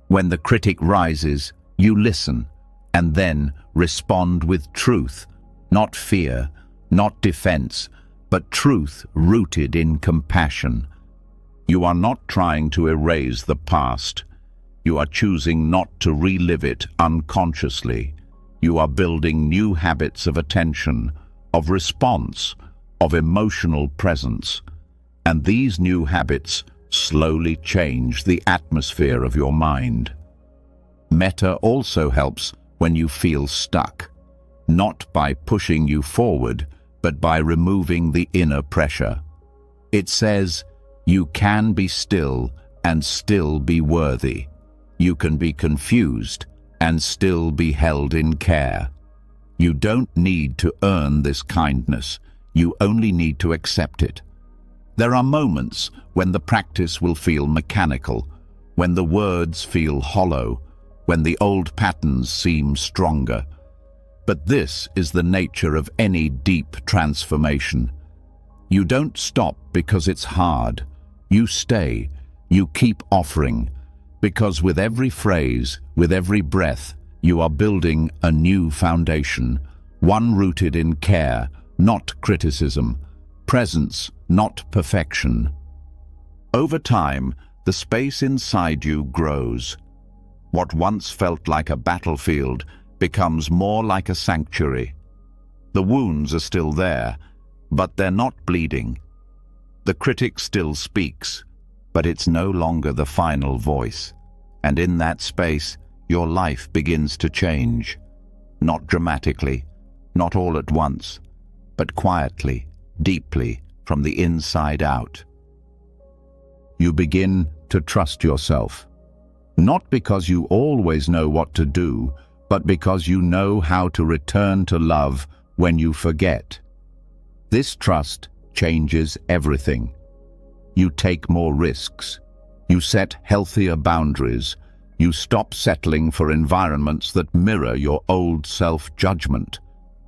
When the critic rises, you listen, and then respond with truth, not fear, not defense, but truth rooted in compassion. You are not trying to erase the past. You are choosing not to relive it unconsciously. You are building new habits of attention, of response, of emotional presence. And these new habits slowly change the atmosphere of your mind. Metta also helps when you feel stuck, not by pushing you forward, but by removing the inner pressure. It says, you can be still and still be worthy. You can be confused and still be held in care. You don't need to earn this kindness. You only need to accept it. There are moments when the practice will feel mechanical, when the words feel hollow, when the old patterns seem stronger. But this is the nature of any deep transformation. You don't stop because it's hard. You stay. You keep offering. Because with every phrase, with every breath, you are building a new foundation, one rooted in care, not criticism, presence, not perfection. Over time, the space inside you grows. What once felt like a battlefield becomes more like a sanctuary. The wounds are still there, but they're not bleeding. The critic still speaks, but it's no longer the final voice. And in that space, your life begins to change. Not dramatically, not all at once, but quietly, deeply, from the inside out. You begin to trust yourself. Not because you always know what to do, but because you know how to return to love when you forget. This trust changes everything. You take more risks. You set healthier boundaries. You stop settling for environments that mirror your old self-judgment.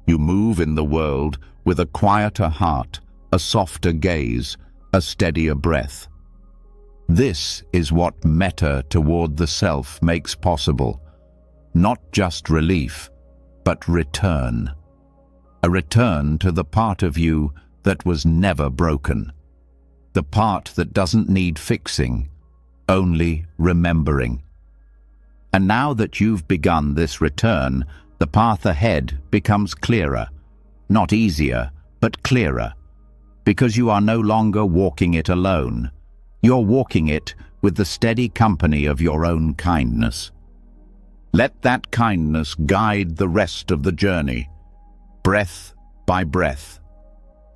You move in the world with a quieter heart, a softer gaze, a steadier breath. This is what metta toward the self makes possible. Not just relief, but return. A return to the part of you that was never broken. The part that doesn't need fixing, only remembering. And now that you've begun this return, the path ahead becomes clearer. Not easier, but clearer. Because you are no longer walking it alone. You're walking it with the steady company of your own kindness. Let that kindness guide the rest of the journey, breath by breath,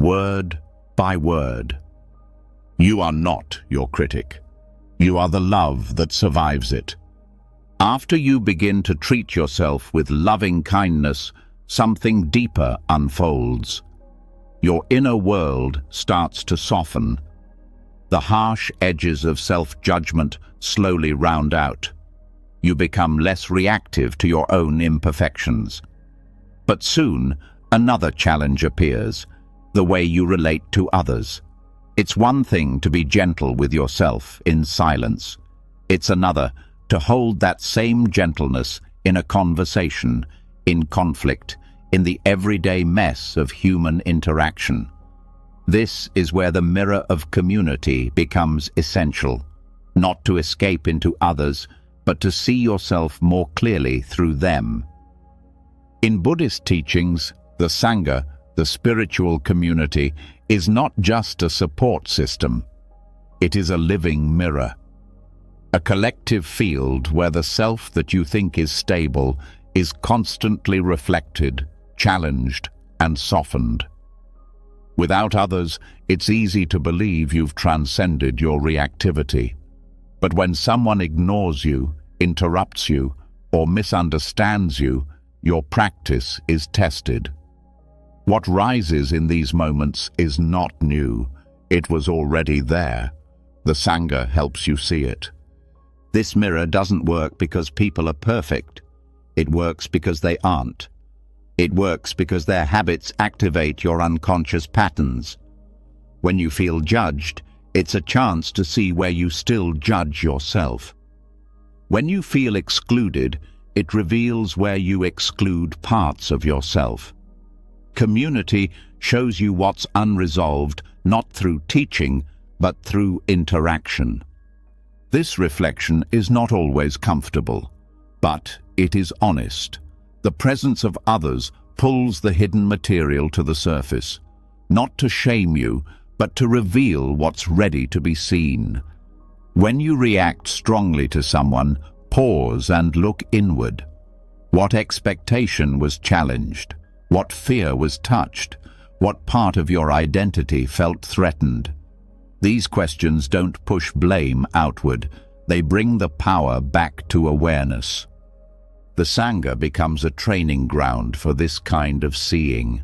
word by word. You are not your critic. You are the love that survives it. After you begin to treat yourself with loving kindness, something deeper unfolds. Your inner world starts to soften. The harsh edges of self-judgment slowly round out. You become less reactive to your own imperfections. But soon, another challenge appears, the way you relate to others. It's one thing to be gentle with yourself in silence. It's another to hold that same gentleness in a conversation, in conflict, in the everyday mess of human interaction. This is where the mirror of community becomes essential, not to escape into others, but to see yourself more clearly through them. In Buddhist teachings, the Sangha, the spiritual community, is not just a support system. It is a living mirror. A collective field where the self that you think is stable is constantly reflected, challenged, and softened. Without others, it's easy to believe you've transcended your reactivity. But when someone ignores you, interrupts you, or misunderstands you, your practice is tested. What rises in these moments is not new. It was already there. The Sangha helps you see it. This mirror doesn't work because people are perfect. It works because they aren't. It works because their habits activate your unconscious patterns. When you feel judged, it's a chance to see where you still judge yourself. When you feel excluded, it reveals where you exclude parts of yourself. Community shows you what's unresolved, not through teaching, but through interaction. This reflection is not always comfortable, but it is honest. The presence of others pulls the hidden material to the surface, not to shame you, but to reveal what's ready to be seen. When you react strongly to someone, pause and look inward. What expectation was challenged? What fear was touched? What part of your identity felt threatened? These questions don't push blame outward. They bring the power back to awareness. The Sangha becomes a training ground for this kind of seeing.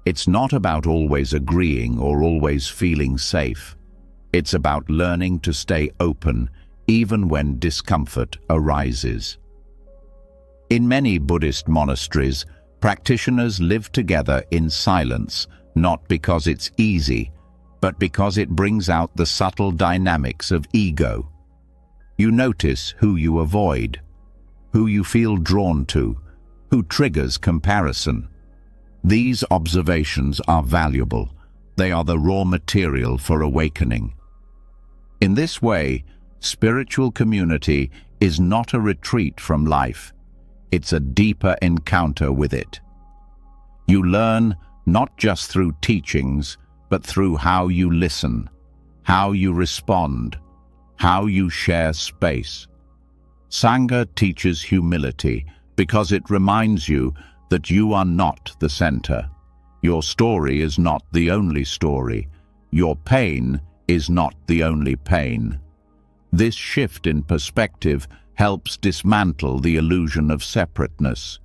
It's not about always agreeing or always feeling safe. It's about learning to stay open, even when discomfort arises. In many Buddhist monasteries, practitioners live together in silence, not because it's easy, but because it brings out the subtle dynamics of ego. You notice who you avoid, who you feel drawn to, who triggers comparison. These observations are valuable. They are the raw material for awakening. In this way, spiritual community is not a retreat from life. it's a deeper encounter with it. You learn not just through teachings, but through how you listen, how you respond, how you share space. Sangha teaches humility because it reminds you that you are not the center. Your story is not the only story. Your pain is not the only pain. This shift in perspective helps dismantle the illusion of separateness.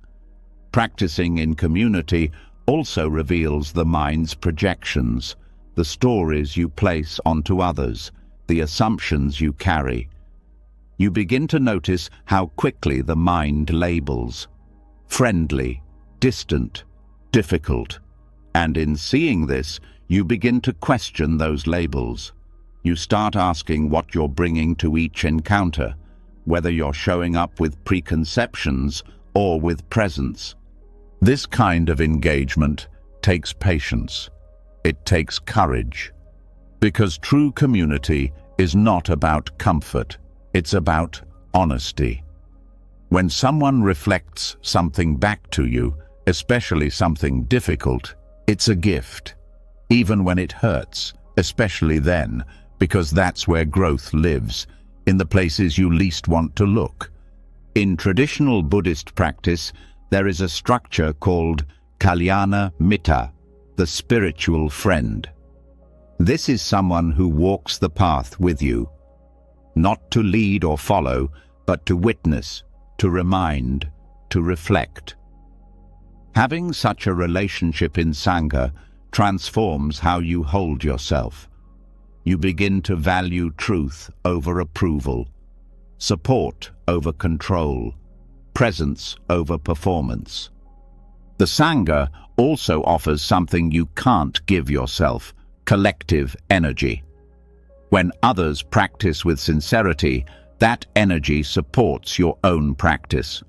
Practicing in community also reveals the mind's projections, the stories you place onto others, the assumptions you carry. You begin to notice how quickly the mind labels: friendly, distant, difficult. And in seeing this, you begin to question those labels. You start asking what you're bringing to each encounter, whether you're showing up with preconceptions or with presence. This kind of engagement takes patience. It takes courage. Because true community is not about comfort, it's about honesty. When someone reflects something back to you, especially something difficult, it's a gift. Even when it hurts, especially then, because that's where growth lives, in the places you least want to look. In traditional Buddhist practice, there is a structure called Kalyana Mitta, the spiritual friend. This is someone who walks the path with you, not to lead or follow, but to witness, to remind, to reflect. Having such a relationship in Sangha transforms how you hold yourself. You begin to value truth over approval, support over control, presence over performance. The Sangha also offers something you can't give yourself: collective energy. When others practice with sincerity, that energy supports your own practice.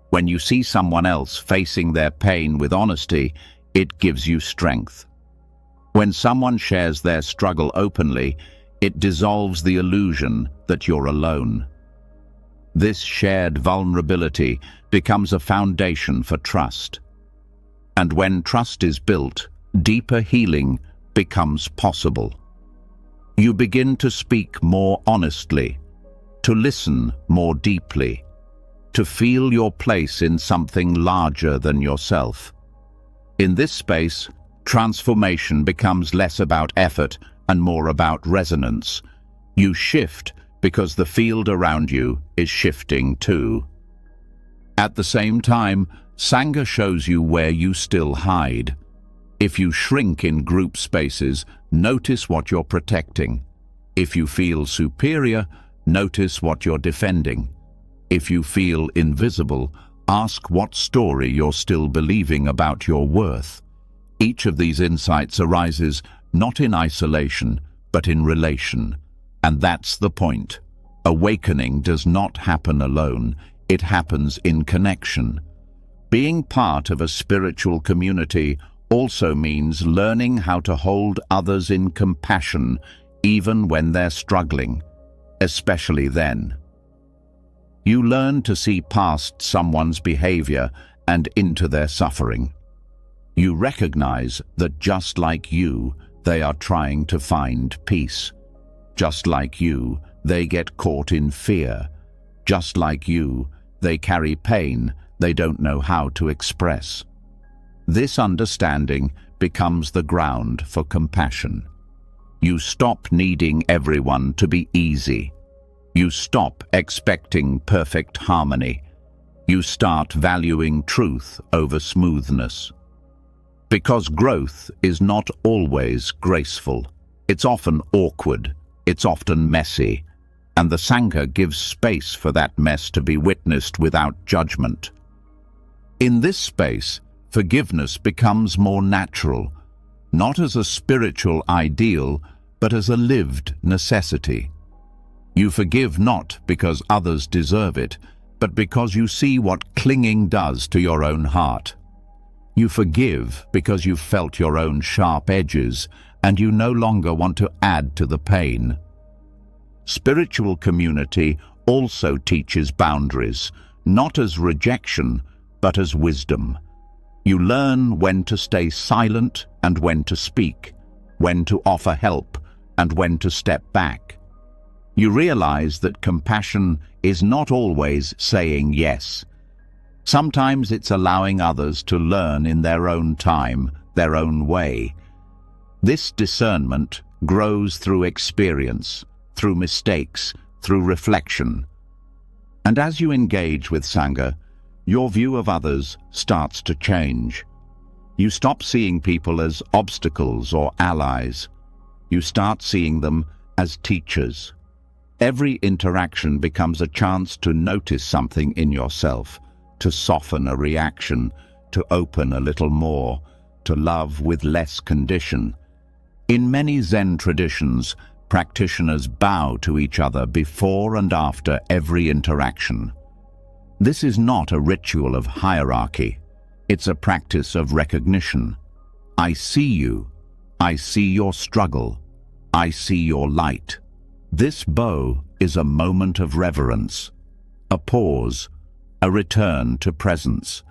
When you see someone else facing their pain with honesty, it gives you strength. When someone shares their struggle openly, it dissolves the illusion that you're alone. This shared vulnerability becomes a foundation for trust. And when trust is built, deeper healing becomes possible. You begin to speak more honestly, to listen more deeply, to feel your place in something larger than yourself. In this space, transformation becomes less about effort and more about resonance. You shift because the field around you is shifting too. At the same time, Sangha shows you where you still hide. If you shrink in group spaces, notice what you're protecting. If you feel superior, notice what you're defending. If you feel invisible, ask what story you're still believing about your worth. Each of these insights arises not in isolation, but in relation. And that's the point. Awakening does not happen alone. It happens in connection. Being part of a spiritual community also means learning how to hold others in compassion, even when they're struggling, especially then. You learn to see past someone's behavior and into their suffering. You recognize that just like you, they are trying to find peace. Just like you, they get caught in fear. Just like you, they carry pain they don't know how to express. This understanding becomes the ground for compassion. You stop needing everyone to be easy. You stop expecting perfect harmony. You start valuing truth over smoothness. Because growth is not always graceful. It's often awkward. It's often messy. And the Sangha gives space for that mess to be witnessed without judgment. In this space, forgiveness becomes more natural, not as a spiritual ideal, but as a lived necessity. You forgive not because others deserve it, but because you see what clinging does to your own heart. You forgive because you've felt your own sharp edges, and you no longer want to add to the pain. Spiritual community also teaches boundaries, not as rejection, but as wisdom. You learn when to stay silent and when to speak, when to offer help and when to step back. You realize that compassion is not always saying yes. Sometimes it's allowing others to learn in their own time, their own way. This discernment grows through experience, through mistakes, through reflection. And as you engage with Sangha, your view of others starts to change. You stop seeing people as obstacles or allies. You start seeing them as teachers. Every interaction becomes a chance to notice something in yourself, to soften a reaction, to open a little more, to love with less condition. In many Zen traditions, practitioners bow to each other before and after every interaction. This is not a ritual of hierarchy. It's a practice of recognition. I see you. I see your struggle. I see your light. This bow is a moment of reverence, a pause, a return to presence.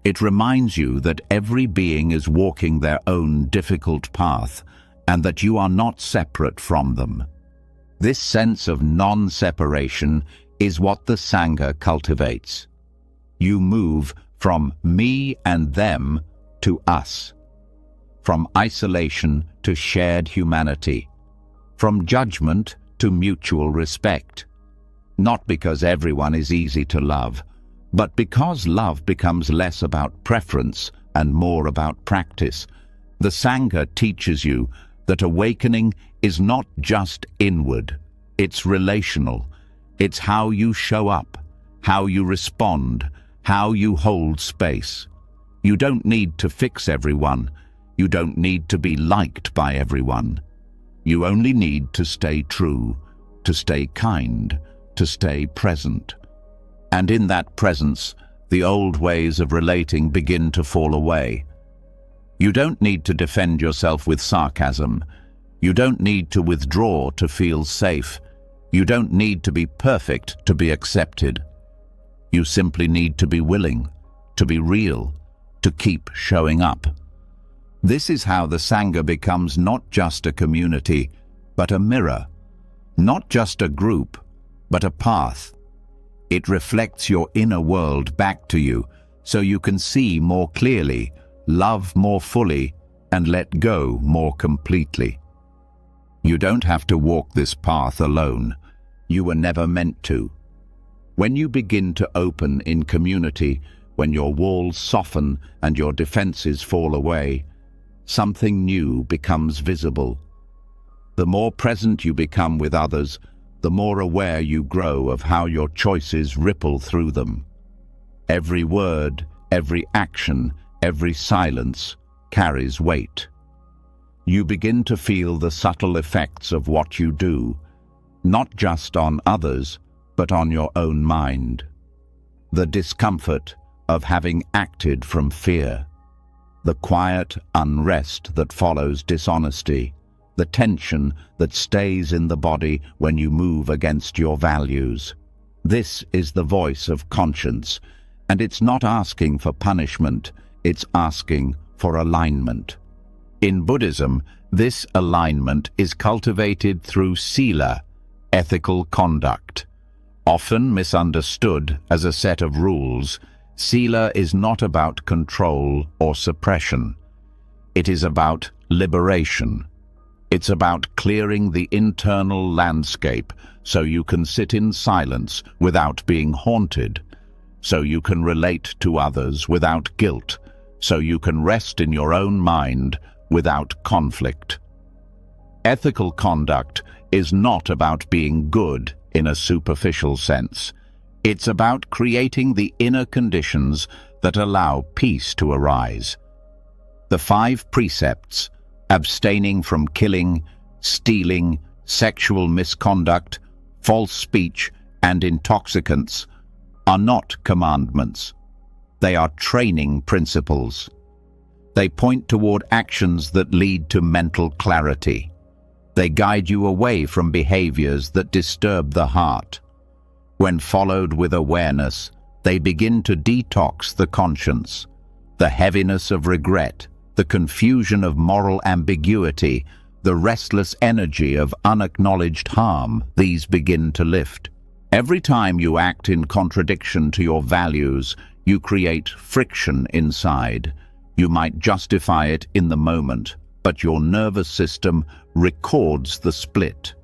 It reminds you that every being is walking their own difficult path and that you are not separate from them. This sense of non-separation is what the Sangha cultivates. You move from me and them to us, from isolation to shared humanity, from judgment to mutual respect. Not because everyone is easy to love, but because love becomes less about preference and more about practice. The Sangha teaches you that awakening is not just inward, it's relational. It's how you show up, how you respond, how you hold space. You don't need to fix everyone. You don't need to be liked by everyone. You only need to stay true, to stay kind, to stay present. And in that presence, the old ways of relating begin to fall away. You don't need to defend yourself with sarcasm. You don't need to withdraw to feel safe. You don't need to be perfect to be accepted. You simply need to be willing, to be real, to keep showing up. This is how the Sangha becomes not just a community, but a mirror. Not just a group, but a path. It reflects your inner world back to you, so you can see more clearly, love more fully, and let go more completely. You don't have to walk this path alone. You were never meant to. When you begin to open in community, when your walls soften and your defenses fall away, something new becomes visible. The more present you become with others, the more aware you grow of how your choices ripple through them. Every word, every action, every silence carries weight. You begin to feel the subtle effects of what you do, not just on others, but on your own mind. The discomfort of having acted from fear, the quiet unrest that follows dishonesty, the tension that stays in the body when you move against your values. This is the voice of conscience, and it's not asking for punishment, it's asking for alignment. In Buddhism, this alignment is cultivated through sila, ethical conduct. Often misunderstood as a set of rules, sila is not about control or suppression. It is about liberation. It's about clearing the internal landscape so you can sit in silence without being haunted, so you can relate to others without guilt, so you can rest in your own mind without conflict. Ethical conduct is not about being good in a superficial sense. It's about creating the inner conditions that allow peace to arise. The 5 precepts, abstaining from killing, stealing, sexual misconduct, false speech, and intoxicants, are not commandments. They are training principles. They point toward actions that lead to mental clarity. They guide you away from behaviors that disturb the heart. When followed with awareness, They begin to detox the conscience. The heaviness of regret, the confusion of moral ambiguity, the restless energy of unacknowledged harm, these begin to lift. Every time you act in contradiction to your values, you create friction inside. You might justify it in the moment, but your nervous system records the split.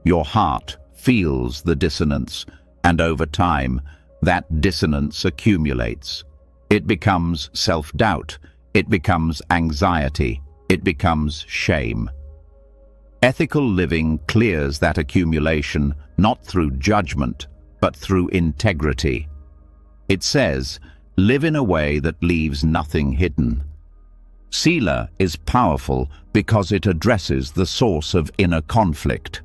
Your heart feels the dissonance, and over time, that dissonance accumulates. It becomes self-doubt, it becomes anxiety, it becomes shame. Ethical living clears that accumulation not through judgment, but through integrity. It says, live in a way that leaves nothing hidden. Sila is powerful because it addresses the source of inner conflict.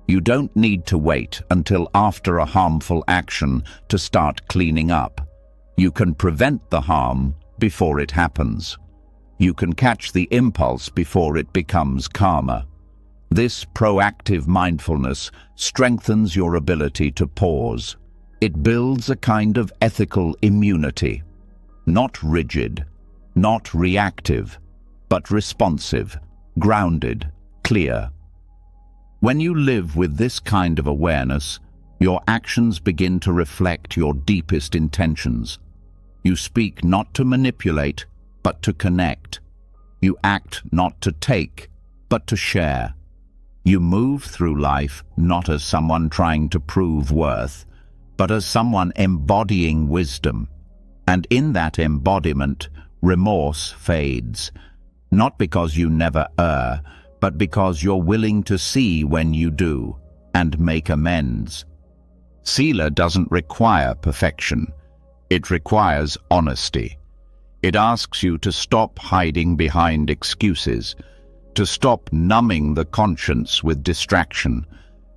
You don't need to wait until after a harmful action to start cleaning up. You can prevent the harm before it happens. You can catch the impulse before it becomes karma. This proactive mindfulness strengthens your ability to pause. It builds a kind of ethical immunity. Not rigid, not reactive, but responsive, grounded, clear. When you live with this kind of awareness, your actions begin to reflect your deepest intentions. You speak not to manipulate, but to connect. You act not to take, but to share. You move through life not as someone trying to prove worth, but as someone embodying wisdom. And in that embodiment, remorse fades, not because you never err, but because you're willing to see when you do and make amends. Sila doesn't require perfection. It requires honesty. It asks you to stop hiding behind excuses, to stop numbing the conscience with distraction,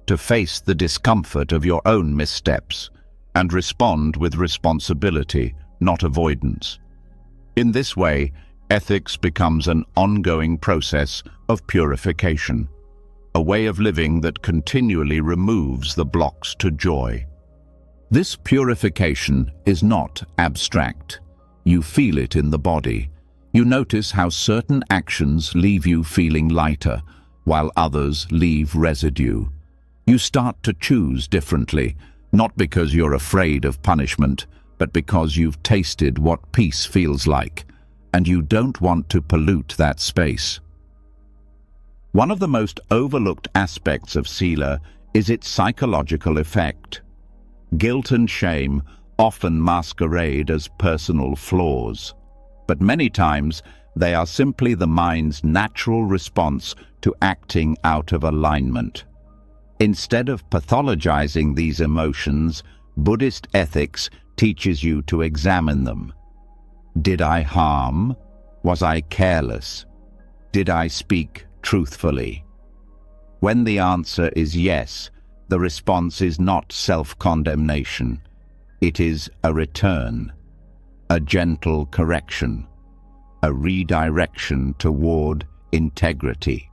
to face the discomfort of your own missteps, and respond with responsibility, not avoidance. In this way, ethics becomes an ongoing process of purification, a way of living that continually removes the blocks to joy. This purification is not abstract. You feel it in the body. You notice how certain actions leave you feeling lighter, while others leave residue. You start to choose differently, not because you're afraid of punishment, but because you've tasted what peace feels like, and you don't want to pollute that space. One of the most overlooked aspects of Sila is its psychological effect. Guilt and shame often masquerade as personal flaws, but many times they are simply the mind's natural response to acting out of alignment. Instead of pathologizing these emotions, Buddhist ethics teaches you to examine them. Did I harm? Was I careless? Did I speak truthfully? When the answer is yes, the response is not self-condemnation. It is a return, a gentle correction, a redirection toward integrity.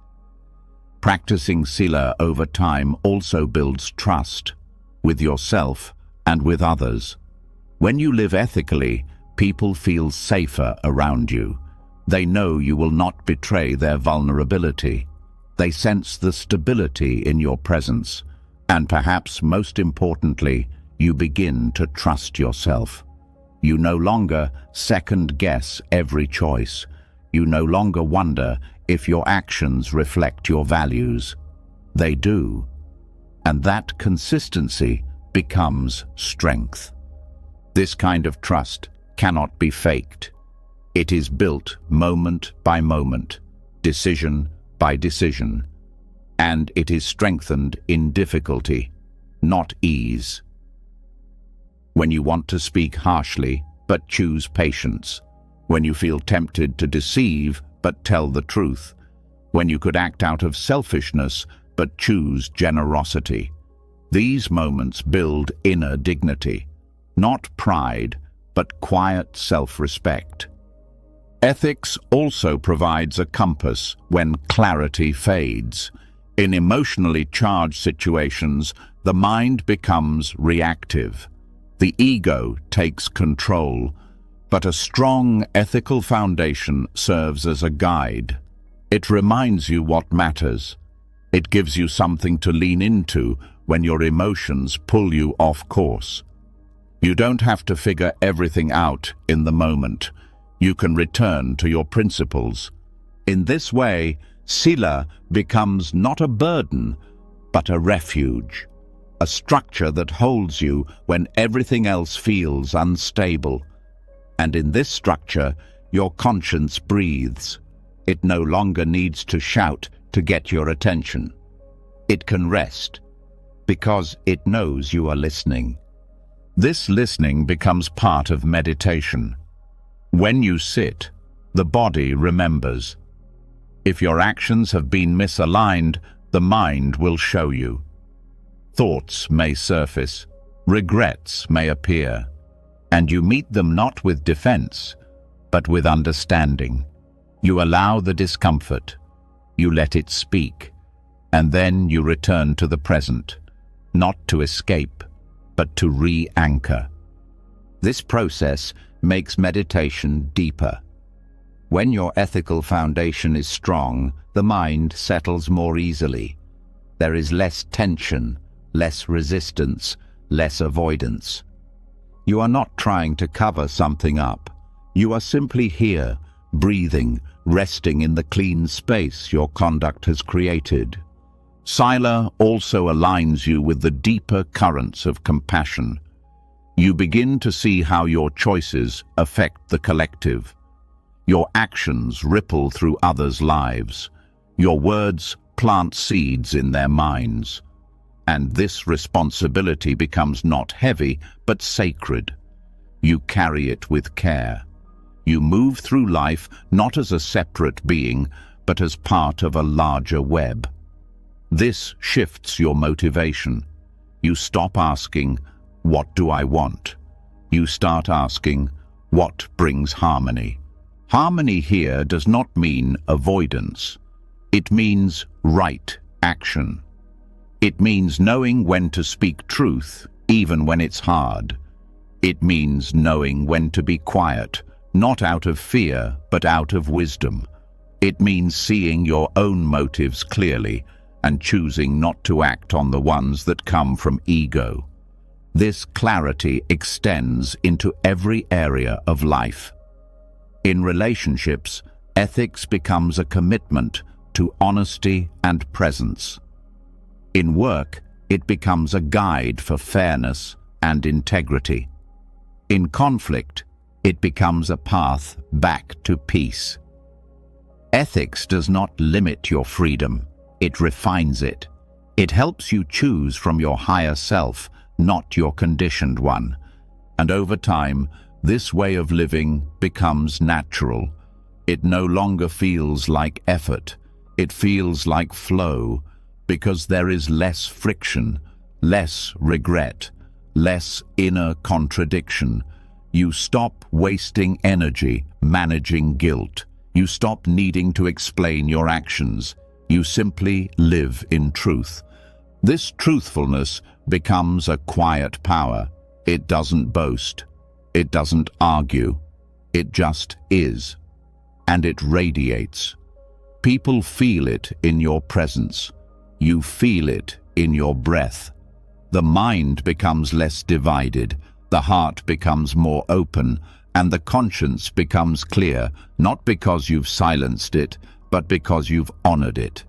Practicing Sila over time also builds trust with yourself and with others. When you live ethically, people feel safer around you. They know you will not betray their vulnerability. They sense the stability in your presence. And perhaps most importantly, you begin to trust yourself. You no longer second-guess every choice. You no longer wonder if your actions reflect your values. They do. And that consistency becomes strength. This kind of trust cannot be faked. It is built moment by moment, decision by decision, and it is strengthened in difficulty, not ease. When you want to speak harshly, but choose patience. When you feel tempted to deceive, but tell the truth. When you could act out of selfishness, but choose generosity. These moments build inner dignity, not pride, but quiet self-respect. Ethics also provides a compass when clarity fades. In emotionally charged situations, the mind becomes reactive. The ego takes control, but a strong ethical foundation serves as a guide. It reminds you what matters. It gives you something to lean into when your emotions pull you off course. You don't have to figure everything out in the moment. You can return to your principles. In this way, sila becomes not a burden, but a refuge, a structure that holds you when everything else feels unstable. And in this structure, your conscience breathes. It no longer needs to shout to get your attention. It can rest, because it knows you are listening. This listening becomes part of meditation. When you sit, the body remembers. If your actions have been misaligned, the mind will show you. Thoughts may surface, regrets may appear, and you meet them not with defense, but with understanding. You allow the discomfort, you let it speak, and then you return to the present, not to escape, but to re-anchor. This process makes meditation deeper. When your ethical foundation is strong, the mind settles more easily. There is less tension, less resistance, less avoidance. You are not trying to cover something up. You are simply here, breathing, resting in the clean space your conduct has created. Sila also aligns you with the deeper currents of compassion. You begin to see how your choices affect the collective. Your actions ripple through others' lives. Your words plant seeds in their minds. And this responsibility becomes not heavy, but sacred. You carry it with care. You move through life not as a separate being, but as part of a larger web. This shifts your motivation. You stop asking, "What do I want?" You start asking, "What brings harmony?" Harmony here does not mean avoidance. It means right action. It means knowing when to speak truth, even when it's hard. It means knowing when to be quiet, not out of fear, but out of wisdom. It means seeing your own motives clearly and choosing not to act on the ones that come from ego. This clarity extends into every area of life. In relationships, ethics becomes a commitment to honesty and presence. In work, it becomes a guide for fairness and integrity. In conflict, it becomes a path back to peace. Ethics does not limit your freedom, it refines it. It helps you choose from your higher self, not your conditioned one. And over time, this way of living becomes natural. It no longer feels like effort. It feels like flow, because there is less friction, less regret, less inner contradiction. You stop wasting energy managing guilt. You stop needing to explain your actions. You simply live in truth. This truthfulness becomes a quiet power. It doesn't boast. It doesn't argue. It just is. And it radiates. People feel it in your presence. You feel it in your breath. The mind becomes less divided. The heart becomes more open. And the conscience becomes clear, not because you've silenced it, but because you've honored it.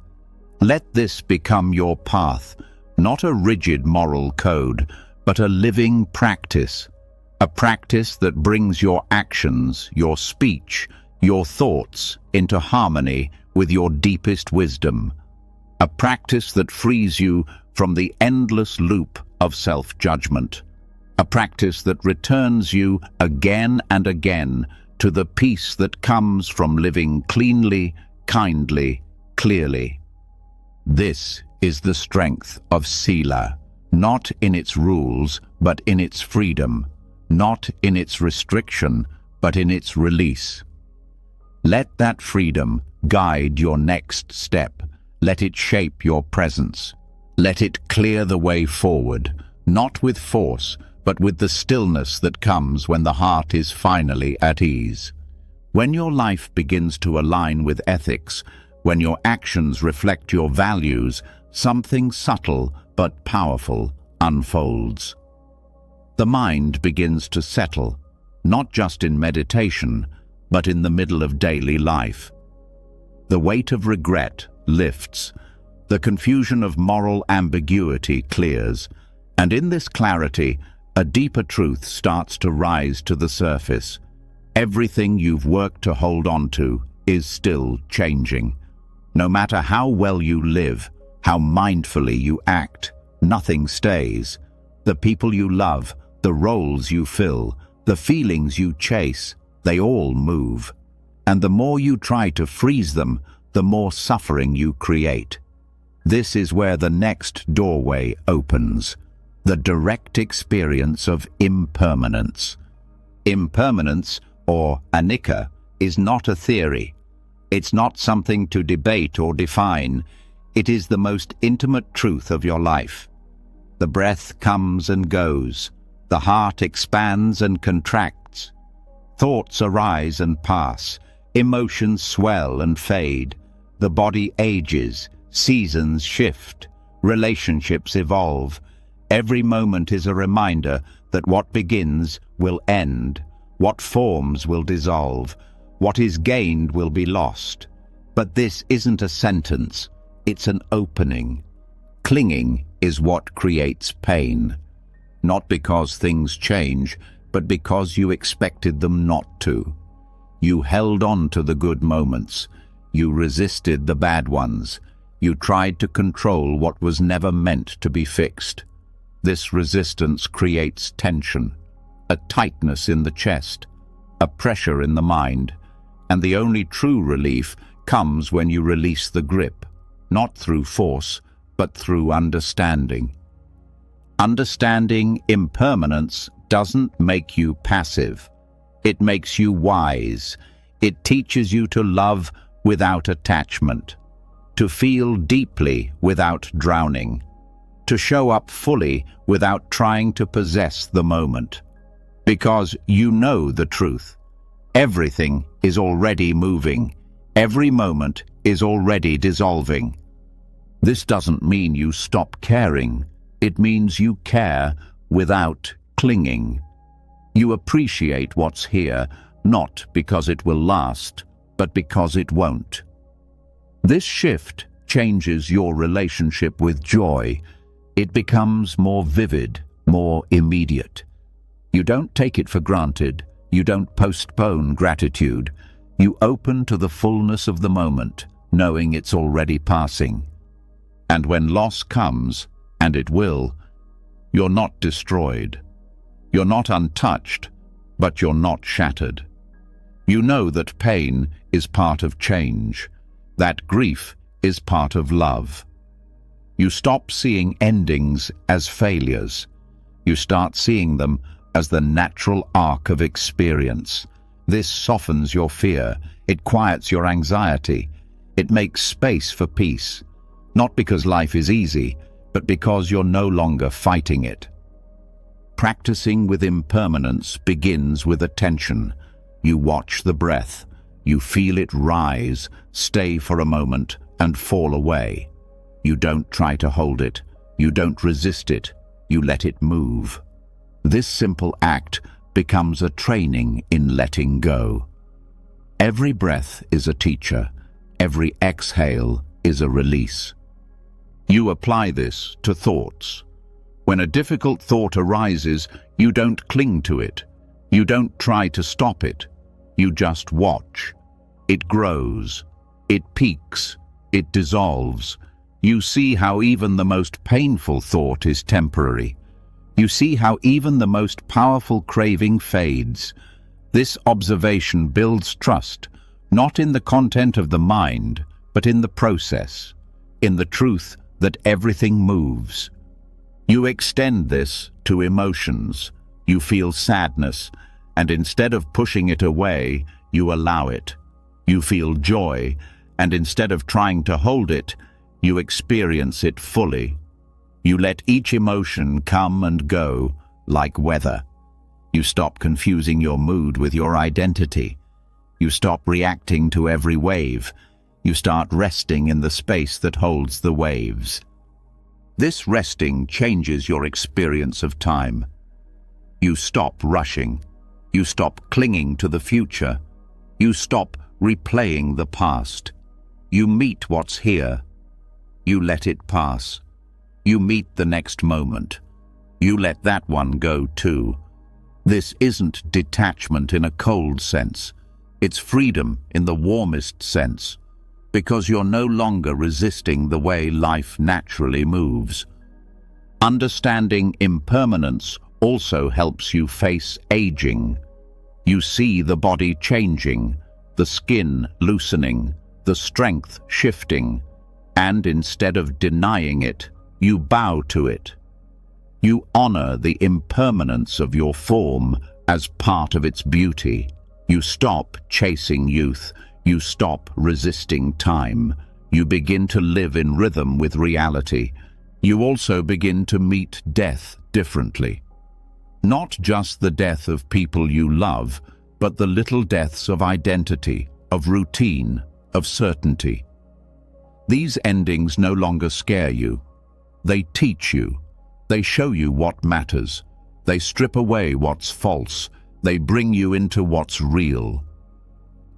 Let this become your path, not a rigid moral code, but a living practice. A practice that brings your actions, your speech, your thoughts into harmony with your deepest wisdom. A practice that frees you from the endless loop of self-judgment. A practice that returns you again and again to the peace that comes from living cleanly, kindly, clearly. This is the strength of Sila, not in its rules, but in its freedom, not in its restriction, but in its release. Let that freedom guide your next step. Let it shape your presence. Let it clear the way forward, not with force, but with the stillness that comes when the heart is finally at ease. When your life begins to align with ethics, when your actions reflect your values, something subtle but powerful unfolds. The mind begins to settle, not just in meditation, but in the middle of daily life. The weight of regret lifts, the confusion of moral ambiguity clears, and in this clarity, a deeper truth starts to rise to the surface. Everything you've worked to hold on to is still changing. No matter how well you live, how mindfully you act, nothing stays. The people you love, the roles you fill, the feelings you chase, they all move. And the more you try to freeze them, the more suffering you create. This is where the next doorway opens, the direct experience of impermanence. Impermanence, or anicca, is not a theory. It's not something to debate or define. It is the most intimate truth of your life. The breath comes and goes. The heart expands and contracts. Thoughts arise and pass. Emotions swell and fade. The body ages. Seasons shift. Relationships evolve. Every moment is a reminder that what begins will end. What forms will dissolve. What is gained will be lost. But this isn't a sentence. It's an opening. Clinging is what creates pain. Not because things change, but because you expected them not to. You held on to the good moments. You resisted the bad ones. You tried to control what was never meant to be fixed. This resistance creates tension, a tightness in the chest, a pressure in the mind, and the only true relief comes when you release the grip, not through force, but through understanding. Understanding impermanence doesn't make you passive. It makes you wise. It teaches you to love without attachment, to feel deeply without drowning, to show up fully without trying to possess the moment. Because you know the truth. Everything is already moving. Every moment is already dissolving. This doesn't mean you stop caring. It means you care without clinging. You appreciate what's here, not because it will last, but because it won't. This shift changes your relationship with joy. It becomes more vivid, more immediate. You don't take it for granted. You don't postpone gratitude. You open to the fullness of the moment, knowing it's already passing. And when loss comes, and it will, you're not destroyed. You're not untouched, but you're not shattered. You know that pain is part of change, that grief is part of love. You stop seeing endings as failures. You start seeing them as the natural arc of experience. This softens your fear. It quiets your anxiety. It makes space for peace. Not because life is easy, but because you're no longer fighting it. Practicing with impermanence begins with attention. You watch the breath. You feel it rise, stay for a moment, and fall away. You don't try to hold it. You don't resist it. You let it move. This simple act becomes a training in letting go. Every breath is a teacher. Every exhale is a release. You apply this to thoughts. When a difficult thought arises, you don't cling to it. You don't try to stop it. You just watch. It grows. It peaks. It dissolves. You see how even the most painful thought is temporary. You see how even the most powerful craving fades. This observation builds trust, not in the content of the mind, but in the process, in the truth that everything moves. You extend this to emotions. You feel sadness, and instead of pushing it away, you allow it. You feel joy, and instead of trying to hold it, you experience it fully. You let each emotion come and go, like weather. You stop confusing your mood with your identity. You stop reacting to every wave. You start resting in the space that holds the waves. This resting changes your experience of time. You stop rushing. You stop clinging to the future. You stop replaying the past. You meet what's here. You let it pass. You meet the next moment. You let that one go too. This isn't detachment in a cold sense. It's freedom in the warmest sense, because you're no longer resisting the way life naturally moves. Understanding impermanence also helps you face aging. You see the body changing, the skin loosening, the strength shifting, and instead of denying it, you bow to it. You honor the impermanence of your form as part of its beauty. You stop chasing youth. You stop resisting time. You begin to live in rhythm with reality. You also begin to meet death differently. Not just the death of people you love, but the little deaths of identity, of routine, of certainty. These endings no longer scare you. They teach you. They show you what matters. They strip away what's false. They bring you into what's real.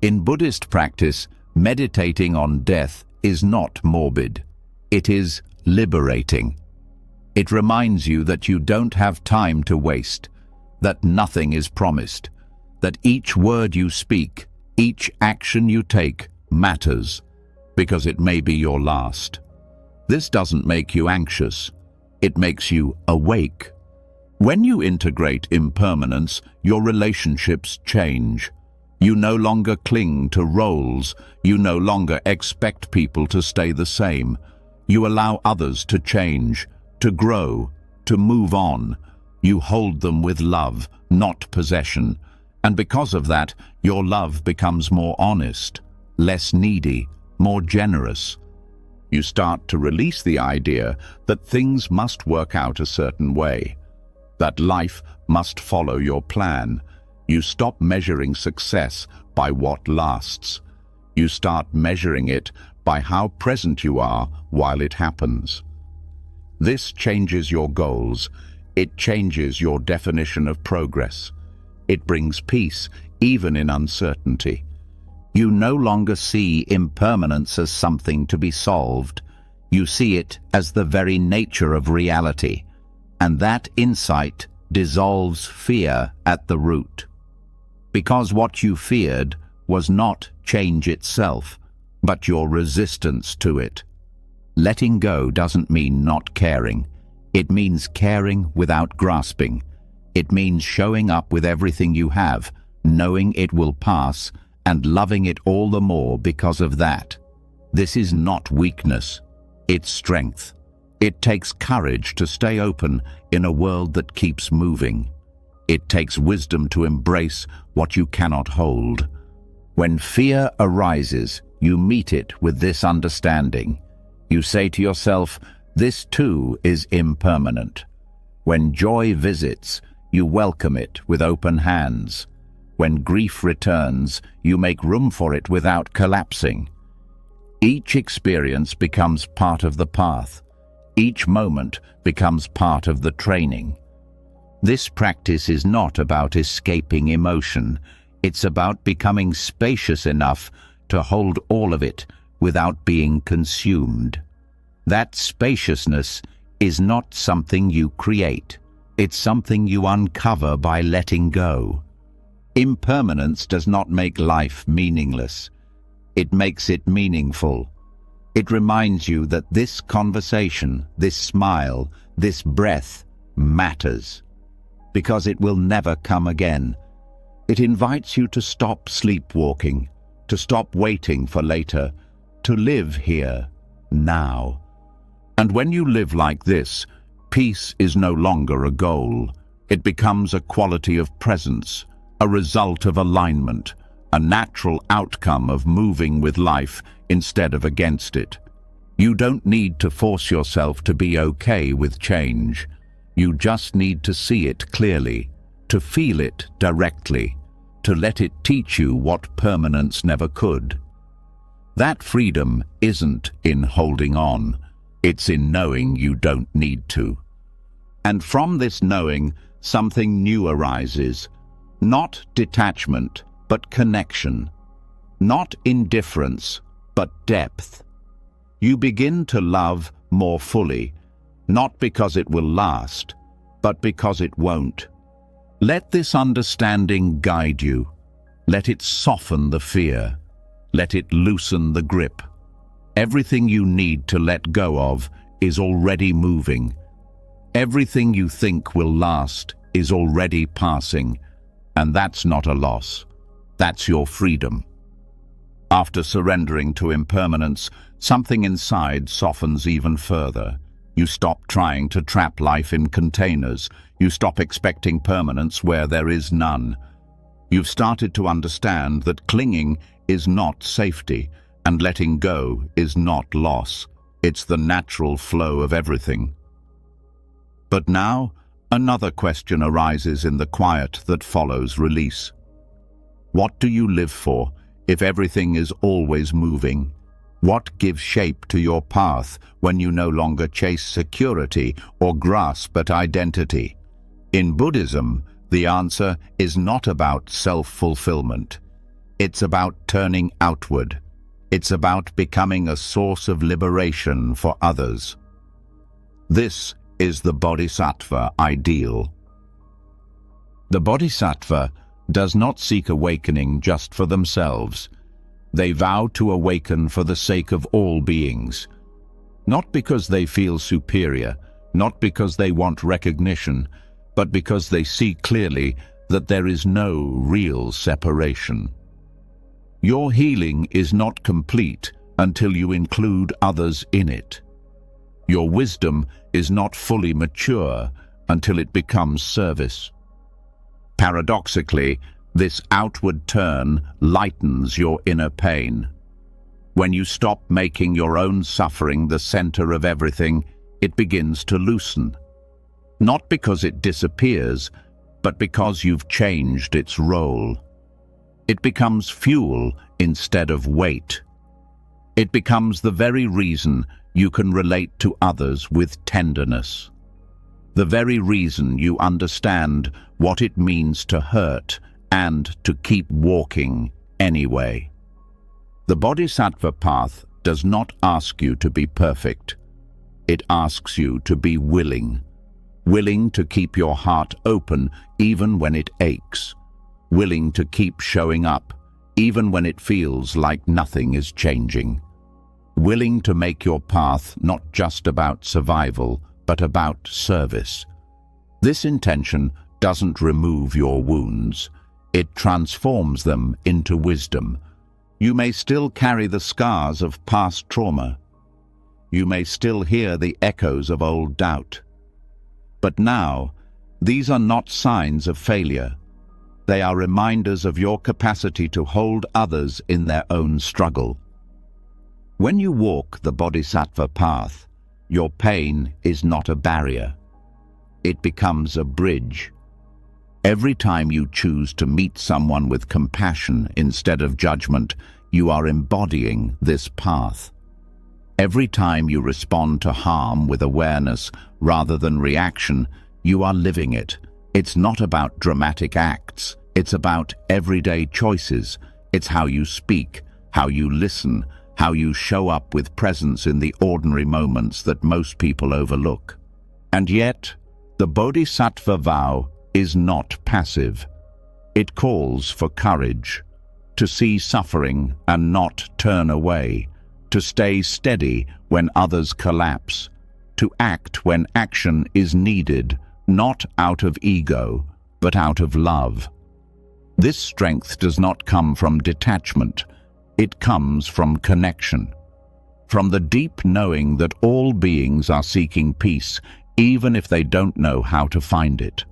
In Buddhist practice, meditating on death is not morbid. It is liberating. It reminds you that you don't have time to waste, that nothing is promised, that each word you speak, each action you take matters, because it may be your last. This doesn't make you anxious. It makes you awake. When you integrate impermanence, your relationships change. You no longer cling to roles. You no longer expect people to stay the same. You allow others to change, to grow, to move on. You hold them with love, not possession. And because of that, your love becomes more honest, less needy, more generous. You start to release the idea that things must work out a certain way, that life must follow your plan. You stop measuring success by what lasts. You start measuring it by how present you are while it happens. This changes your goals. It changes your definition of progress. It brings peace, even in uncertainty. You no longer see impermanence as something to be solved. You see it as the very nature of reality, and that insight dissolves fear at the root. Because what you feared was not change itself, but your resistance to it. Letting go doesn't mean not caring. It means caring without grasping. It means showing up with everything you have, knowing it will pass, and loving it all the more because of that. This is not weakness, it's strength. It takes courage to stay open in a world that keeps moving. It takes wisdom to embrace what you cannot hold. When fear arises, you meet it with this understanding. You say to yourself, this too is impermanent. When joy visits, you welcome it with open hands. When grief returns, you make room for it without collapsing. Each experience becomes part of the path. Each moment becomes part of the training. This practice is not about escaping emotion. It's about becoming spacious enough to hold all of it without being consumed. That spaciousness is not something you create. It's something you uncover by letting go. Impermanence does not make life meaningless. It makes it meaningful. It reminds you that this conversation, this smile, this breath matters, because it will never come again. It invites you to stop sleepwalking, to stop waiting for later, to live here, now. And when you live like this, peace is no longer a goal. It becomes a quality of presence, a result of alignment, a natural outcome of moving with life instead of against it. You don't need to force yourself to be okay with change. You just need to see it clearly, to feel it directly, to let it teach you what permanence never could. That freedom isn't in holding on, it's in knowing you don't need to. And from this knowing, something new arises. Not detachment, but connection. Not indifference, but depth. You begin to love more fully, not because it will last, but because it won't. Let this understanding guide you. Let it soften the fear. Let it loosen the grip. Everything you need to let go of is already moving. Everything you think will last is already passing, and that's not a loss. That's your freedom. After surrendering to impermanence, something inside softens even further. You stop trying to trap life in containers. You stop expecting permanence where there is none. You've started to understand that clinging is not safety, and letting go is not loss. It's the natural flow of everything. But now, another question arises in the quiet that follows release. What do you live for if everything is always moving? What gives shape to your path when you no longer chase security or grasp at identity? In Buddhism, the answer is not about self-fulfillment. It's about turning outward. It's about becoming a source of liberation for others. This is the Bodhisattva ideal. The Bodhisattva does not seek awakening just for themselves. They vow to awaken for the sake of all beings. Not because they feel superior, not because they want recognition, but because they see clearly that there is no real separation. Your healing is not complete until you include others in it. Your wisdom is not fully mature until it becomes service. Paradoxically, this outward turn lightens your inner pain. When you stop making your own suffering the center of everything, it begins to loosen. Not because it disappears, but because you've changed its role. It becomes fuel instead of weight. It becomes the very reason you can relate to others with tenderness. The very reason you understand what it means to hurt and to keep walking anyway. The Bodhisattva path does not ask you to be perfect. It asks you to be willing. Willing to keep your heart open even when it aches. Willing to keep showing up even when it feels like nothing is changing. Willing to make your path not just about survival, but about service. This intention doesn't remove your wounds. It transforms them into wisdom. You may still carry the scars of past trauma. You may still hear the echoes of old doubt. But now, these are not signs of failure. They are reminders of your capacity to hold others in their own struggle. When you walk the Bodhisattva path, your pain is not a barrier. It becomes a bridge. Every time you choose to meet someone with compassion instead of judgment, you are embodying this path. Every time you respond to harm with awareness rather than reaction, you are living it. It's not about dramatic acts. It's about everyday choices. It's how you speak, how you listen, how you show up with presence in the ordinary moments that most people overlook. And yet, the Bodhisattva vow is not passive. It calls for courage, to see suffering and not turn away, to stay steady when others collapse, to act when action is needed, not out of ego, but out of love. This strength does not come from detachment. It comes from connection, from the deep knowing that all beings are seeking peace, even if they don't know how to find it.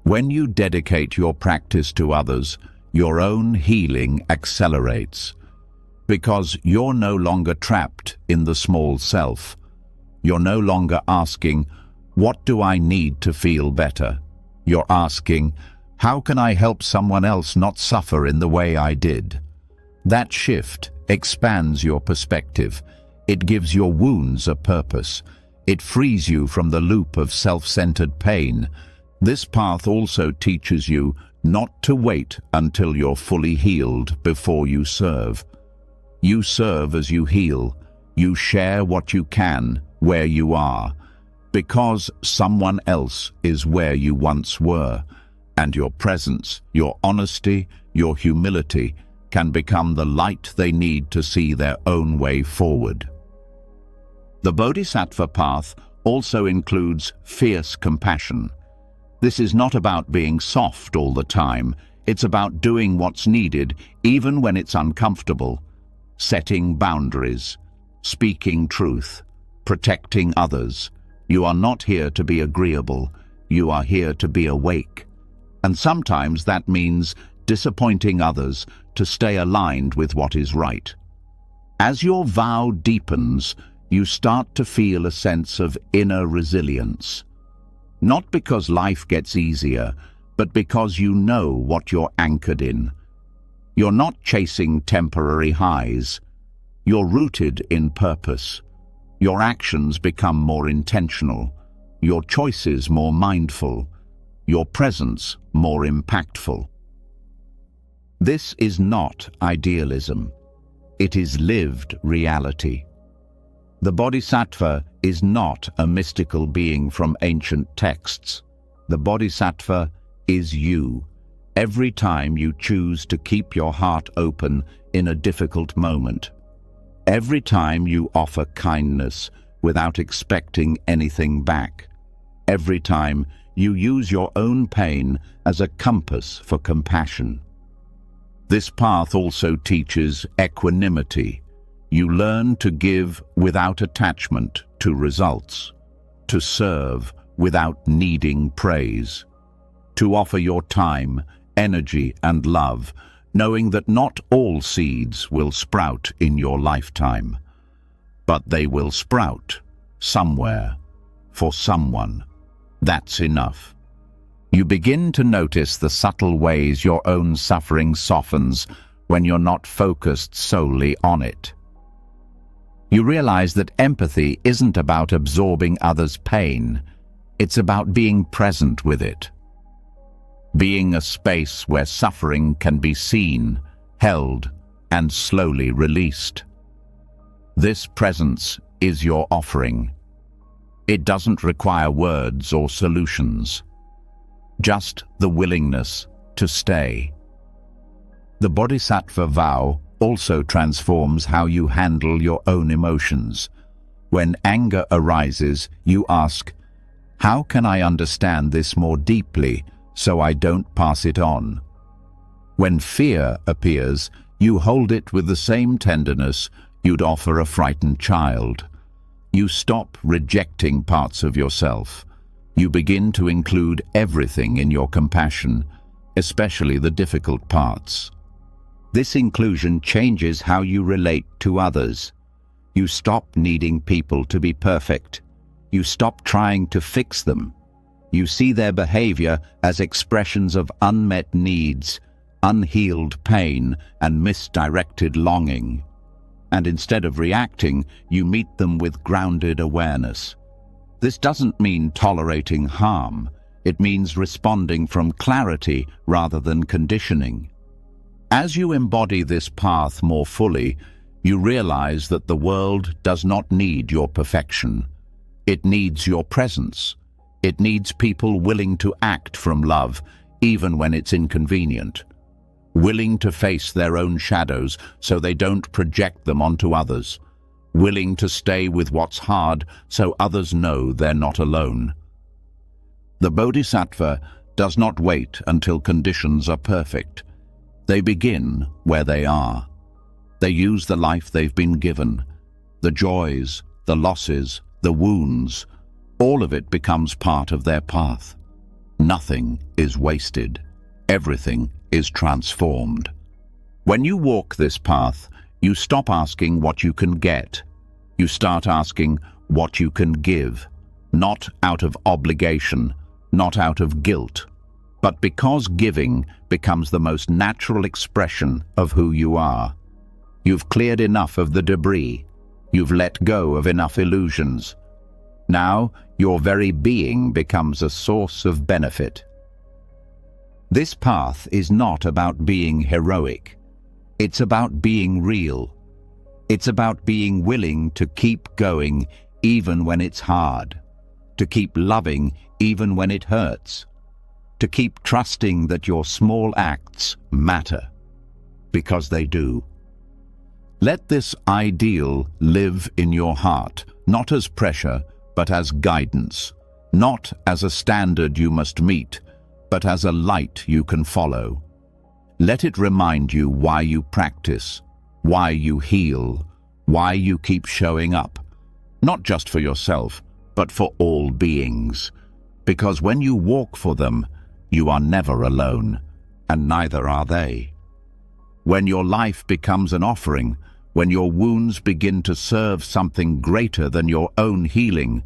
When you dedicate your practice to others, your own healing accelerates, because you're no longer trapped in the small self. You're no longer asking, what do I need to feel better? You're asking, how can I help someone else not suffer in the way I did? That shift expands your perspective. It gives your wounds a purpose. It frees you from the loop of self-centered pain. This path also teaches you not to wait until you're fully healed before you serve. You serve as you heal. You share what you can where you are, because someone else is where you once were, and your presence, your honesty, your humility can become the light they need to see their own way forward. The Bodhisattva path also includes fierce compassion. This is not about being soft all the time. It's about doing what's needed, even when it's uncomfortable. Setting boundaries, speaking truth, protecting others. You are not here to be agreeable. You are here to be awake. And sometimes that means disappointing others to stay aligned with what is right. As your vow deepens, you start to feel a sense of inner resilience. Not because life gets easier, but because you know what you're anchored in. You're not chasing temporary highs. You're rooted in purpose. Your actions become more intentional, your choices more mindful, your presence more impactful. This is not idealism. It is lived reality. The Bodhisattva is not a mystical being from ancient texts. The Bodhisattva is you, every time you choose to keep your heart open in a difficult moment. Every time you offer kindness without expecting anything back. Every time you use your own pain as a compass for compassion. This path also teaches equanimity. You learn to give without attachment to results, to serve without needing praise, to offer your time, energy, and love, knowing that not all seeds will sprout in your lifetime, but they will sprout somewhere for someone. That's enough. You begin to notice the subtle ways your own suffering softens when you're not focused solely on it. You realize that empathy isn't about absorbing others' pain. It's about being present with it. Being a space where suffering can be seen, held, and slowly released. This presence is your offering. It doesn't require words or solutions, just the willingness to stay. The Bodhisattva vow also transforms how you handle your own emotions. When anger arises, you ask, how can I understand this more deeply so I don't pass it on? When fear appears, you hold it with the same tenderness you'd offer a frightened child. You stop rejecting parts of yourself. You begin to include everything in your compassion, especially the difficult parts. This inclusion changes how you relate to others. You stop needing people to be perfect. You stop trying to fix them. You see their behavior as expressions of unmet needs, unhealed pain, and misdirected longing. And instead of reacting, you meet them with grounded awareness. This doesn't mean tolerating harm. It means responding from clarity rather than conditioning. As you embody this path more fully, you realize that the world does not need your perfection. It needs your presence. It needs people willing to act from love, even when it's inconvenient. Willing to face their own shadows so they don't project them onto others. Willing to stay with what's hard so others know they're not alone. The Bodhisattva does not wait until conditions are perfect. They begin where they are. They use the life they've been given. The joys, the losses, the wounds, all of it becomes part of their path. Nothing is wasted. Everything is transformed. When you walk this path, you stop asking what you can get. You start asking what you can give. not out of obligation, not out of guilt, but because giving becomes the most natural expression of who you are. You've cleared enough of the debris. You've let go of enough illusions. Now, your very being becomes a source of benefit. This path is not about being heroic. It's about being real. It's about being willing to keep going even when it's hard, to keep loving even when it hurts, to keep trusting that your small acts matter, because they do. Let this ideal live in your heart, not as pressure, but as guidance, not as a standard you must meet, but as a light you can follow. Let it remind you why you practice, why you heal, why you keep showing up, not just for yourself, but for all beings. Because when you walk for them, you are never alone, and neither are they. When your life becomes an offering, when your wounds begin to serve something greater than your own healing,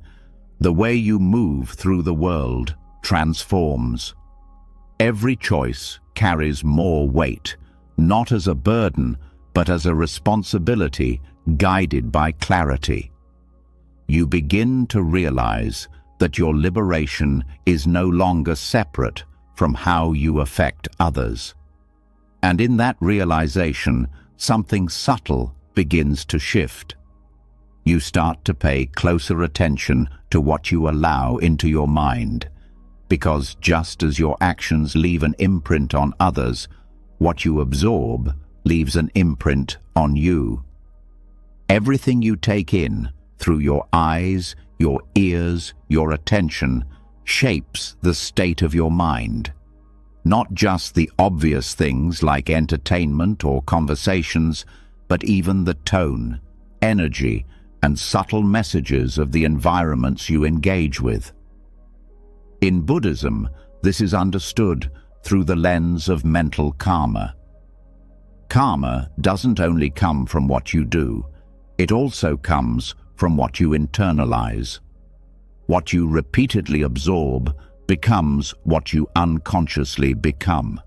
the way you move through the world transforms. Every choice carries more weight, not as a burden, but as a responsibility guided by clarity. You begin to realize that your liberation is no longer separate from how you affect others. And in that realization, something subtle begins to shift. You start to pay closer attention to what you allow into your mind, because just as your actions leave an imprint on others, what you absorb leaves an imprint on you. Everything you take in, through your eyes, your ears, your attention, shapes the state of your mind. Not just the obvious things like entertainment or conversations, but even the tone, energy, and subtle messages of the environments you engage with. In Buddhism, this is understood through the lens of mental karma. Karma doesn't only come from what you do, it also comes from what you internalize. What you repeatedly absorb becomes what you unconsciously become.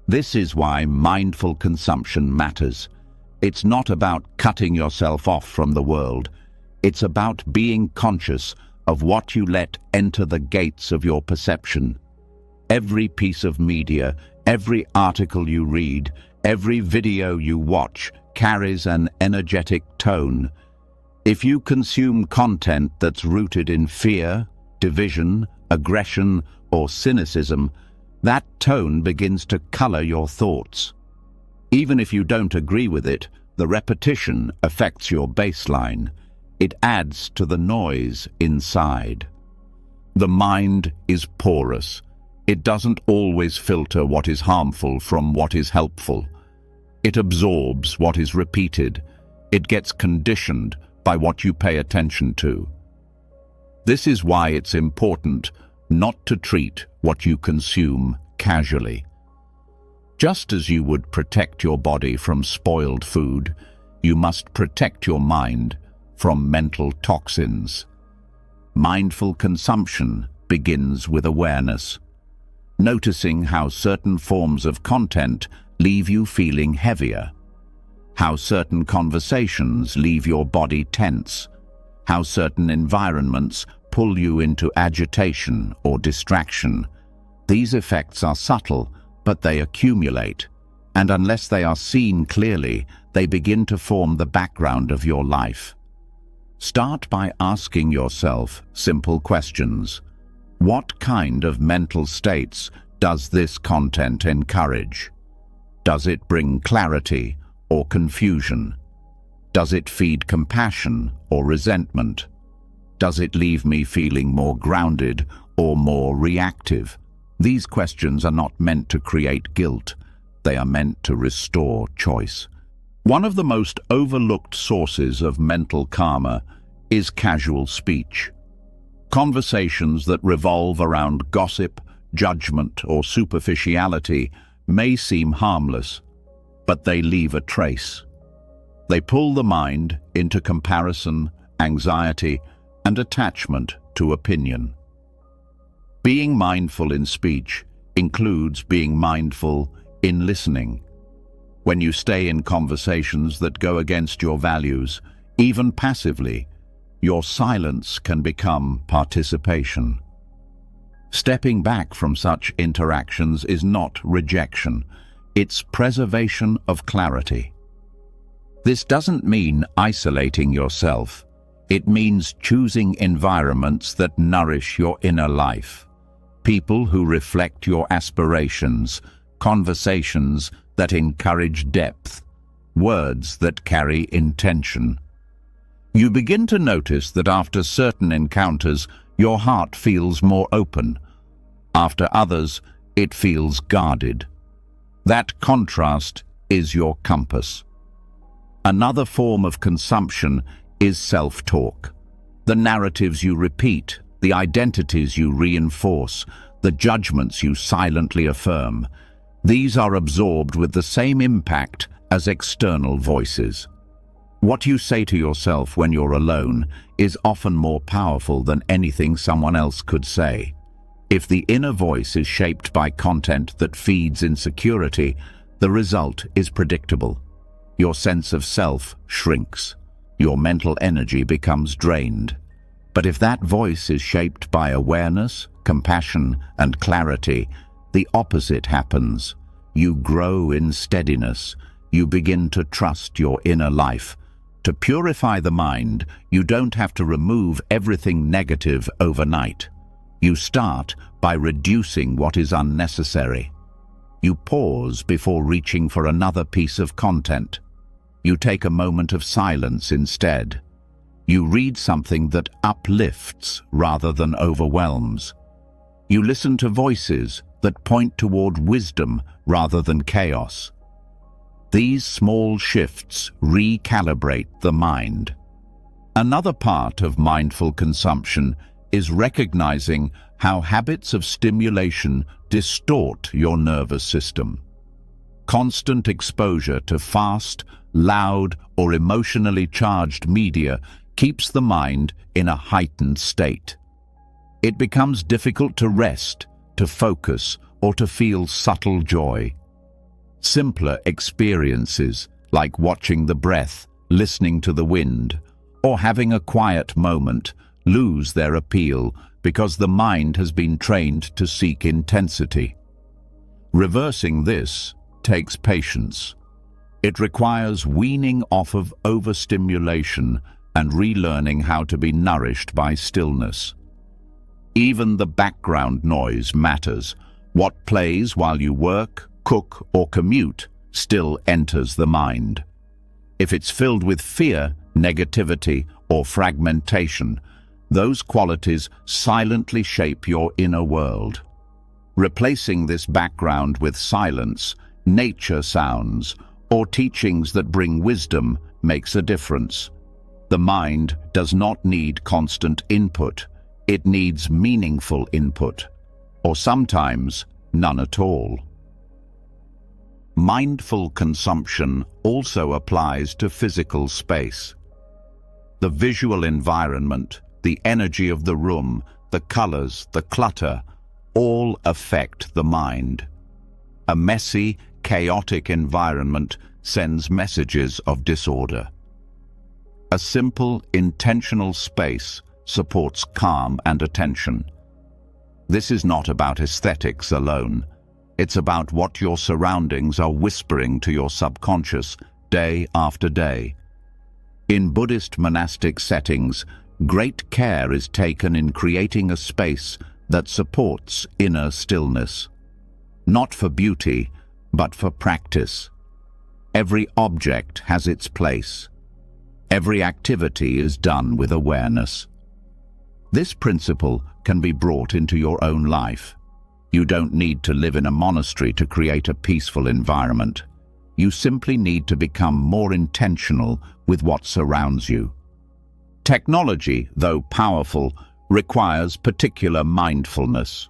This is why mindful consumption matters. It's not about cutting yourself off from the world. It's about being conscious of what you let enter the gates of your perception. Every piece of media, every article you read, every video you watch carries an energetic tone. If you consume content that's rooted in fear, division, aggression, or cynicism, that tone begins to color your thoughts. Even if you don't agree with it, the repetition affects your baseline. It adds to the noise inside. The mind is porous. It doesn't always filter what is harmful from what is helpful. It absorbs what is repeated. It gets conditioned by what you pay attention to. This is why it's important not to treat what you consume casually. Just as you would protect your body from spoiled food, you must protect your mind from mental toxins. Mindful consumption begins with awareness, noticing how certain forms of content leave you feeling heavier, how certain conversations leave your body tense, how certain environments pull you into agitation or distraction. These effects are subtle, but they accumulate, and unless they are seen clearly, they begin to form the background of your life. Start by asking yourself simple questions. What kind of mental states does this content encourage? Does it bring clarity or confusion? Does it feed compassion or resentment? Does it leave me feeling more grounded or more reactive? These questions are not meant to create guilt. They are meant to restore choice. One of the most overlooked sources of mental karma is casual speech. Conversations that revolve around gossip, judgment, or superficiality may seem harmless, but they leave a trace. They pull the mind into comparison, anxiety, and attachment to opinion. Being mindful in speech includes being mindful in listening. When you stay in conversations that go against your values, even passively, your silence can become participation. Stepping back from such interactions is not rejection, it's preservation of clarity. This doesn't mean isolating yourself. It means choosing environments that nourish your inner life. People who reflect your aspirations, conversations that encourage depth, words that carry intention. You begin to notice that after certain encounters, your heart feels more open. After others, it feels guarded. That contrast is your compass. Another form of consumption is self-talk. The narratives you repeat, the identities you reinforce, the judgments you silently affirm. These are absorbed with the same impact as external voices. What you say to yourself when you're alone is often more powerful than anything someone else could say. If the inner voice is shaped by content that feeds insecurity, the result is predictable. Your sense of self shrinks. Your mental energy becomes drained. But if that voice is shaped by awareness, compassion, and clarity, the opposite happens. You grow in steadiness. You begin to trust your inner life. To purify the mind, you don't have to remove everything negative overnight. You start by reducing what is unnecessary. You pause before reaching for another piece of content. You take a moment of silence instead. You read something that uplifts rather than overwhelms. You listen to voices that point toward wisdom rather than chaos. These small shifts recalibrate the mind. Another part of mindful consumption is recognizing how habits of stimulation distort your nervous system. Constant exposure to fast, loud, or emotionally charged media keeps the mind in a heightened state. It becomes difficult to rest, to focus, or to feel subtle joy. Simpler experiences, like watching the breath, listening to the wind, or having a quiet moment, lose their appeal because the mind has been trained to seek intensity. Reversing this takes patience. It requires weaning off of overstimulation and relearning how to be nourished by stillness. Even the background noise matters. What plays while you work, cook, or commute still enters the mind. If it's filled with fear, negativity, or fragmentation, those qualities silently shape your inner world. Replacing this background with silence, nature sounds, or teachings that bring wisdom makes a difference. The mind does not need constant input. It needs meaningful input, or sometimes none at all. Mindful consumption also applies to physical space. The visual environment, the energy of the room, the colors, the clutter, all affect the mind. A messy, chaotic environment sends messages of disorder. A simple, intentional space supports calm and attention. This is not about aesthetics alone. It's about what your surroundings are whispering to your subconscious day after day. In Buddhist monastic settings, great care is taken in creating a space that supports inner stillness. Not for beauty, but for practice. Every object has its place. Every activity is done with awareness. This principle can be brought into your own life. You don't need to live in a monastery to create a peaceful environment. You simply need to become more intentional with what surrounds you. Technology, though powerful, requires particular mindfulness.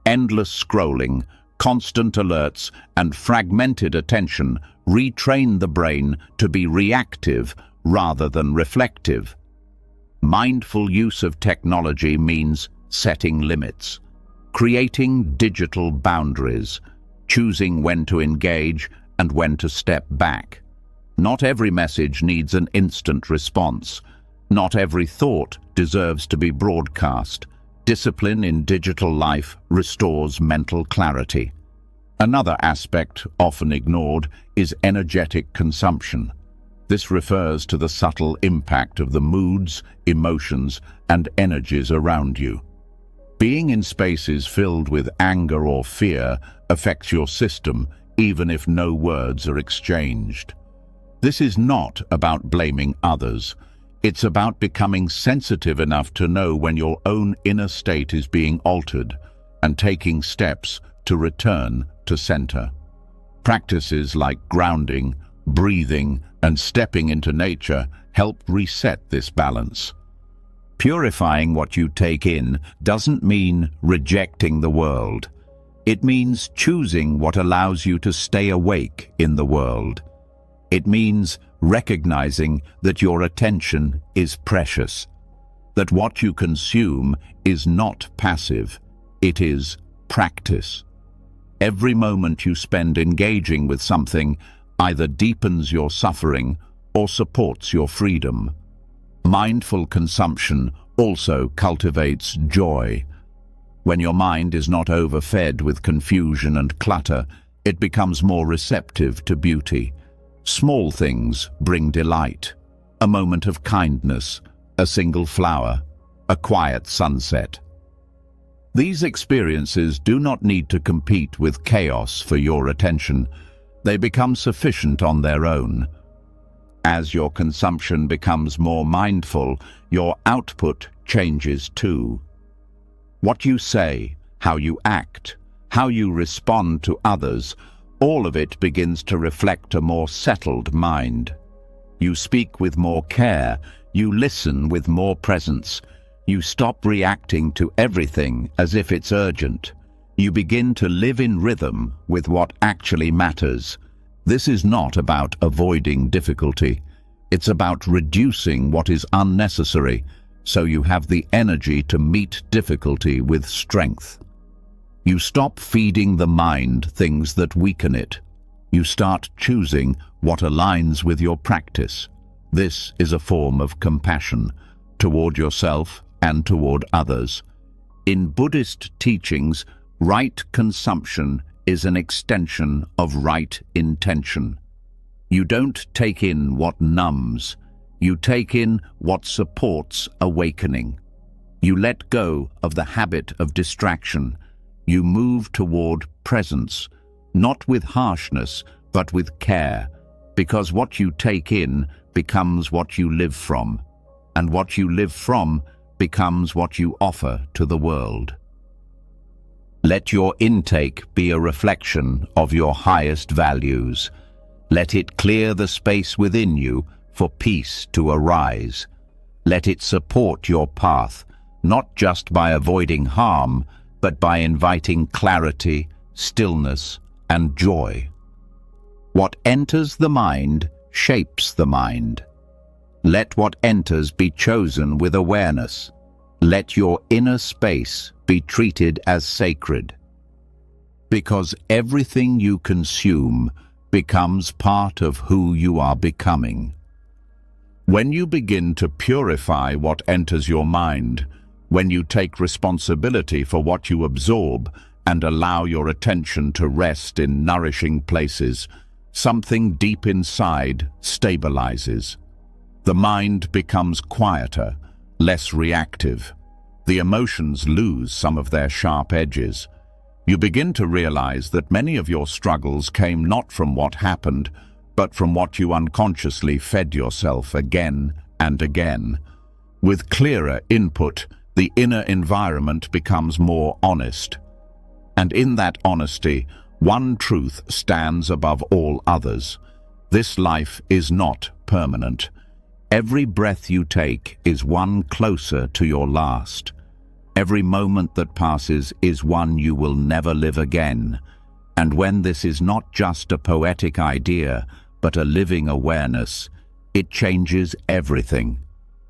Endless scrolling, constant alerts, and fragmented attention retrain the brain to be reactive rather than reflective. Mindful use of technology means setting limits, creating digital boundaries, choosing when to engage and when to step back. Not every message needs an instant response. Not every thought deserves to be broadcast. Discipline in digital life restores mental clarity. Another aspect, often ignored, is energetic consumption. This refers to the subtle impact of the moods, emotions, and energies around you. Being in spaces filled with anger or fear affects your system, even if no words are exchanged. This is not about blaming others. It's about becoming sensitive enough to know when your own inner state is being altered and taking steps to return to center. Practices like grounding, breathing, and stepping into nature help reset this balance. Purifying what you take in doesn't mean rejecting the world. It means choosing what allows you to stay awake in the world. It means recognizing that your attention is precious, that what you consume is not passive, it is practice. Every moment you spend engaging with something either deepens your suffering or supports your freedom. Mindful consumption also cultivates joy. When your mind is not overfed with confusion and clutter, it becomes more receptive to beauty. Small things bring delight. A moment of kindness, a single flower, a quiet sunset. These experiences do not need to compete with chaos for your attention. They become sufficient on their own. As your consumption becomes more mindful, your output changes too. What you say, how you act, how you respond to others, all of it begins to reflect a more settled mind. You speak with more care, you listen with more presence, you stop reacting to everything as if it's urgent. You begin to live in rhythm with what actually matters. This is not about avoiding difficulty. It's about reducing what is unnecessary, so you have the energy to meet difficulty with strength. You stop feeding the mind things that weaken it. You start choosing what aligns with your practice. This is a form of compassion toward yourself and toward others. In Buddhist teachings, right consumption is an extension of right intention. You don't take in what numbs, you take in what supports awakening. You let go of the habit of distraction. You move toward presence, not with harshness, but with care, because what you take in becomes what you live from, and what you live from becomes what you offer to the world. Let your intake be a reflection of your highest values. Let it clear the space within you for peace to arise. Let it support your path, not just by avoiding harm, but by inviting clarity, stillness, and joy. What enters the mind shapes the mind. Let what enters be chosen with awareness. Let your inner space be treated as sacred. Because everything you consume becomes part of who you are becoming. When you begin to purify what enters your mind, when you take responsibility for what you absorb and allow your attention to rest in nourishing places, something deep inside stabilizes. The mind becomes quieter, less reactive. The emotions lose some of their sharp edges. You begin to realize that many of your struggles came not from what happened, but from what you unconsciously fed yourself again and again. With clearer input, the inner environment becomes more honest. And in that honesty, one truth stands above all others. This life is not permanent. Every breath you take is one closer to your last. Every moment that passes is one you will never live again. And when this is not just a poetic idea, but a living awareness, it changes everything.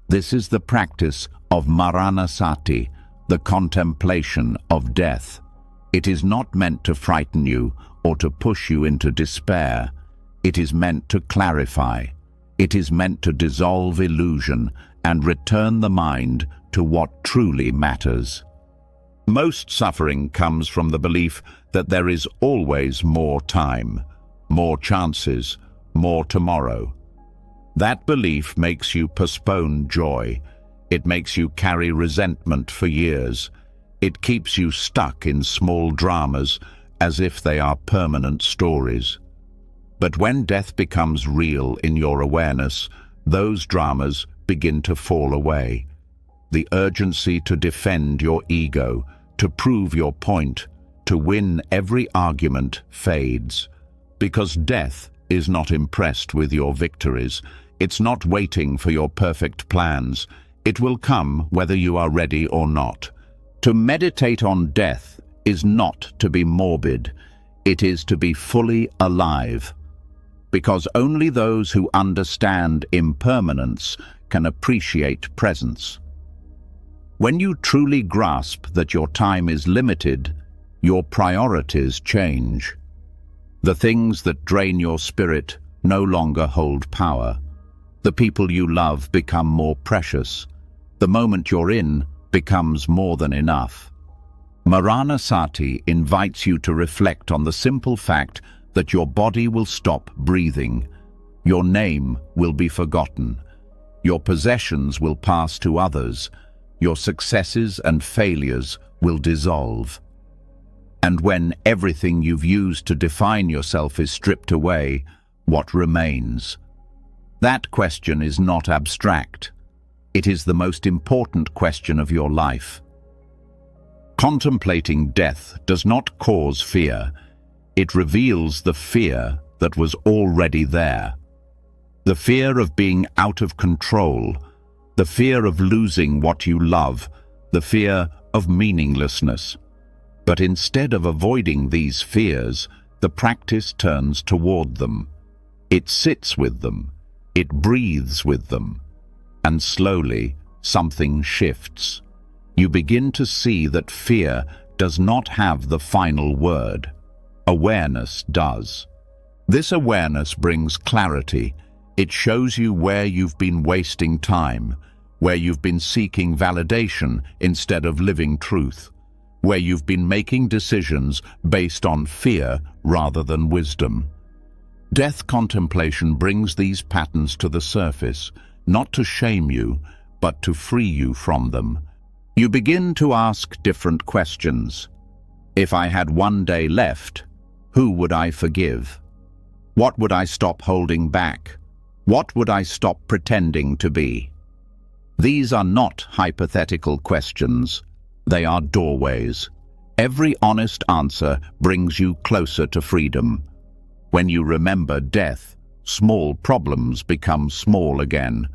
This is the practice of Maranasati, the contemplation of death. It is not meant to frighten you or to push you into despair. It is meant to clarify. It is meant to dissolve illusion and return the mind to what truly matters. Most suffering comes from the belief that there is always more time, more chances, more tomorrow. That belief makes you postpone joy. It makes you carry resentment for years. It keeps you stuck in small dramas as if they are permanent stories. But when death becomes real in your awareness, those dramas begin to fall away. The urgency to defend your ego, to prove your point, to win every argument fades. Because death is not impressed with your victories. It's not waiting for your perfect plans. It will come whether you are ready or not. To meditate on death is not to be morbid. It is to be fully alive. Because only those who understand impermanence can appreciate presence. When you truly grasp that your time is limited, your priorities change. The things that drain your spirit no longer hold power. The people you love become more precious. The moment you're in becomes more than enough. Maranasati invites you to reflect on the simple fact that your body will stop breathing. Your name will be forgotten. Your possessions will pass to others. Your successes and failures will dissolve. And when everything you've used to define yourself is stripped away, what remains? That question is not abstract. It is the most important question of your life. Contemplating death does not cause fear. It reveals the fear that was already there. The fear of being out of control, the fear of losing what you love, the fear of meaninglessness. But instead of avoiding these fears, the practice turns toward them. It sits with them. It breathes with them. And slowly, something shifts. You begin to see that fear does not have the final word. Awareness does. This awareness brings clarity. It shows you where you've been wasting time, where you've been seeking validation instead of living truth, where you've been making decisions based on fear rather than wisdom. Death contemplation brings these patterns to the surface, not to shame you, but to free you from them. You begin to ask different questions. If I had one day left, who would I forgive? What would I stop holding back? What would I stop pretending to be? These are not hypothetical questions. They are doorways. Every honest answer brings you closer to freedom. When you remember death, small problems become small again.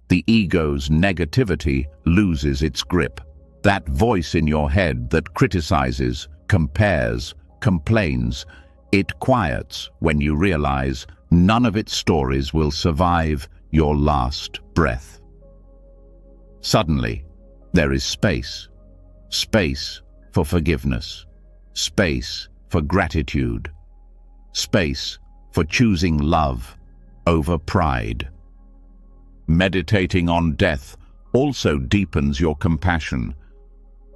The ego's negativity loses its grip. That voice in your head that criticizes, compares, complains, it quiets when you realize none of its stories will survive your last breath. Suddenly, there is space. Space for forgiveness. Space for gratitude. Space for choosing love over pride. Meditating on death also deepens your compassion.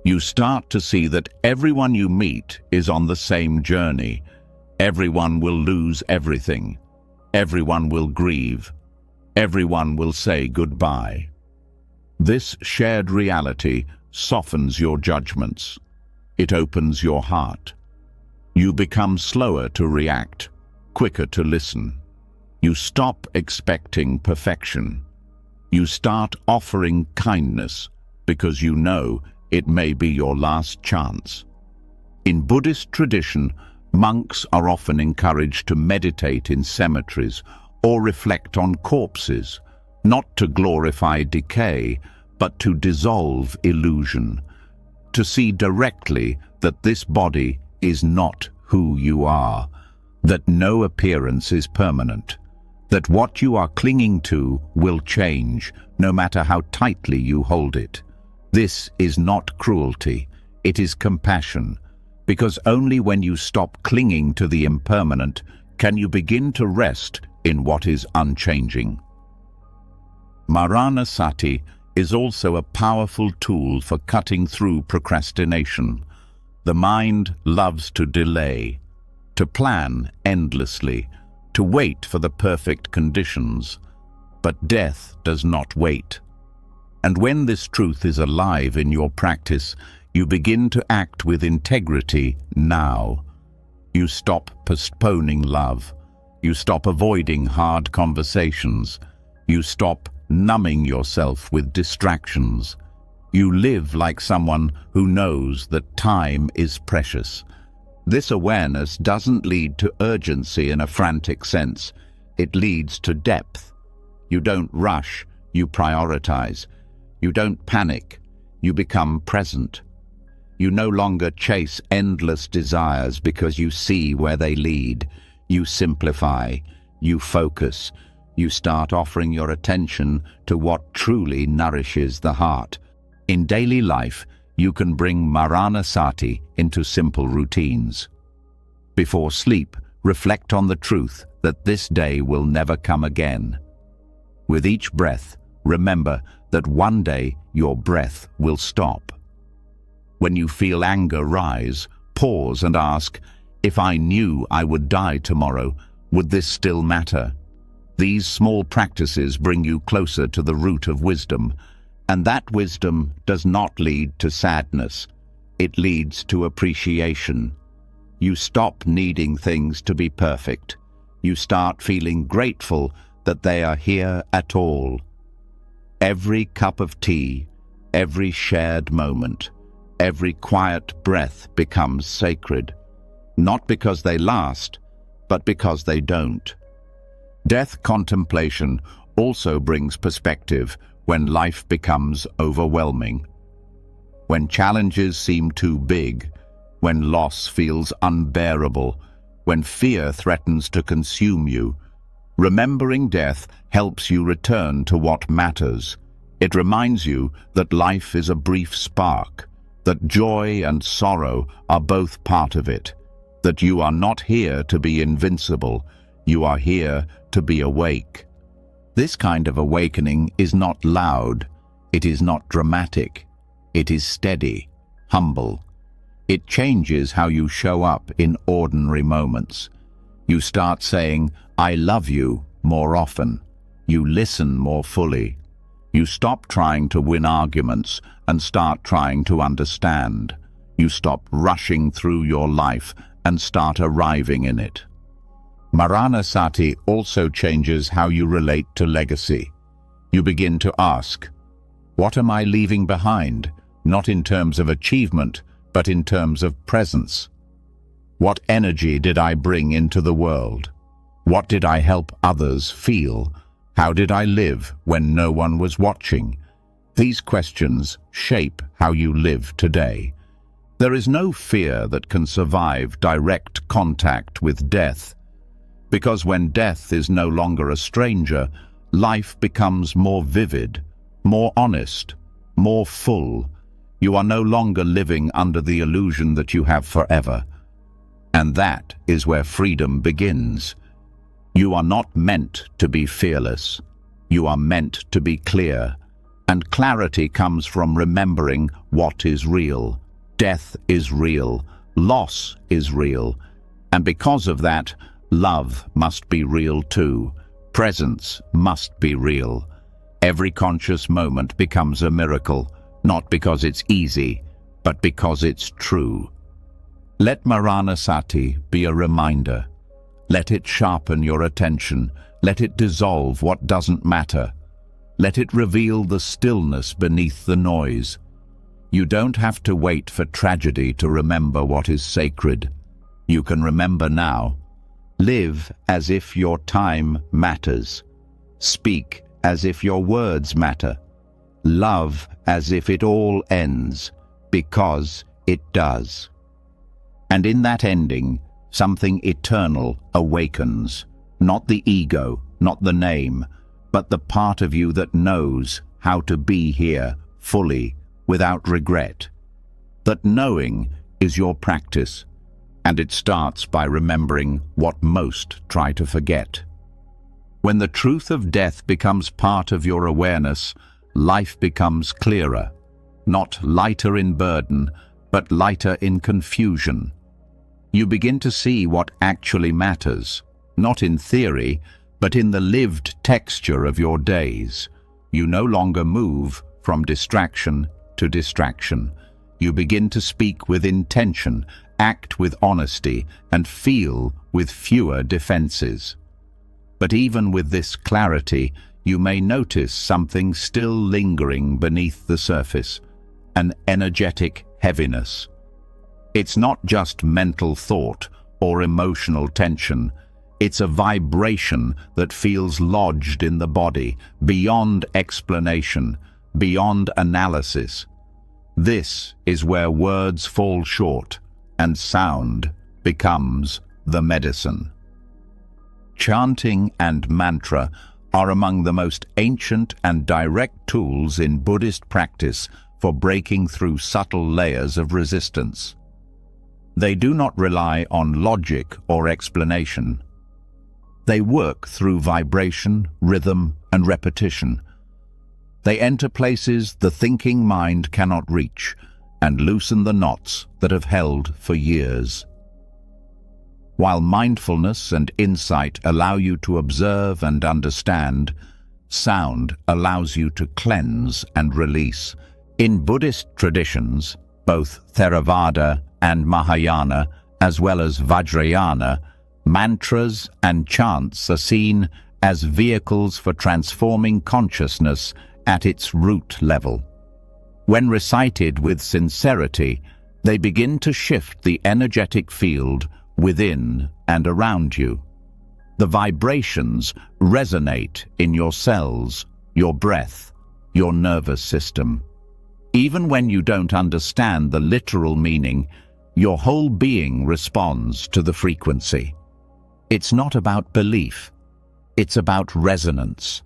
You start to see that everyone you meet is on the same journey. Everyone will lose everything. Everyone will grieve. Everyone will say goodbye. This shared reality softens your judgments. It opens your heart. You become slower to react, quicker to listen. You stop expecting perfection. You start offering kindness because you know it may be your last chance. In Buddhist tradition, monks are often encouraged to meditate in cemeteries or reflect on corpses, not to glorify decay, but to dissolve illusion, to see directly that this body is not who you are, that no appearance is permanent, that what you are clinging to will change, no matter how tightly you hold it. This is not cruelty, it is compassion, because only when you stop clinging to the impermanent can you begin to rest in what is unchanging. Maranasati is also a powerful tool for cutting through procrastination. The mind loves to delay, to plan endlessly, to wait for the perfect conditions. But death does not wait. And when this truth is alive in your practice, you begin to act with integrity now. You stop postponing love. You stop avoiding hard conversations. You stop numbing yourself with distractions. You live like someone who knows that time is precious. This awareness doesn't lead to urgency in a frantic sense. It leads to depth. You don't rush, you prioritize. You don't panic, you become present. You no longer chase endless desires because you see where they lead. You simplify, you focus. You start offering your attention to what truly nourishes the heart. In daily life, you can bring Maranasati into simple routines. Before sleep, reflect on the truth that this day will never come again. With each breath, remember that one day your breath will stop. When you feel anger rise, pause and ask, if I knew I would die tomorrow, would this still matter? These small practices bring you closer to the root of wisdom, and that wisdom does not lead to sadness. It leads to appreciation. You stop needing things to be perfect. You start feeling grateful that they are here at all. Every cup of tea, every shared moment, every quiet breath becomes sacred, not because they last, but because they don't. Death contemplation also brings perspective when life becomes overwhelming. When challenges seem too big, when loss feels unbearable, when fear threatens to consume you, remembering death helps you return to what matters. It reminds you that life is a brief spark, that joy and sorrow are both part of it, that you are not here to be invincible, you are here to be awake. This kind of awakening is not loud, it is not dramatic, it is steady, humble. It changes how you show up in ordinary moments. You start saying, I love you, more often. You listen more fully. You stop trying to win arguments and start trying to understand. You stop rushing through your life and start arriving in it. Maranasati also changes how you relate to legacy. You begin to ask, what am I leaving behind? Not in terms of achievement, but in terms of presence. What energy did I bring into the world? What did I help others feel? How did I live when no one was watching? These questions shape how you live today. There is no fear that can survive direct contact with death, because when death is no longer a stranger, life becomes more vivid, more honest, more full. You are no longer living under the illusion that you have forever. And that is where freedom begins. You are not meant to be fearless. You are meant to be clear. And clarity comes from remembering what is real. Death is real. Loss is real. And because of that, love must be real too. Presence must be real. Every conscious moment becomes a miracle, not because it's easy, but because it's true. Let Maranasati be a reminder. Let it sharpen your attention. Let it dissolve what doesn't matter. Let it reveal the stillness beneath the noise. You don't have to wait for tragedy to remember what is sacred. You can remember now. Live as if your time matters. Speak as if your words matter. Love as if it all ends, because it does. And in that ending, something eternal awakens, not the ego, not the name, but the part of you that knows how to be here fully, without regret. That knowing is your practice, and it starts by remembering what most try to forget. When the truth of death becomes part of your awareness, life becomes clearer, not lighter in burden, but lighter in confusion. You begin to see what actually matters, not in theory, but in the lived texture of your days. You no longer move from distraction to distraction. You begin to speak with intention, act with honesty, and feel with fewer defenses. But even with this clarity, you may notice something still lingering beneath the surface, an energetic heaviness. It's not just mental thought or emotional tension. It's a vibration that feels lodged in the body, beyond explanation, beyond analysis. This is where words fall short and sound becomes the medicine. Chanting and mantra are among the most ancient and direct tools in Buddhist practice for breaking through subtle layers of resistance. They do not rely on logic or explanation. They work through vibration, rhythm, and repetition. They enter places the thinking mind cannot reach and loosen the knots that have held for years. While mindfulness and insight allow you to observe and understand, sound allows you to cleanse and release. In Buddhist traditions, both Theravada and Mahayana, as well as Vajrayana, mantras and chants are seen as vehicles for transforming consciousness at its root level. When recited with sincerity, they begin to shift the energetic field within and around you. The vibrations resonate in your cells, your breath, your nervous system. Even when you don't understand the literal meaning, your whole being responds to the frequency. It's not about belief, it's about resonance.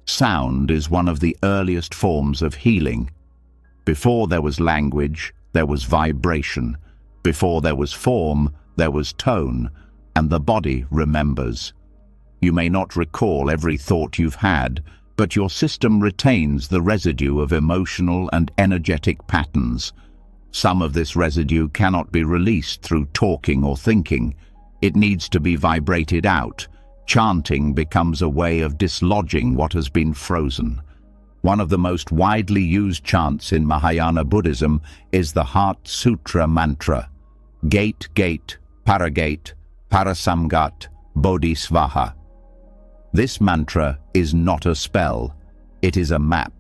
Sound is one of the earliest forms of healing. Before there was language, there was vibration. Before there was form, there was tone, and the body remembers. You may not recall every thought you've had, but your system retains the residue of emotional and energetic patterns. Some of this residue cannot be released through talking or thinking. It needs to be vibrated out. Chanting becomes a way of dislodging what has been frozen. One of the most widely used chants in Mahayana Buddhism is the Heart Sutra mantra, Gate, Gate, Paragate, Parasamgat, Bodhisvaha. This mantra is not a spell, it is a map.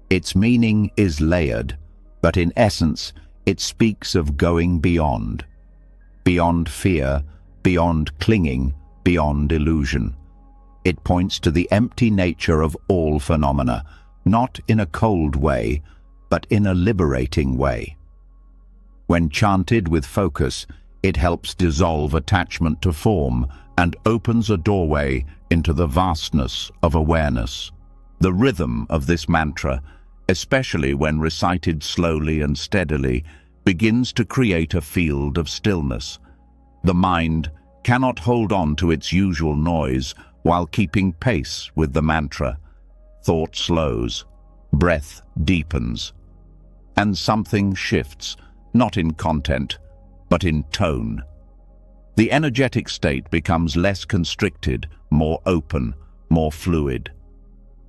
Its meaning is layered, but in essence, it speaks of going beyond. Beyond fear, beyond clinging, beyond illusion. It points to the empty nature of all phenomena, not in a cold way, but in a liberating way. When chanted with focus, it helps dissolve attachment to form and opens a doorway into the vastness of awareness. The rhythm of this mantra, especially when recited slowly and steadily, begins to create a field of stillness. The mind cannot hold on to its usual noise while keeping pace with the mantra. Thought slows, breath deepens, and something shifts, not in content, but in tone. The energetic state becomes less constricted, more open, more fluid.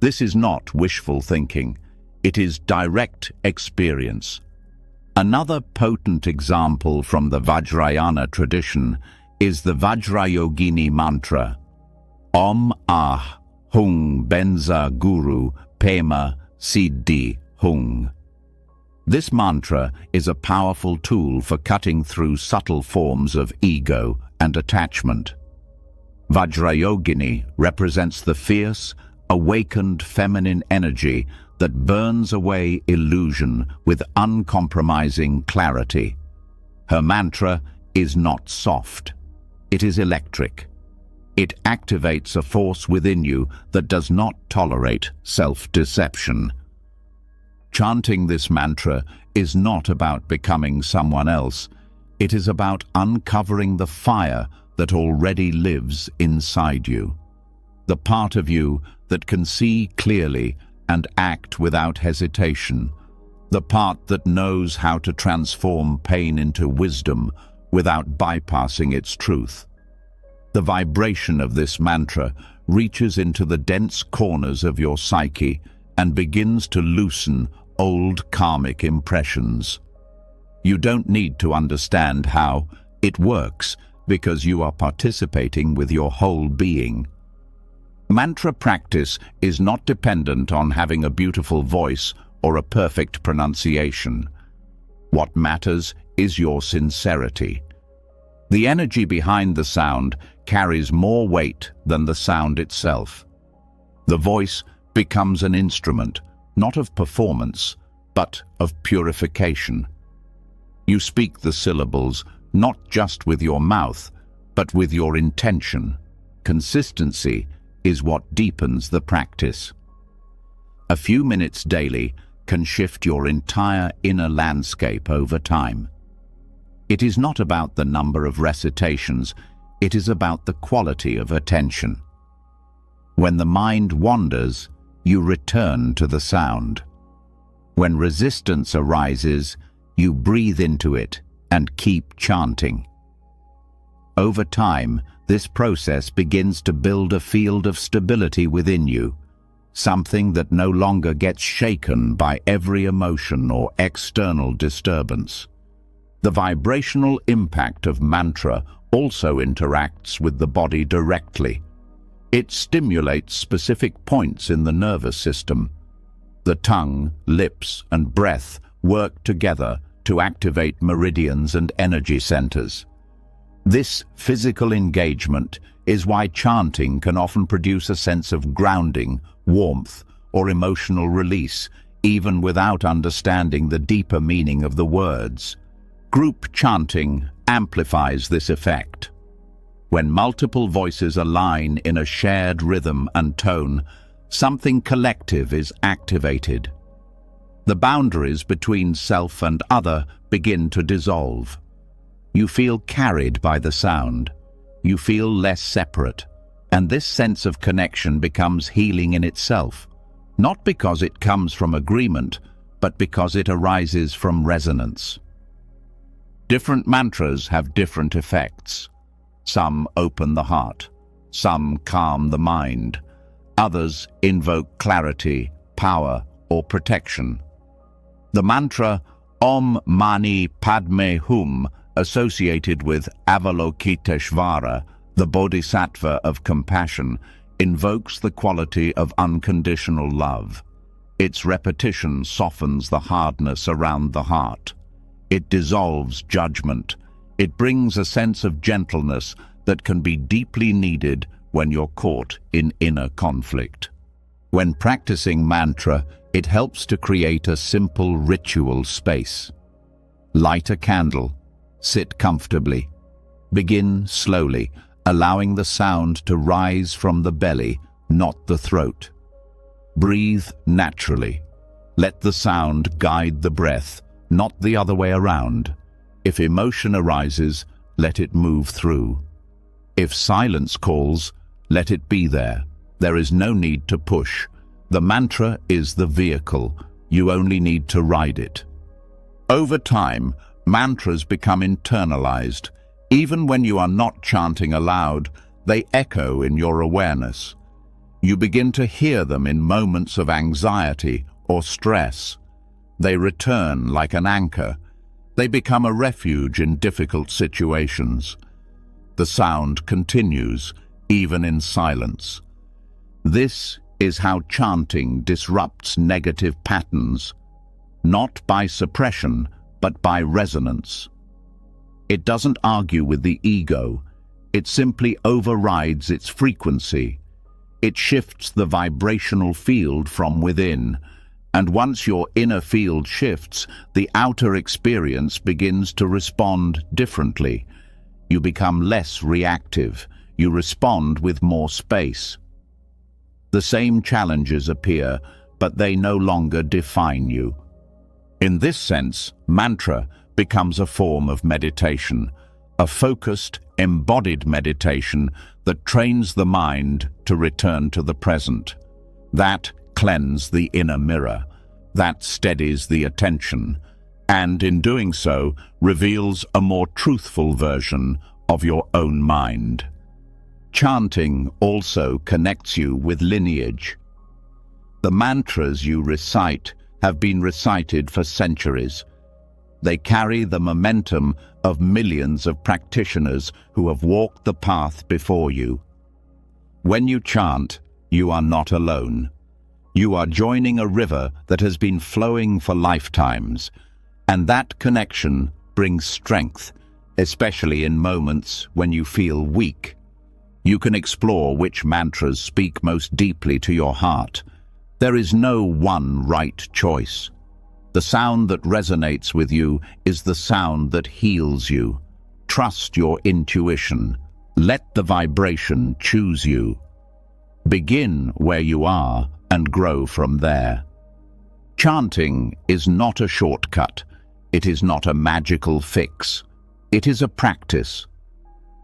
This is not wishful thinking, it is direct experience. Another potent example from the Vajrayana tradition is the Vajrayogini mantra, Om Ah Hung Benza Guru Pema Siddhi Hung. This mantra is a powerful tool for cutting through subtle forms of ego and attachment. Vajrayogini represents the fierce, awakened feminine energy that burns away illusion with uncompromising clarity. Her mantra is not soft, it is electric. It activates a force within you that does not tolerate self-deception. Chanting this mantra is not about becoming someone else. It is about uncovering the fire that already lives inside you. The part of you that can see clearly and act without hesitation. The part that knows how to transform pain into wisdom without bypassing its truth. The vibration of this mantra reaches into the dense corners of your psyche and begins to loosen old karmic impressions. You don't need to understand how it works because you are participating with your whole being. Mantra practice is not dependent on having a beautiful voice or a perfect pronunciation. What matters is your sincerity. The energy behind the sound carries more weight than the sound itself. The voice becomes an instrument, not of performance, but of purification. You speak the syllables not just with your mouth, but with your intention. Consistency is what deepens the practice. A few minutes daily can shift your entire inner landscape over time. It is not about the number of recitations, it is about the quality of attention. When the mind wanders, you return to the sound. When resistance arises, you breathe into it and keep chanting. Over time, this process begins to build a field of stability within you, something that no longer gets shaken by every emotion or external disturbance. The vibrational impact of mantra also interacts with the body directly. It stimulates specific points in the nervous system. The tongue, lips, and breath work together to activate meridians and energy centers. This physical engagement is why chanting can often produce a sense of grounding, warmth, or emotional release, even without understanding the deeper meaning of the words. Group chanting amplifies this effect. When multiple voices align in a shared rhythm and tone, something collective is activated. The boundaries between self and other begin to dissolve. You feel carried by the sound. You feel less separate. And this sense of connection becomes healing in itself, not because it comes from agreement, but because it arises from resonance. Different mantras have different effects. Some open the heart, some calm the mind, others invoke clarity, power, or protection. The mantra Om Mani Padme Hum, associated with Avalokiteshvara, the Bodhisattva of compassion, invokes the quality of unconditional love. Its repetition softens the hardness around the heart. It dissolves judgment. It brings a sense of gentleness that can be deeply needed when you're caught in inner conflict. When practicing mantra, it helps to create a simple ritual space. Light a candle. Sit comfortably. Begin slowly, allowing the sound to rise from the belly, not the throat. Breathe naturally. Let the sound guide the breath, not the other way around. If emotion arises, let it move through. If silence calls, let it be there. There is no need to push. The mantra is the vehicle. You only need to ride it. Over time, mantras become internalized. Even when you are not chanting aloud, they echo in your awareness. You begin to hear them in moments of anxiety or stress. They return like an anchor. They become a refuge in difficult situations. The sound continues, even in silence. This is how chanting disrupts negative patterns, not by suppression, but by resonance. It doesn't argue with the ego. It simply overrides its frequency. It shifts the vibrational field from within. And once your inner field shifts, the outer experience begins to respond differently. You become less reactive. you respond with more space. The same challenges appear, but they no longer define you. In this sense, mantra becomes a form of meditation, a focused, embodied meditation that trains the mind to return to the present. That cleanses the inner mirror, that steadies the attention, and in doing so, reveals a more truthful version of your own mind. Chanting also connects you with lineage. The mantras you recite have been recited for centuries. They carry the momentum of millions of practitioners who have walked the path before you. When you chant, you are not alone. You are joining a river that has been flowing for lifetimes, and that connection brings strength, especially in moments when you feel weak. You can explore which mantras speak most deeply to your heart. There is no one right choice. The sound that resonates with you is the sound that heals you. Trust your intuition. Let the vibration choose you. Begin where you are and grow from there. Chanting is not a shortcut. It is not a magical fix. It is a practice.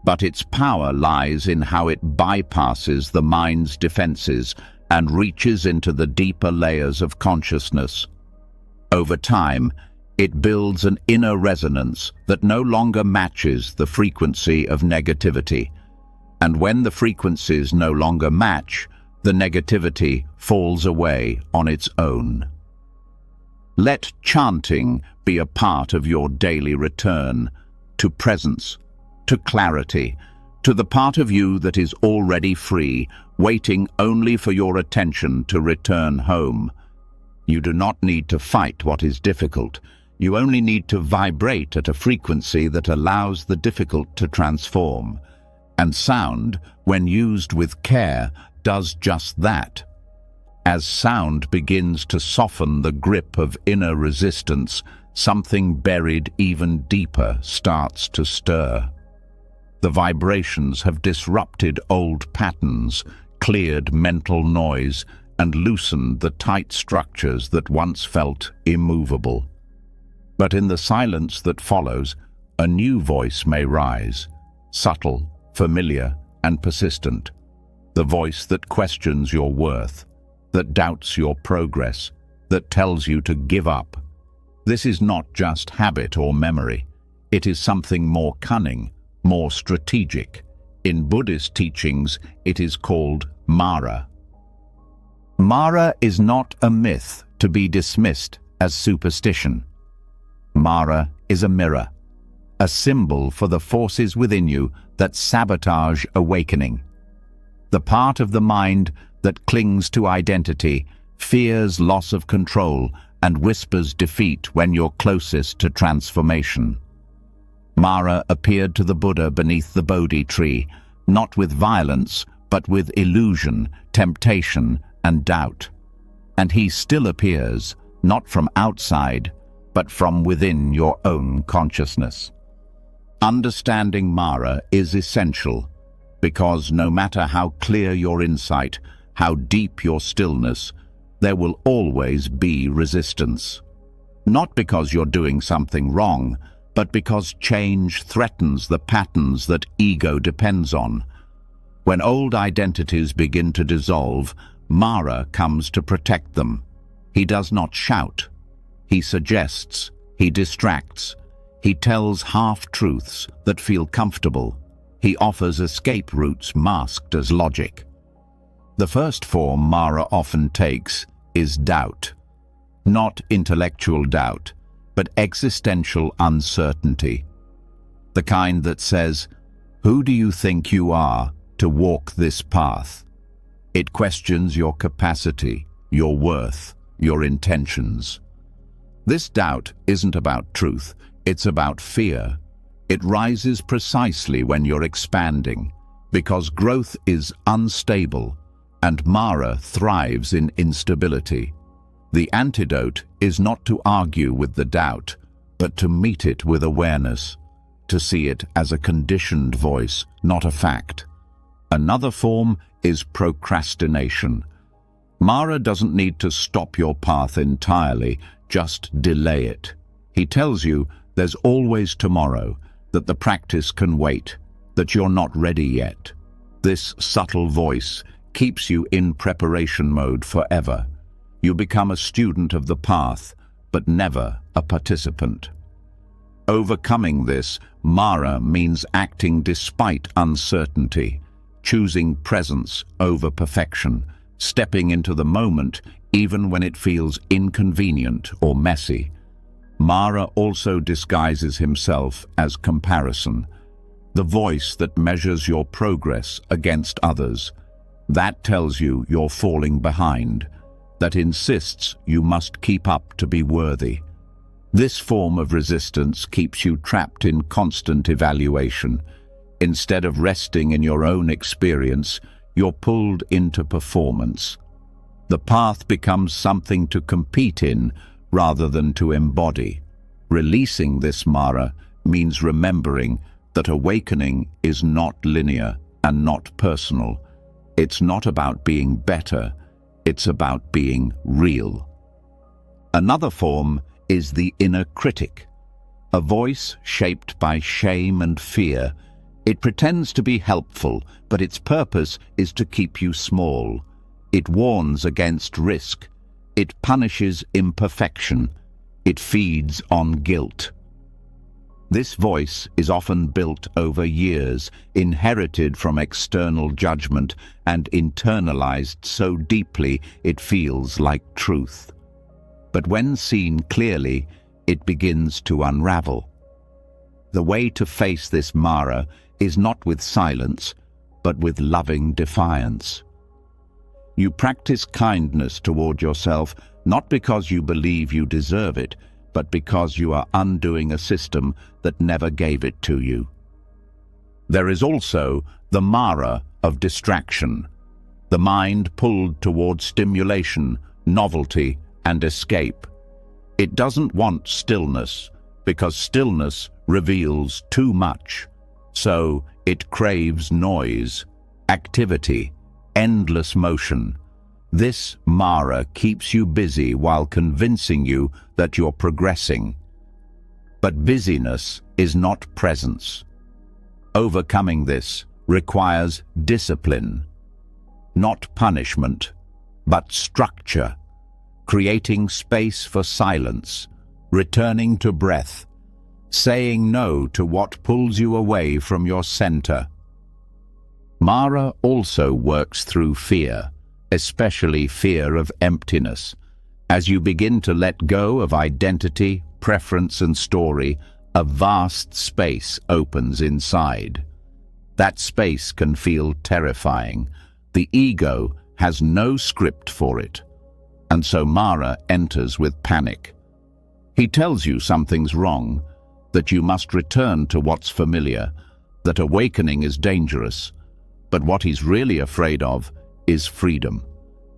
But its power lies in how it bypasses the mind's defenses and reaches into the deeper layers of consciousness. Over time, it builds an inner resonance that no longer matches the frequency of negativity. And when the frequencies no longer match, the negativity falls away on its own. Let chanting be a part of your daily return to presence, to clarity, to the part of you that is already free, waiting only for your attention to return home. You do not need to fight what is difficult. You only need to vibrate at a frequency that allows the difficult to transform. And sound, when used with care, does just that. As sound begins to soften the grip of inner resistance, something buried even deeper starts to stir. The vibrations have disrupted old patterns, cleared mental noise, and loosened the tight structures that once felt immovable. But in the silence that follows, a new voice may rise, subtle, familiar, and persistent. The voice that questions your worth, that doubts your progress, that tells you to give up. This is not just habit or memory. It is something more cunning, more strategic. In Buddhist teachings, it is called Mara. Mara is not a myth to be dismissed as superstition. Mara is a mirror, a symbol for the forces within you that sabotage awakening. The part of the mind that clings to identity, fears loss of control, and whispers defeat when you're closest to transformation. Mara appeared to the Buddha beneath the Bodhi tree, not with violence, but with illusion, temptation, and doubt. And he still appears, not from outside, but from within your own consciousness. Understanding Mara is essential, because no matter how clear your insight, how deep your stillness, there will always be resistance. Not because you're doing something wrong, but because change threatens the patterns that ego depends on. When old identities begin to dissolve, Mara comes to protect them. He does not shout. He suggests. He distracts. He tells half-truths that feel comfortable. He offers escape routes masked as logic. The first form Mara often takes is doubt. Not intellectual doubt, but existential uncertainty. The kind that says, "Who do you think you are to walk this path?" It questions your capacity, your worth, your intentions. This doubt isn't about truth, it's about fear. It rises precisely when you're expanding, because growth is unstable, and Mara thrives in instability. The antidote is not to argue with the doubt, but to meet it with awareness, to see it as a conditioned voice, not a fact. Another form is procrastination. Mara doesn't need to stop your path entirely, just delay it. He tells you there's always tomorrow, that the practice can wait, that you're not ready yet. This subtle voice keeps you in preparation mode forever. You become a student of the path, but never a participant. Overcoming this, Mara means acting despite uncertainty, choosing presence over perfection, stepping into the moment even when it feels inconvenient or messy. Mara also disguises himself as comparison, the voice that measures your progress against others. That tells you you're falling behind, that insists you must keep up to be worthy. This form of resistance keeps you trapped in constant evaluation. Instead of resting in your own experience, you're pulled into performance. The path becomes something to compete in rather than to embody. Releasing this Mara means remembering that awakening is not linear and not personal. It's not about being better, it's about being real. Another form is the inner critic, a voice shaped by shame and fear. It pretends to be helpful, but its purpose is to keep you small. It warns against risk. It punishes imperfection. It feeds on guilt. This voice is often built over years, inherited from external judgment and internalized so deeply it feels like truth. But when seen clearly, it begins to unravel. The way to face this Mara is not with silence, but with loving defiance. You practice kindness toward yourself, not because you believe you deserve it, but because you are undoing a system that never gave it to you. There is also the Mara of distraction, the mind pulled toward stimulation, novelty, and escape. It doesn't want stillness, because stillness reveals too much. So it craves noise, activity, endless motion. This Mara keeps you busy while convincing you that you're progressing. But busyness is not presence. Overcoming this requires discipline, not punishment, but structure, creating space for silence, returning to breath, saying no to what pulls you away from your center. Mara also works through fear, especially fear of emptiness. As you begin to let go of identity, preference, and story, a vast space opens inside. That space can feel terrifying. The ego has no script for it, and so Mara enters with panic. He tells you something's wrong, that you must return to what's familiar, that awakening is dangerous. But what he's really afraid of is freedom.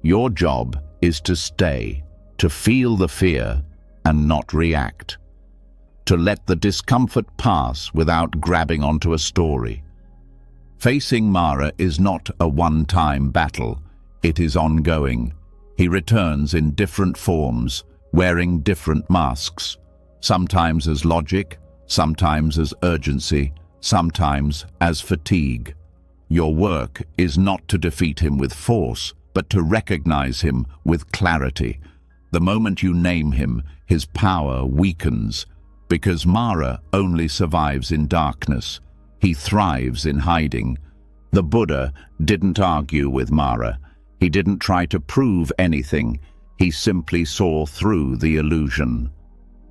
Your job is to stay, to feel the fear and not react, to let the discomfort pass without grabbing onto a story. Facing Mara is not a one-time battle, it is ongoing. He returns in different forms, wearing different masks, sometimes as logic, sometimes as urgency, sometimes as fatigue. Your work is not to defeat him with force, but to recognize him with clarity. The moment you name him, his power weakens, because Mara only survives in darkness. He thrives in hiding. The Buddha didn't argue with Mara. He didn't try to prove anything. He simply saw through the illusion.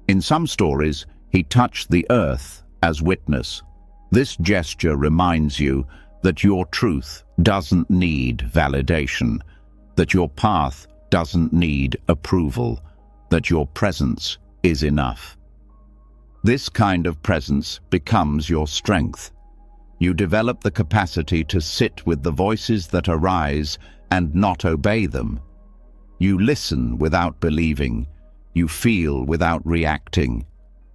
In some stories, he touched the earth as witness. This gesture reminds you that your truth doesn't need validation, that your path doesn't need approval, that your presence is enough. This kind of presence becomes your strength. You develop the capacity to sit with the voices that arise and not obey them. You listen without believing. You feel without reacting.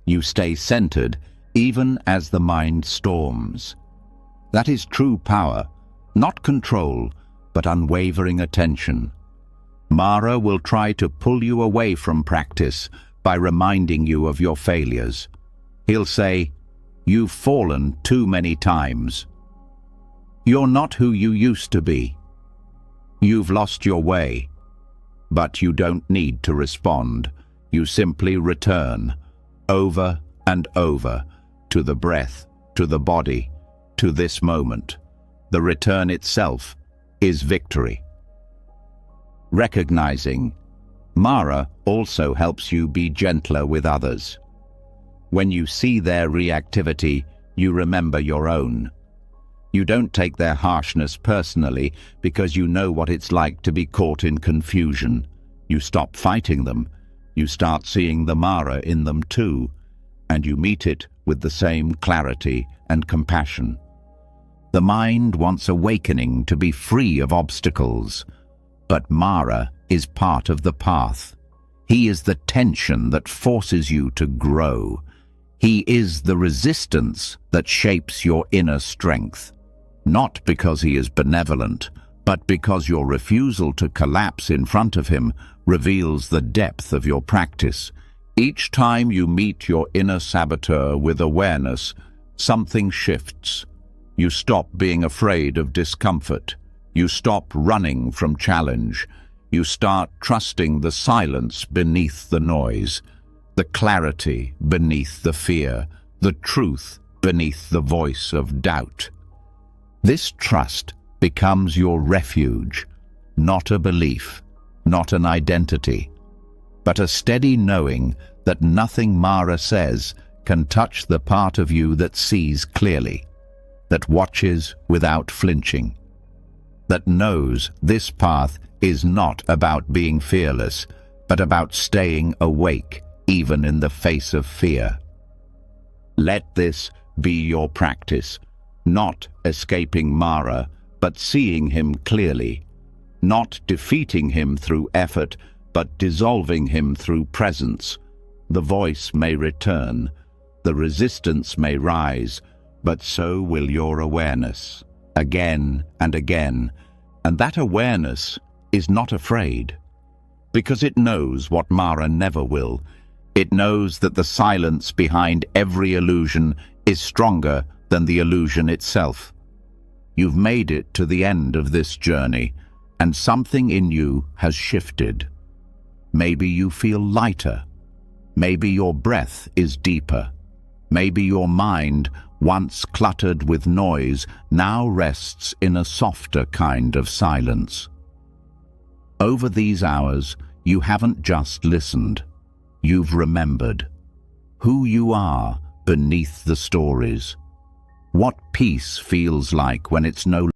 You stay centered even as the mind storms. That is true power, Not control, but unwavering attention. Mara will try to pull you away from practice by reminding you of your failures. He'll say, "You've fallen too many times. You're not who you used to be. You've lost your way." But you don't need to respond. You simply return, over and over, to the breath, to the body, to this moment. The return itself is victory. Recognizing Mara also helps you be gentler with others. When you see their reactivity, you remember your own. You don't take their harshness personally because you know what it's like to be caught in confusion. You stop fighting them. You start seeing the Mara in them too, and you meet it with the same clarity and compassion. The mind wants awakening to be free of obstacles, but Mara is part of the path. He is the tension that forces you to grow. He is the resistance that shapes your inner strength. Not because he is benevolent, but because your refusal to collapse in front of him reveals the depth of your practice. Each time you meet your inner saboteur with awareness, something shifts. You stop being afraid of discomfort. You stop running from challenge. You start trusting the silence beneath the noise, the clarity beneath the fear, the truth beneath the voice of doubt. This trust becomes your refuge, not a belief, not an identity, but a steady knowing that nothing Mara says can touch the part of you that sees clearly, that watches without flinching, that knows this path is not about being fearless, but about staying awake even in the face of fear. Let this be your practice, not escaping Mara, but seeing him clearly, not defeating him through effort, but dissolving him through presence. The voice may return, the resistance may rise, but so will your awareness, again and again. And that awareness is not afraid, because it knows what Mara never will. It knows that the silence behind every illusion is stronger than the illusion itself. You've made it to the end of this journey, and something in you has shifted. Maybe you feel lighter. Maybe your breath is deeper. Maybe your mind, once cluttered with noise, now rests in a softer kind of silence. Over these hours, you haven't just listened. You've remembered who you are beneath the stories. What peace feels like when it's no